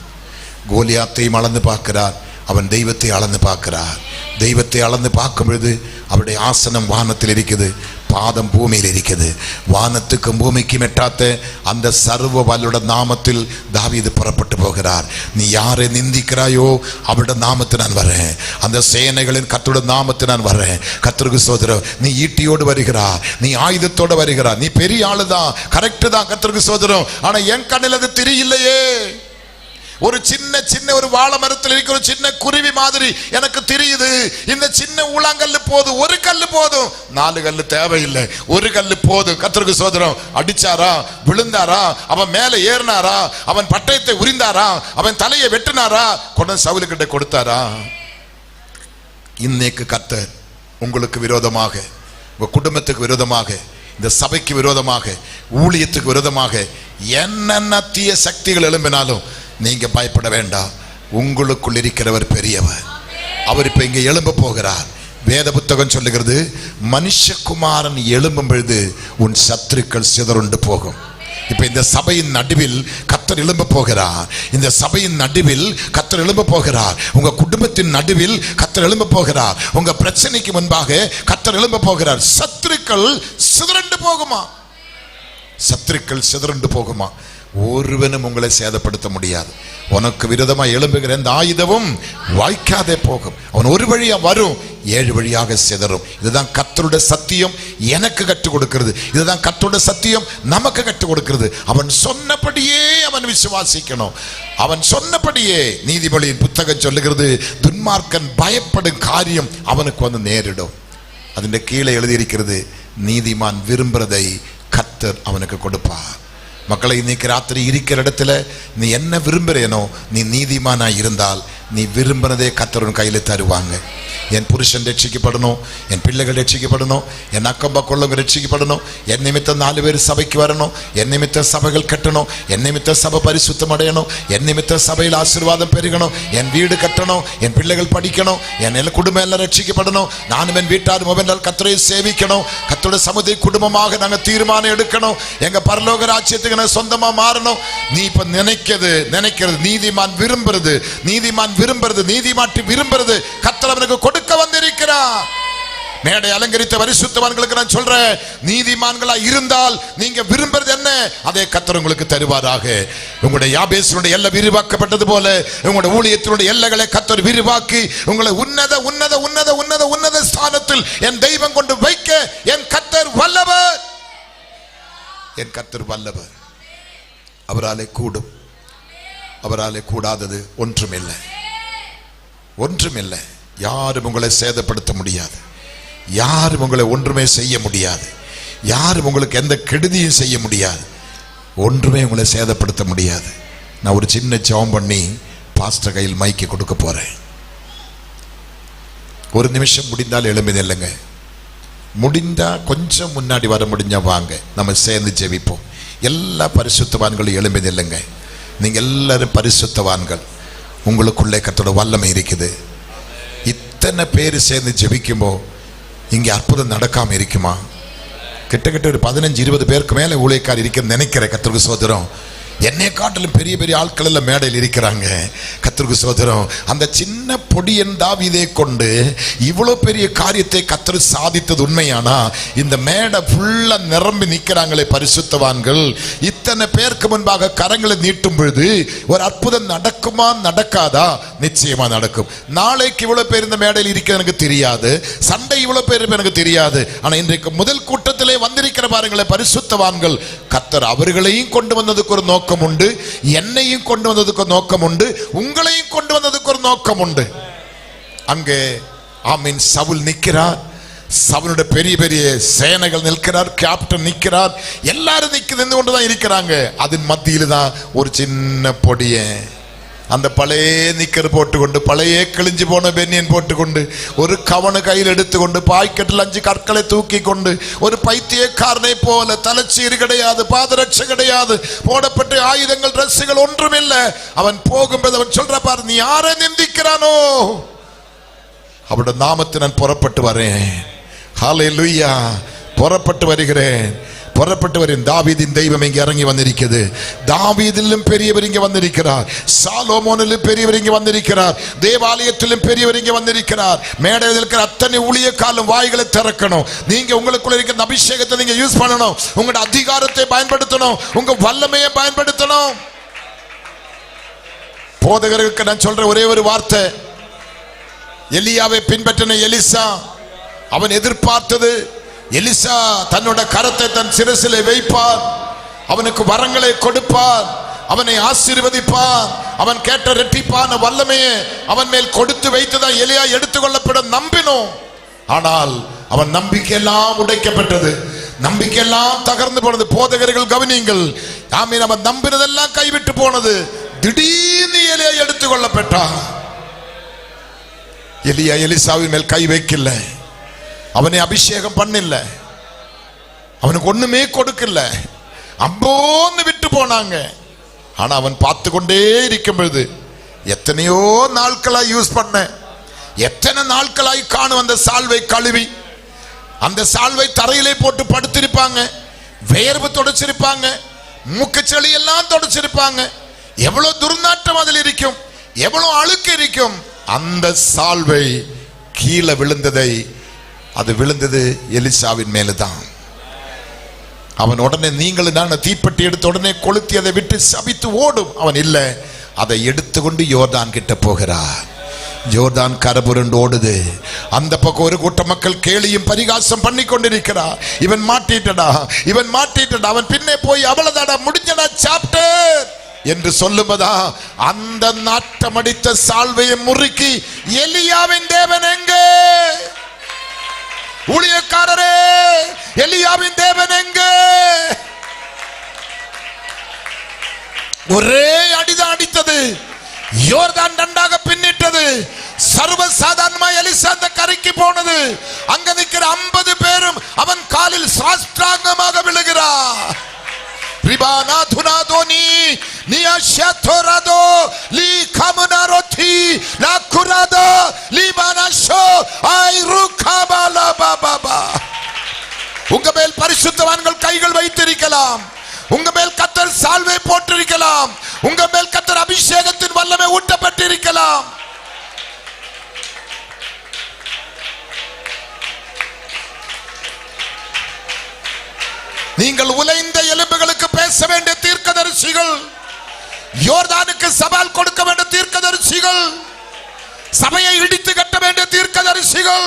கோலியாத்தையும் அளந்து பார்க்கிறார், அவன் தெய்வத்தை அளந்து பார்க்கிறார். தெய்வத்தை அளந்து பார்க்கும் பொழுது அவருடைய ஆசனம் வானத்தில் இருக்குது, பாதம் பூமியில் இருக்குது. வானத்துக்கும் பூமிக்கும் எட்டாத்த அந்த சர்வ வல்லுடைய நாமத்தில் தாவீது புறப்பட்டு போகிறார். நீ யாரை நிந்திக்கிறாயோ அவருடைய நாமத்தை நான் வரேன், அந்த சேனைகளின் கர்த்தருடைய நாமத்தை நான் வரேன். கர்த்தருக்கு ஸ்தோத்திரம். நீ ஈட்டியோடு வருகிறார், நீ ஆயுதத்தோடு வருகிறார், நீ பெரிய ஆளுதான், கரெக்டு தான், கர்த்தருக்கு ஸ்தோத்திரம். ஆனா என் கண்ணில் அது தெரியலையே. ஒரு சின்ன ஒரு வாழை மரத்தில் இருக்கிற ஒரு சின்ன குருவி மாதிரி எனக்கு தெரியுது. இந்த சின்ன ஊழாங்கல்லு போதும், ஒரு கல்லு போதும், 4 கல்லு தேவையில்லை, ஒரு கல்லு போதும். கர்த்தருக்கு ஸ்தோத்திரம். அடிச்சாரா, விழுந்தாரா, அவன் மேலே ஏறினாரா, அவன் பட்டயத்தை உரிந்தாரா, அவன் தலையை வெட்டினாரா, கொண்டு சவுலுக்கிட்ட கொடுத்தாரா? இன்னைக்கு கர்த்தர் உங்களுக்கு விரோதமாக, உங்க குடும்பத்துக்கு விரோதமாக, இந்த சபைக்கு விரோதமாக, ஊழியத்துக்கு விரோதமாக என்னென்ன தீய சக்திகள் எழும்பினாலும் நீங்க பயப்பட வேண்டாம். உங்களுக்குள் இருக்கிறவர் பெரியவர். அவர் இப்ப இங்க எழும்ப போகிறார். வேத புத்தகம் சொல்லுகிறது, மனுஷகுமாரன் எழும்பும் பொழுது உன் சத்துருக்கள் சிதறுண்டு போகும். இப்ப இந்த சபையின் நடுவில் கர்த்தர் எழும்ப போகிறார். இந்த சபையின் நடுவில் கர்த்தர் எழும்ப போகிறார். உங்க குடும்பத்தின் நடுவில் கர்த்தர் எழும்ப போகிறார். உங்க பிரச்சனைக்கு முன்பாக கர்த்தர் எழும்ப போகிறார். சத்துருக்கள் சிதறண்டு போகுமா? சத்துருக்கள் சிதறண்டு போகுமா? ஒருவனும் உங்களை சேதப்படுத்த முடியாது. உனக்கு விரோதமா எழும்புகிற எந்த ஆயுதமும் வாய்க்காதே போகும். அவன் ஒரு வழியா வரும், 7 வழியாக சிதறும். இதுதான் கர்த்தருடைய சத்தியம் எனக்கு கற்றுக் கொடுக்கிறது. இதுதான் கர்த்தருடைய சத்தியம் நமக்கு கற்றுக் கொடுக்கிறது. அவன் சொன்னபடியே அவன் விசுவாசிக்கணும். அவன் சொன்னபடியே. நீதிமொழியின் புத்தகம் சொல்லுகிறது, துன்மார்க்கன் பயப்படும் காரியம் அவனுக்கு வந்து நேரிடும். அதின் கீழே எழுதியிருக்கிறது, நீதிமான் விரும்புறதை கர்த்தர் அவனுக்கு கொடுப்பார். மக்களை, இன்னைக்கு ராத்திரி இருக்கிற இடத்துல நீ என்ன விரும்புறேனோ, நீ நீதிமானா இருந்தால் நீ விரும்பினதே கர்த்தர் கையில தருவாங்க. என் புருஷன் ரட்சிக்கப்படணும், என் பிள்ளைகள் ரட்சிக்கப்படணும், என் அக்கம் பக்கம் ரட்சிக்கப்படணும், என் நிமித்தம் 4 பேர் சபைக்கு வரணும், என் நிமித்த சபைகள் கட்டணும், என் நிமித்த சபை பரிசுத்தம் அடையணும், என் நிமித்த சபையில் ஆசீர்வாதம் பெருகணும், என் வீடு கட்டணும், என் பிள்ளைகள் படிக்கணும், என் குடும்பம் எல்லாம் ரட்சிக்கப்படணும், நானும் என் வீட்டாரும் என்றால் கர்த்தரை சேவிக்கணும், கர்த்தருடைய சமுதாய குடும்பமாக நாங்கள் தீர்மானம் எடுக்கணும், எங்க பரலோக ராஜ்யத்துக்கு நான் சொந்தமா மாறணும். நீ இப்ப நினைக்கிறது நீதிமான் விரும்புறது, நீதிமாட்டி விரும்புறது கர்த்தர் அவனுக்கு கொடுக்க வந்திருக்கிறார். மேடை அலங்கரித்த பரிசுத்தவான்களுக்கு நான் சொல்றேன், நீதிமான்களா இருந்தால் நீங்க விரும்புறது என்ன, அதை கர்த்தர் உங்களுக்கு தருவாராக. உங்களுடைய யாபேசினுடைய எல்லை விரிவாக்கப்பட்டது போல உங்களுடைய ஊழியத்தினுடைய எல்லைகளை கர்த்தர் விரிவாக்கி உங்களை உன்னத உன்னத உன்னத உன்னத உன்னத ஸ்தானத்தில் என் தெய்வம் கொண்டு வைக்க என் கர்த்தர் வல்லவர். என் கர்த்தர் வல்லவர். அவராலே கூடும், அவராலே கூடாதது ஒன்றுமில்லை. ஒன்றுமில்லை. யாரும் உங்களை சேதப்படுத்த முடியாது, யாரும் உங்களை ஒன்றுமே செய்ய முடியாது, யாரும் உங்களுக்கு எந்த கெடுதியும் செய்ய முடியாது. ஒன்றுமே உங்களை சேதப்படுத்த முடியாது. நான் ஒரு சின்ன ஜெபம் பண்ணி பாஸ்டர் கையில் மைக்கு கொடுக்க போறேன். ஒரு நிமிஷம் முடிந்தால் எழும்பி நில்லுங்க. முடிந்தா கொஞ்சம் முன்னாடி வர முடிஞ்சா வாங்க, நம்ம சேர்ந்து ஜெபிப்போம். எல்லா பரிசுத்தவான்களும் எழும்பி நில்லுங்க. நீங்க எல்லாரும் பரிசுத்தவான்கள். உங்களுக்குள்ளே கர்த்தரோட வல்லமை இருக்குது. இத்தனை பேர் சேர்ந்து ஜெபிக்கும்போ இங்கே அற்புதம் நடக்காம இருக்குமா? கிட்டத்தட்ட ஒரு 15-20 பேருக்கு மேலே ஊழியக்கார் இருக்குன்னு நினைக்கிறேன். கர்த்தருக்கு ஸ்தோத்திரம். என்னை காட்டிலும் பெரிய பெரிய ஆட்கள் எல்லாம் மேடையில் இருக்கிறாங்க. கர்த்தருக்கு ஸ்தோத்திரம். அந்த சின்ன பொடியன் தாவீதை கொண்டு இவ்வளோ பெரிய காரியத்தை கர்த்தர் சாதித்தது உண்மையானா இந்த மேடை ஃபுல்லா நிரம்பி நிற்கிறாங்களே பரிசுத்தவான்கள். இத்தனை பேருக்கு முன்பாக கரங்களை நீட்டும் பொழுது ஒரு அற்புதம் நடக்குமா நடக்காதா? நிச்சயமா நடக்கும். நாளைக்கு இவ்வளவு பேர் இந்த மேடையில் இருக்க எனக்கு தெரியாது, சண்டை இவ்வளவு பேர் எனக்கு தெரியாது. ஆனா இன்றைக்கு முதல் கூட்டத்திலே வந்திருக்கிற பாருங்களேன் பரிசுத்தவான்கள். கர்த்தர் அவர்களையும் கொண்டு வந்ததுக்கு ஒரு நோக்கம் உண்டு, என்னையும் கொண்டு வந்ததுக்கு ஒரு நோக்கம் உண்டு, உங்களையும் கொண்டு வந்ததுக்கு ஒரு நோக்கம் உண்டு. அங்கே ஆமீன் சவுல் நிற்கிறார், சவுலுடைய பெரிய பெரிய சேனைகள் நிற்கிறார், கேப்டன் நிற்கிறார், எல்லாரும் நின்று கொண்டுதான் இருக்கிறாங்க. அதன் மத்தியில தான் ஒரு சின்ன பொடிய அந்த பழைய நிக்கர் போட்டுக்கொண்டு, பழைய கிழிஞ்சு போன பெனியன் போட்டுக்கொண்டு, ஒரு கவன கையில் எடுத்துக்கொண்டு, பாய்க்கெட்டில் 5 கற்களை தூக்கி கொண்டு, ஒரு பைத்தியக்காரனை போல தலைச்சீர் கிடையாது, பாதரட்சை கிடையாது, போடப்பட்ட ஆயுதங்கள் டிரெஸ்ஸுகள் ஒன்றுமில்லை. அவன் போகும்போது அவன் சொல்ற பாரு, நீ யாரை நிந்திக்கிறானோ அவருடைய நாமத்தை நான் புறப்பட்டு வரேன். ஹல்லேலூயா. புறப்பட்டு வருகிறேன், புறப்பட்டு வரேன். தாவீதின் தெய்வம் இங்கே இறங்கி வந்திருக்கிறது. தாவீதிலும் பெரியவர் இங்கே வந்திருக்கிறார், சாலோமோனிலும் பெரியவர் இங்கே வந்திருக்கிறார், தேவாலயத்திலும் பெரியவர் இங்கே வந்திருக்கிறார். மேடையில் இருக்கிற அத்தனை ஊழியக்காலும் வாய்களை திறக்கணும். நீங்க உங்களுக்குள்ள இருக்கிற அபிஷேகத்தை நீங்க யூஸ் பண்ணணும், உங்களோட அதிகாரத்தை பயன்படுத்தணும், உங்க வல்லமையை பயன்படுத்தணும். போதகர்களுக்கு நான் சொல்ற ஒரே ஒரு வார்த்தை, எலியாவை பின்பற்றின எலிசா அவன் எதிர்பார்த்தது, எலிசா தன்னோட கரத்தை தன் சிரசிலே வைப்பார், அவனுக்கு வரங்களை கொடுப்பார், அவனை ஆசீர்வதிப்பார், அவன் கேட்ட இரட்டிப்பான வல்லமையை அவன் மேல் கொடுத்து வைத்துதான் எலியா எடுத்துக்கொள்ளப்பட நம்பினோம். ஆனால் அவன் நம்பிக்கையெல்லாம் உடைக்கப்பட்டது, நம்பிக்கையெல்லாம் தகர்ந்து போனது. போதகர்கள் கவனியுங்கள், ஆமீன். அவன் நம்பினதெல்லாம் கைவிட்டு போனது. திடீர்னு எலியா எடுத்துக்கொள்ளப்பட்டான். எலியா எலிசாவின் மேல் கை வைக்கல, அவனை அபிஷேகம் பண்ணல, அவனுக்கு ஒண்ணுமே கொடுக்கல, அம்போன்னு விட்டு போனாங்க. ஆனா அவன் பார்த்து கொண்டே இருக்கும் பொழுது எத்தனையோ நாட்களாய் யூஸ் பண்ண, எத்தனை நாட்களாய் காணும் அந்த சால்வை கழுவி, அந்த சால்வை தரையிலே போட்டு படுத்திருப்பாங்க, வேர்வு தொடச்சிருப்பாங்க, மூக்குச்சளி எல்லாம் தொடச்சிருப்பாங்க. எவ்வளவு துர்நாற்றம் அதில் இருக்கும், எவ்வளவு அழுக்கு இருக்கும். அந்த சால்வை கீழே விழுந்ததை, அது விழுந்தது எலிசாவின் மேலதான். அவன் உடனே நீங்கள் நான் தீப்பெட்டி எடுத்து உடனே கொளுத்தி அதை விட்டு சபித்து ஓடும். அவன் இல்லை, அதை எடுத்துக்கொண்டு யோர்தான் கிட்ட போகிறார். யோர்தான் கரபுரண்டு ஓடுது. அந்த பக்கம் ஒரு கூட்ட மக்கள் கேலியும் பரிகாசம் பண்ணி கொண்டிருக்கிறார். இவன் மாட்டிட்டடா, இவன் மாட்டிட்டடா, அவன் பின்னே போய் அவ்வளவுதாடா, முடிஞ்சடா சாப்டர் என்று சொல்லுவதா அந்த நாட்டம் அடித்த சால்வையை முறுக்கி எலியாவின் தேவன் எங்கே? ஊழியக்காரரே, எலியாவின் தேவன் எங்கே? ஒரே அடிதான் அடித்தது, யோர்தான் ரெண்டாக பின்னிட்டது. சர்வ சாதாரணமா எலிசா அந்த கரைக்கு போனது. அங்க நிற்கிற 50 பேரும் அவன் காலில் சாஷ்டாங்கமாக விழுகிறார். ரிபானா துனாதோனி நியாஷாதோராதோ லீ கமனாரோதி லா குராதோ லீபானாஷோ ஐ ருகாபாலா பாபா. உங்க மேல் பரிசுத்தவான்கள் கைகள் வைத்திருக்கலாம், உங்க மேல் கர்த்தர் சால்வை போட்டிருக்கலாம், உங்க மேல் கர்த்தர் அபிஷேகத்தின் வல்லமை ஊட்டப்பட்டிருக்கலாம். நீங்கள் உலைந்த எலும்புகளுக்கு பேச வேண்டிய தீர்க்கதரிசிகள், யோர்தானுக்கு சவால் கொடுக்க வேண்டிய தீர்க்கதரிசிகள், சபையை இடித்து கட்ட வேண்டிய தீர்க்கதரிசிகள்,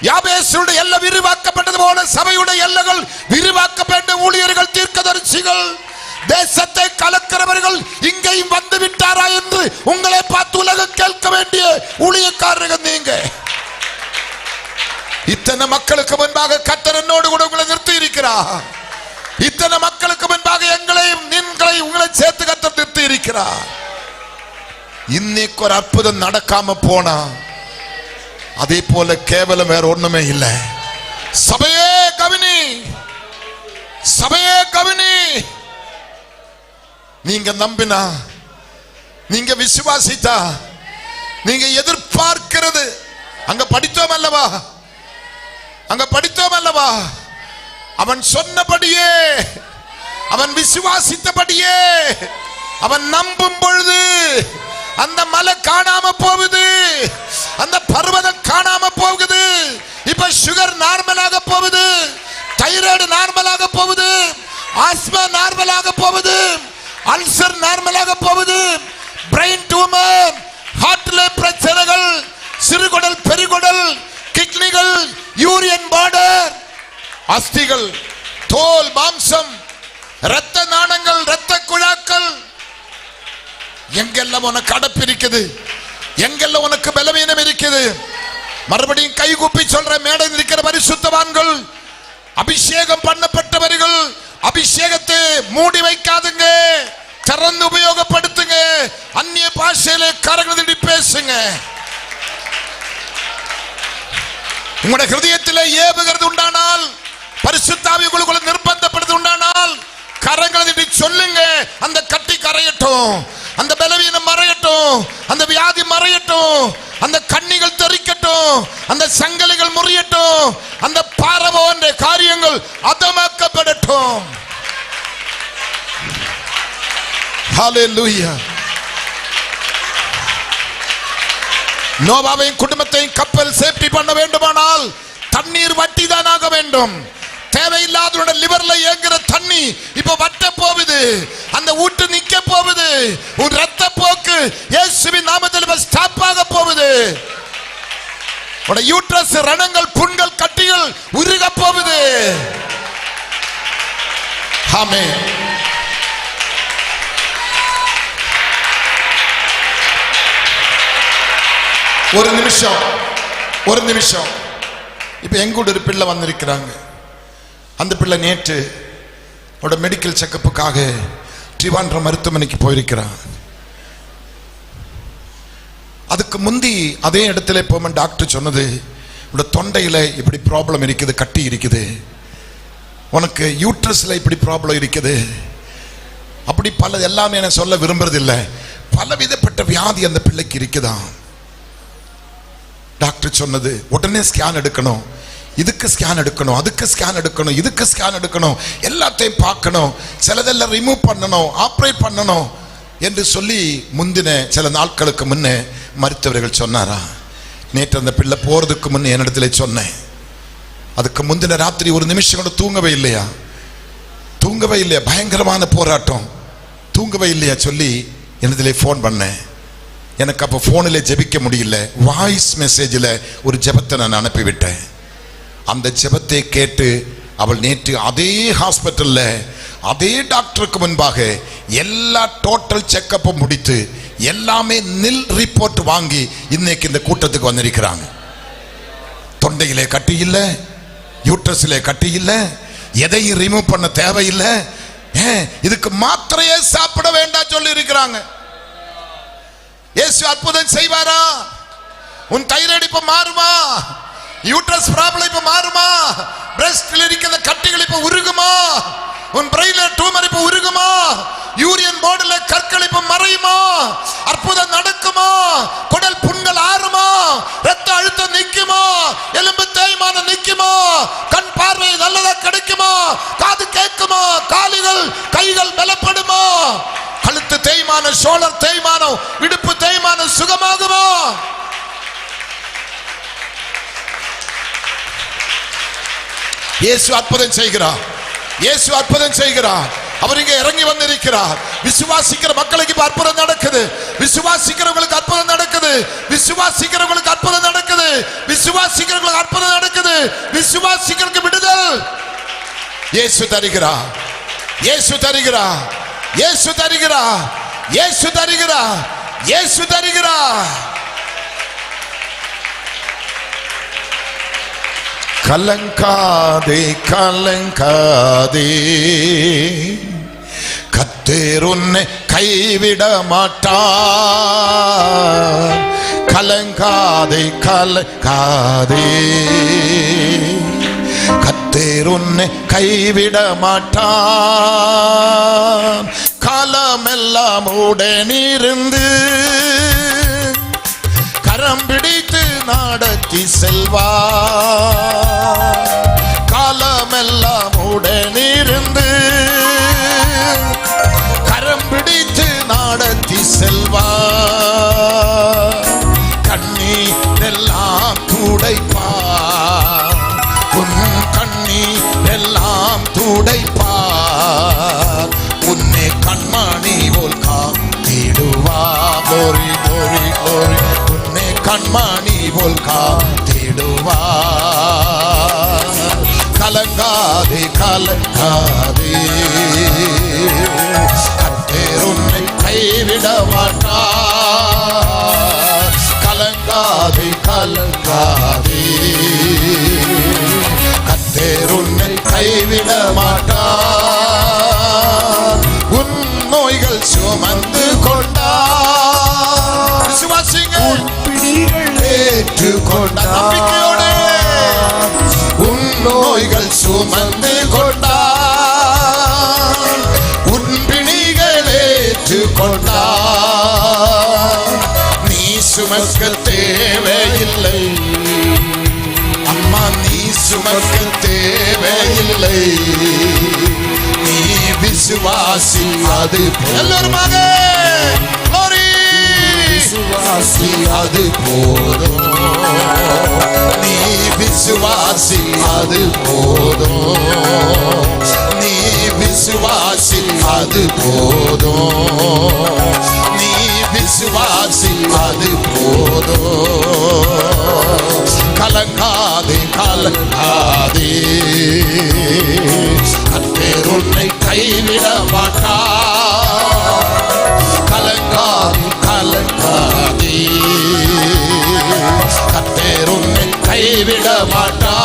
யாபேசுடைய எல்லை விரிவாக்கப்பட்டது போல சபையுடைய எல்லைகள் விரிவாக்க வேண்டிய ஊழியர்கள், தீர்க்கதரிசிகள், தேசத்தை கலக்கிறவர்கள் இங்கேயும் வந்து விட்டாரா என்று உங்களை பார்த்து உலகம் கேட்க வேண்டிய ஊழியக்காரர்கள் நீங்க. இத்தனை மக்களுக்கு முன்பாக கர்த்தர் என்னோடு கூட உங்களை நிறுத்தி இருக்கிறார். இத்தனை மக்களுக்கு முன்பாக எங்களையும் நீங்களையும் உங்களை சேர்த்து கர்த்தர் நிறுத்தி இருக்கிறார். இன்னைக்கு ஒரு அற்புதம் நடக்காம போனா அதே போல கேவலம் வேற ஒண்ணுமே இல்லை. சபையே கவனி, சபையே கவனி. நீங்க நம்பினா, நீங்க விசுவாசித்தா, நீங்க எதிர்பார்க்கிறது, அங்க படித்தோம் அல்லவா, அங்க படித்தோம் அல்லவா, அவன் சொன்னபடியே, அவன் விசுவாசித்தபடியே, அவன் நம்பும் பொழுது அந்த மலை காணாம போகுது, அந்த பர்வதம் காணாம போகுது. இப்ப சுகர் நார்மலாக போகுது, தைராய்டு நார்மலாக போகுது, ஆஸ்மா நார்மலாக போகுது, அல்சர் நார்மலாக போகுது, பிரெயின் டியூமர், ஹார்ட்ல பிரச்சனைகள், சிறுகுடல், பெருகுடல், கிட்னிகள், யூரியன் பார்டர், அஸ்திகள், தோல், மாம்சம், இரத்த நாணங்கள், இரத்த குழாக்கள், எங்கெல்லாம் உனக்கு அடப்பு இருக்குது, எங்கெல்லாம் உனக்கு பலவீனம் இருக்குது. மறுபடியும் கைகூப்பி சொல்ற மேடையில் இருக்கிற பரிசுத்தவான்கள், அபிஷேகம் பண்ணப்பட்டவர்கள், அபிஷேகத்தை மூடி வைக்காதுங்க, திறந்து உபயோகப்படுத்துங்க. அந்நிய பாஷையில கரங்களை பேசுங்க. உங்களுடைய ஹிருதயத்தில் ஏவுகிறது உண்டானால், பரிசுத்த ஆவி உங்களுக்குள்ள நிர்பந்தப்படுது உண்டானால், கரங்களை சொல்லுங்க. அந்த கட்டி கரையட்டும், அந்த பலவீனம் மறையட்டும், அந்த வியாதி மறையட்டும், அந்த கண்ணிகள் தெறிக்கட்டும், அந்த சங்கலிகள் முறியட்டும், அந்த பாரவோன்ற காரியங்கள் அதமாக்கப்படட்டும். ஹல்லேலூயா. நோவாவையும் குடும்பத்தையும் கப்பல் சேஃப்டி பண்ண வேண்டுமானால் தண்ணீர் வட்டி தான் ஆக வேண்டும். தேவையில்லாத லிவர்ல ஏங்குற தண்ணி இப்ப வட்ட போகுது, அந்த ஊட்டு நிக்க போகுது, உன் ரத்த போக்கு இயேசுவின் நாமத்தில் ஸ்டாப் ஆக போகுது. உன் யூட்ரஸ் ரணங்கள், புண்கள், கட்டிகள் உருக போகுது. ஆமென். ஒரு நிமிஷம், ஒரு நிமிஷம். இப்ப எங்கூட ஒரு பிள்ளை வந்திருக்கிறாங்க. அந்த பிள்ளை நேற்று மெடிக்கல் செக்கப்புக்காக ட்ரிவாண்ட்ரம் மருத்துவமனைக்கு போயிருக்கிறான். அதுக்கு முந்தி அதே இடத்துல போக டாக்டர் சொன்னது, தொண்டையில இப்படி ப்ராப்ளம் இருக்குது, கட்டி இருக்குது, உனக்கு யூட்ரஸ்ல இப்படி ப்ராப்ளம் இருக்குது, அப்படி பல எல்லாமே நான் சொல்ல விரும்புறது இல்லை, பல விதப்பட்ட வியாதி அந்த பிள்ளைக்கு இருக்குதான். டாக்டர் சொன்னது உடனே ஸ்கேன் எடுக்கணும், இதுக்கு ஸ்கேன் எடுக்கணும், அதுக்கு ஸ்கேன் எடுக்கணும், இதுக்கு ஸ்கேன் எடுக்கணும், எல்லாத்தையும் பார்க்கணும், சிலதெல்லாம் ரிமூவ் பண்ணணும், ஆப்ரேட் பண்ணணும் என்று சொல்லி முந்தின சில நாட்களுக்கு முன்னே மருத்துவர்கள் சொன்னாரா. நேற்று அந்த பிள்ளை போறதுக்கு முன்னே என்னிடத்துல சொன்னேன், அதுக்கு முந்தின ராத்திரி ஒரு நிமிஷம் கூட தூங்கவே இல்லையா, தூங்கவே இல்லையா, பயங்கரமான போராட்டம், தூங்கவே இல்லையா சொல்லி என்னிடத்துல ஃபோன் பண்ணேன். எனக்கு அப்போ ஃபோனில் ஜெபிக்க முடியல, வாய்ஸ் மெசேஜில் ஒரு ஜெபத்தை நான் அனுப்பிவிட்டேன். அந்த ஜெபத்தை கேட்டு அவள் நேற்று அதே ஹாஸ்பிட்டல்ல அதே டாக்டருக்கு முன்பாக எல்லா டோட்டல் செக்கப்பும் முடித்து எல்லாமே நில் ரிப்போர்ட் வாங்கி இன்னைக்கு இந்த கூட்டத்துக்கு வந்திருக்கிறாங்க. தொண்டையிலே கட்டி இல்லை, யூட்ரஸிலே கட்டி இல்லை, எதையும் ரிமூவ் பண்ண தேவையில்லை, இதுக்கு மாத்திரையே சாப்பிட வேண்டாம் சொல்லி இருக்கிறாங்க. இயேசு அற்புதம் செய்வாரா? உன் தைராய்டு இப்ப மாறுமா? யூட்ரஸ் ப்ராப்ளம் இப்ப மாறுமா? பிரஸ்ட்ல இருக்கிற கட்டிகள் இப்ப உருகுமா? உன் பிரெயின்ல டியூமர் இப்ப உருகுமா? யூரியன் போர்டுல கற்கள் இப்ப மறையுமா? அற்புதம் நடக்குமா? குடல் புண்கள் ஆறுமா? ரத்த அழுத்தம் நிக்குமா? எலும்பு தேய்மானம் நிக்குமா? கண் பார்வை நல்லதா கிடைக்குமா? காது கேட்குமா? கால்கள் கைகள் பலப்படுமா? கழுத்து தேய்மானம், ஷோல்டர் தேய்மானம், இடுப்பு தேய்மானம் சுகமாகுமா? இயேசு அற்புதம் செய்கிறார், இயேசு அற்புதம் செய்கிறார். அவர் இங்கே இறங்கி வந்திருக்கிறார். விசுவாசிக்கிற மக்களுக்கு இப்ப அற்புதம் நடக்குது, விசுவாசிக்கிறவங்களுக்கு அற்புதம் நடக்குது, விசுவாசிக்கிறவங்களுக்கு அற்புதம் நடக்குது, விசுவாசிக்கிறவங்களுக்கு அற்புதம் நடக்குது, விசுவாசிக்கிறவங்களுக்கு விடுதல் இயேசு தருகிறார், இயேசு தருகிறார், இயேசு தருகிறார், இயேசு தருகிறார், இயேசு தருகிறார். கலங்காதே கலங்காதே, கர்த்தர் உன்னை கைவிட மாட்டார். கலங்காதே கலங்காதே, கர்த்தர் உன்னை கைவிட மாட்டார். காலமெல்லாம் உடனிருந்து கரம் பிடித்து நடத்தி செல்வார். காலமெல்லாம் உடனிருந்து கரம் பிடித்து நடத்தி செல்வார். கண்ணீர் எல்லாம் துடைப்பார், உன் கண்ணீர் எல்லாம் துடைப்பார். உன்னை கண்மணி போல் காத்திடுவார். கோரி கோரி கோரி, உன்னை கண்மணி போல் காத்திடுவார். கலங்காதே கலங்காதே, கர்த்தர் உன்னை கைவிட மாட்டார். கலங்காதே கலங்காதே, கர்த்தர் உன்னை கைவிட மாட்டார். உன் நோய்கள் சுமந்து கொண்டார். விசுவாசிங்கள், ஏற்றுக்கொண்டார். நம்பிக்கையோடு உன் நோய்கள் சுமந்து கொண்டார். உன் பிணிகள் ஏற்றுக்கொண்டார். நீ சுமக்க தேவையில்லை அம்மா, நீ சுமக்க தேவையில்லை. நீ விசுவாசி, அது எல்லாருமாக விசுவாசி, அது போதும். நீ விசுவாசி, அது போதும். நீ விசுவாசி, அது போதும். நீ விசுவாசி, அது போதும். கலங்காதே கலங்காதே, கர்த்தர் உன்னை கைவிட மாட்டார். கலங்காதே கலங்காதே, கர்த்தர் உன்னை கைவிட மாட்டார்.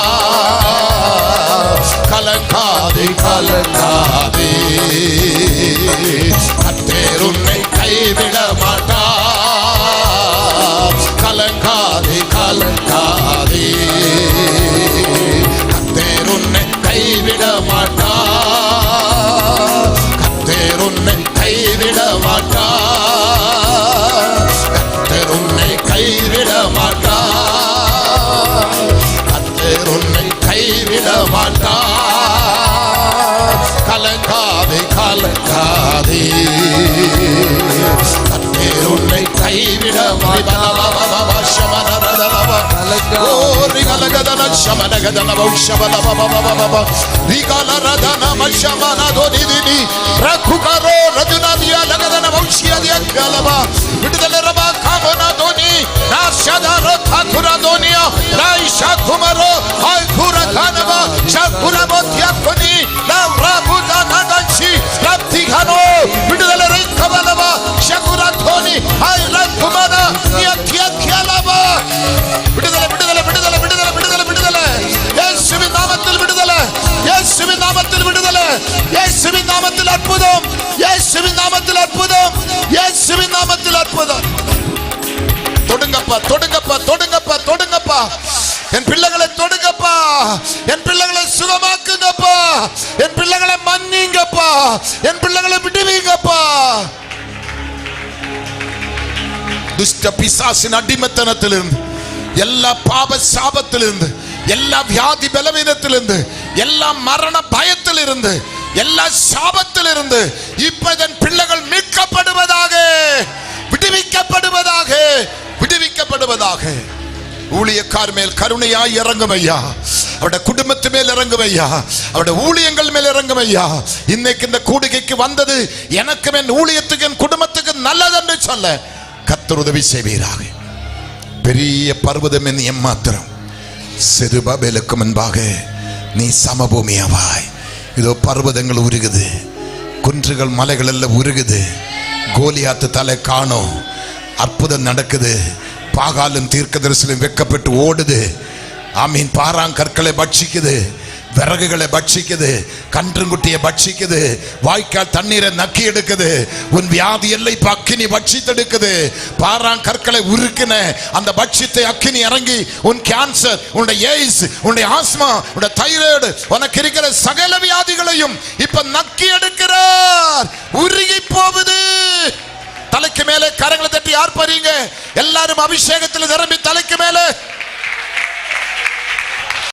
கலங்காதே கலங்காதே, கர்த்தர் உன்னை கைவிட மாட்டார். கலங்காதே கலங்காதே, கர்த்தர் உன்னை கைவிட மாட்டார். கர்த்தர் உன்னை கைவிட மாட்டார். கர்த்தர் உன்னை கைவிட மாட்டார். கர்த்தர் உன்னை கைவிட மாட்டார். கலங்காதே கலங்காதே, கர்த்தர் உன்னை கைவிட மாட்டார். இயேசுவின் நாமத்தில் அற்புதம், இயேசுவின் நாமத்தில் அற்புதம், இயேசுவின் நாமத்தில் அற்புதம். தொடுங்கப்பா தொடுங்கப்பா தொடுங்கப்பா தொடுங்கப்பா, என் பிள்ளைகளை தொடுங்கப்பா, என் பிள்ளைகளை சுகமாக்குங்கப்பா, என் பிள்ளைகளை மன்னிங்கப்பா, என் பிள்ளைகளை விடுவீங்கப்பா. துஷ்ட பிசாசின் அடிமைத்தனத்திலிருந்து, எல்லா பாப சாபத்திலிருந்து, எல்லா வியாதி பலவீனத்திலிருந்து, எல்லா மரண பயத்திலிருந்து, எல்லா சாபத்திலிருந்து இப்பதன் பிள்ளைகள் மீட்கப்படுவதாக, விடுவிக்கப்படுவதாக, விடுவிக்கப்படுவதாக. ஊழியக்கார் மேல் கருணையாய் இறங்கும் ஐயா, அவருடைய குடும்பத்து மேல் இறங்கும் ஐயா, அவருடைய ஊழியங்கள் மேல் இறங்கும் ஐயா. இன்னைக்கு இந்த கூடுகைக்கு வந்தது எனக்கு என் ஊழியத்துக்கு என் குடும்பத்துக்கு நல்லது என்று சொல்ல கர்த்தர் உதவி செய்வீராக. பெரிய பர்வதம் என் எம்மாத்திரம், செருபாபேலுக்கு முன்பாக நீ சமபூமியாவாய். இதோ பர்வதங்கள் உருகுது, குன்றுகள் மலைகள் எல்லாம் உருகுது. கோலியாத்து தலை காணோம், அற்புதம் நடக்குது. பாகாலும் தீர்க்கதரிசியும் வெக்கப்பட்டு ஓடுது. ஆமீன். பாறாங்கற்களை பட்சிக்குது, விறகுகளை பட்சிக்குது, கன்றுங்குட்டியை பட்சிக்குது, வாய்க்கால் தண்ணீரை நக்கி எடுக்குது, உன் வியாதி எல்லை அக்கினி பட்சித்தெடுக்குது. பாறாங்கற்களை உருக்கின அந்த பட்சித்தை அக்கினி இறங்கி உன் கேன்சர், உன்னுடைய எய்ட்ஸ், உன்னுடைய ஆஸ்மா, உன்னுடைய தைராய்டு, உனக்கு இருக்கிற சகல வியாதிகளையும் இப்ப நக்கி எடுக்கிறார். உருகி போகுது. தலைக்கு மேலே கரங்களை தட்டி ஆர்ப்பரிங்க. எல்லாரும் அபிஷேகத்தில் நிரம்பி தலைக்கு மேலே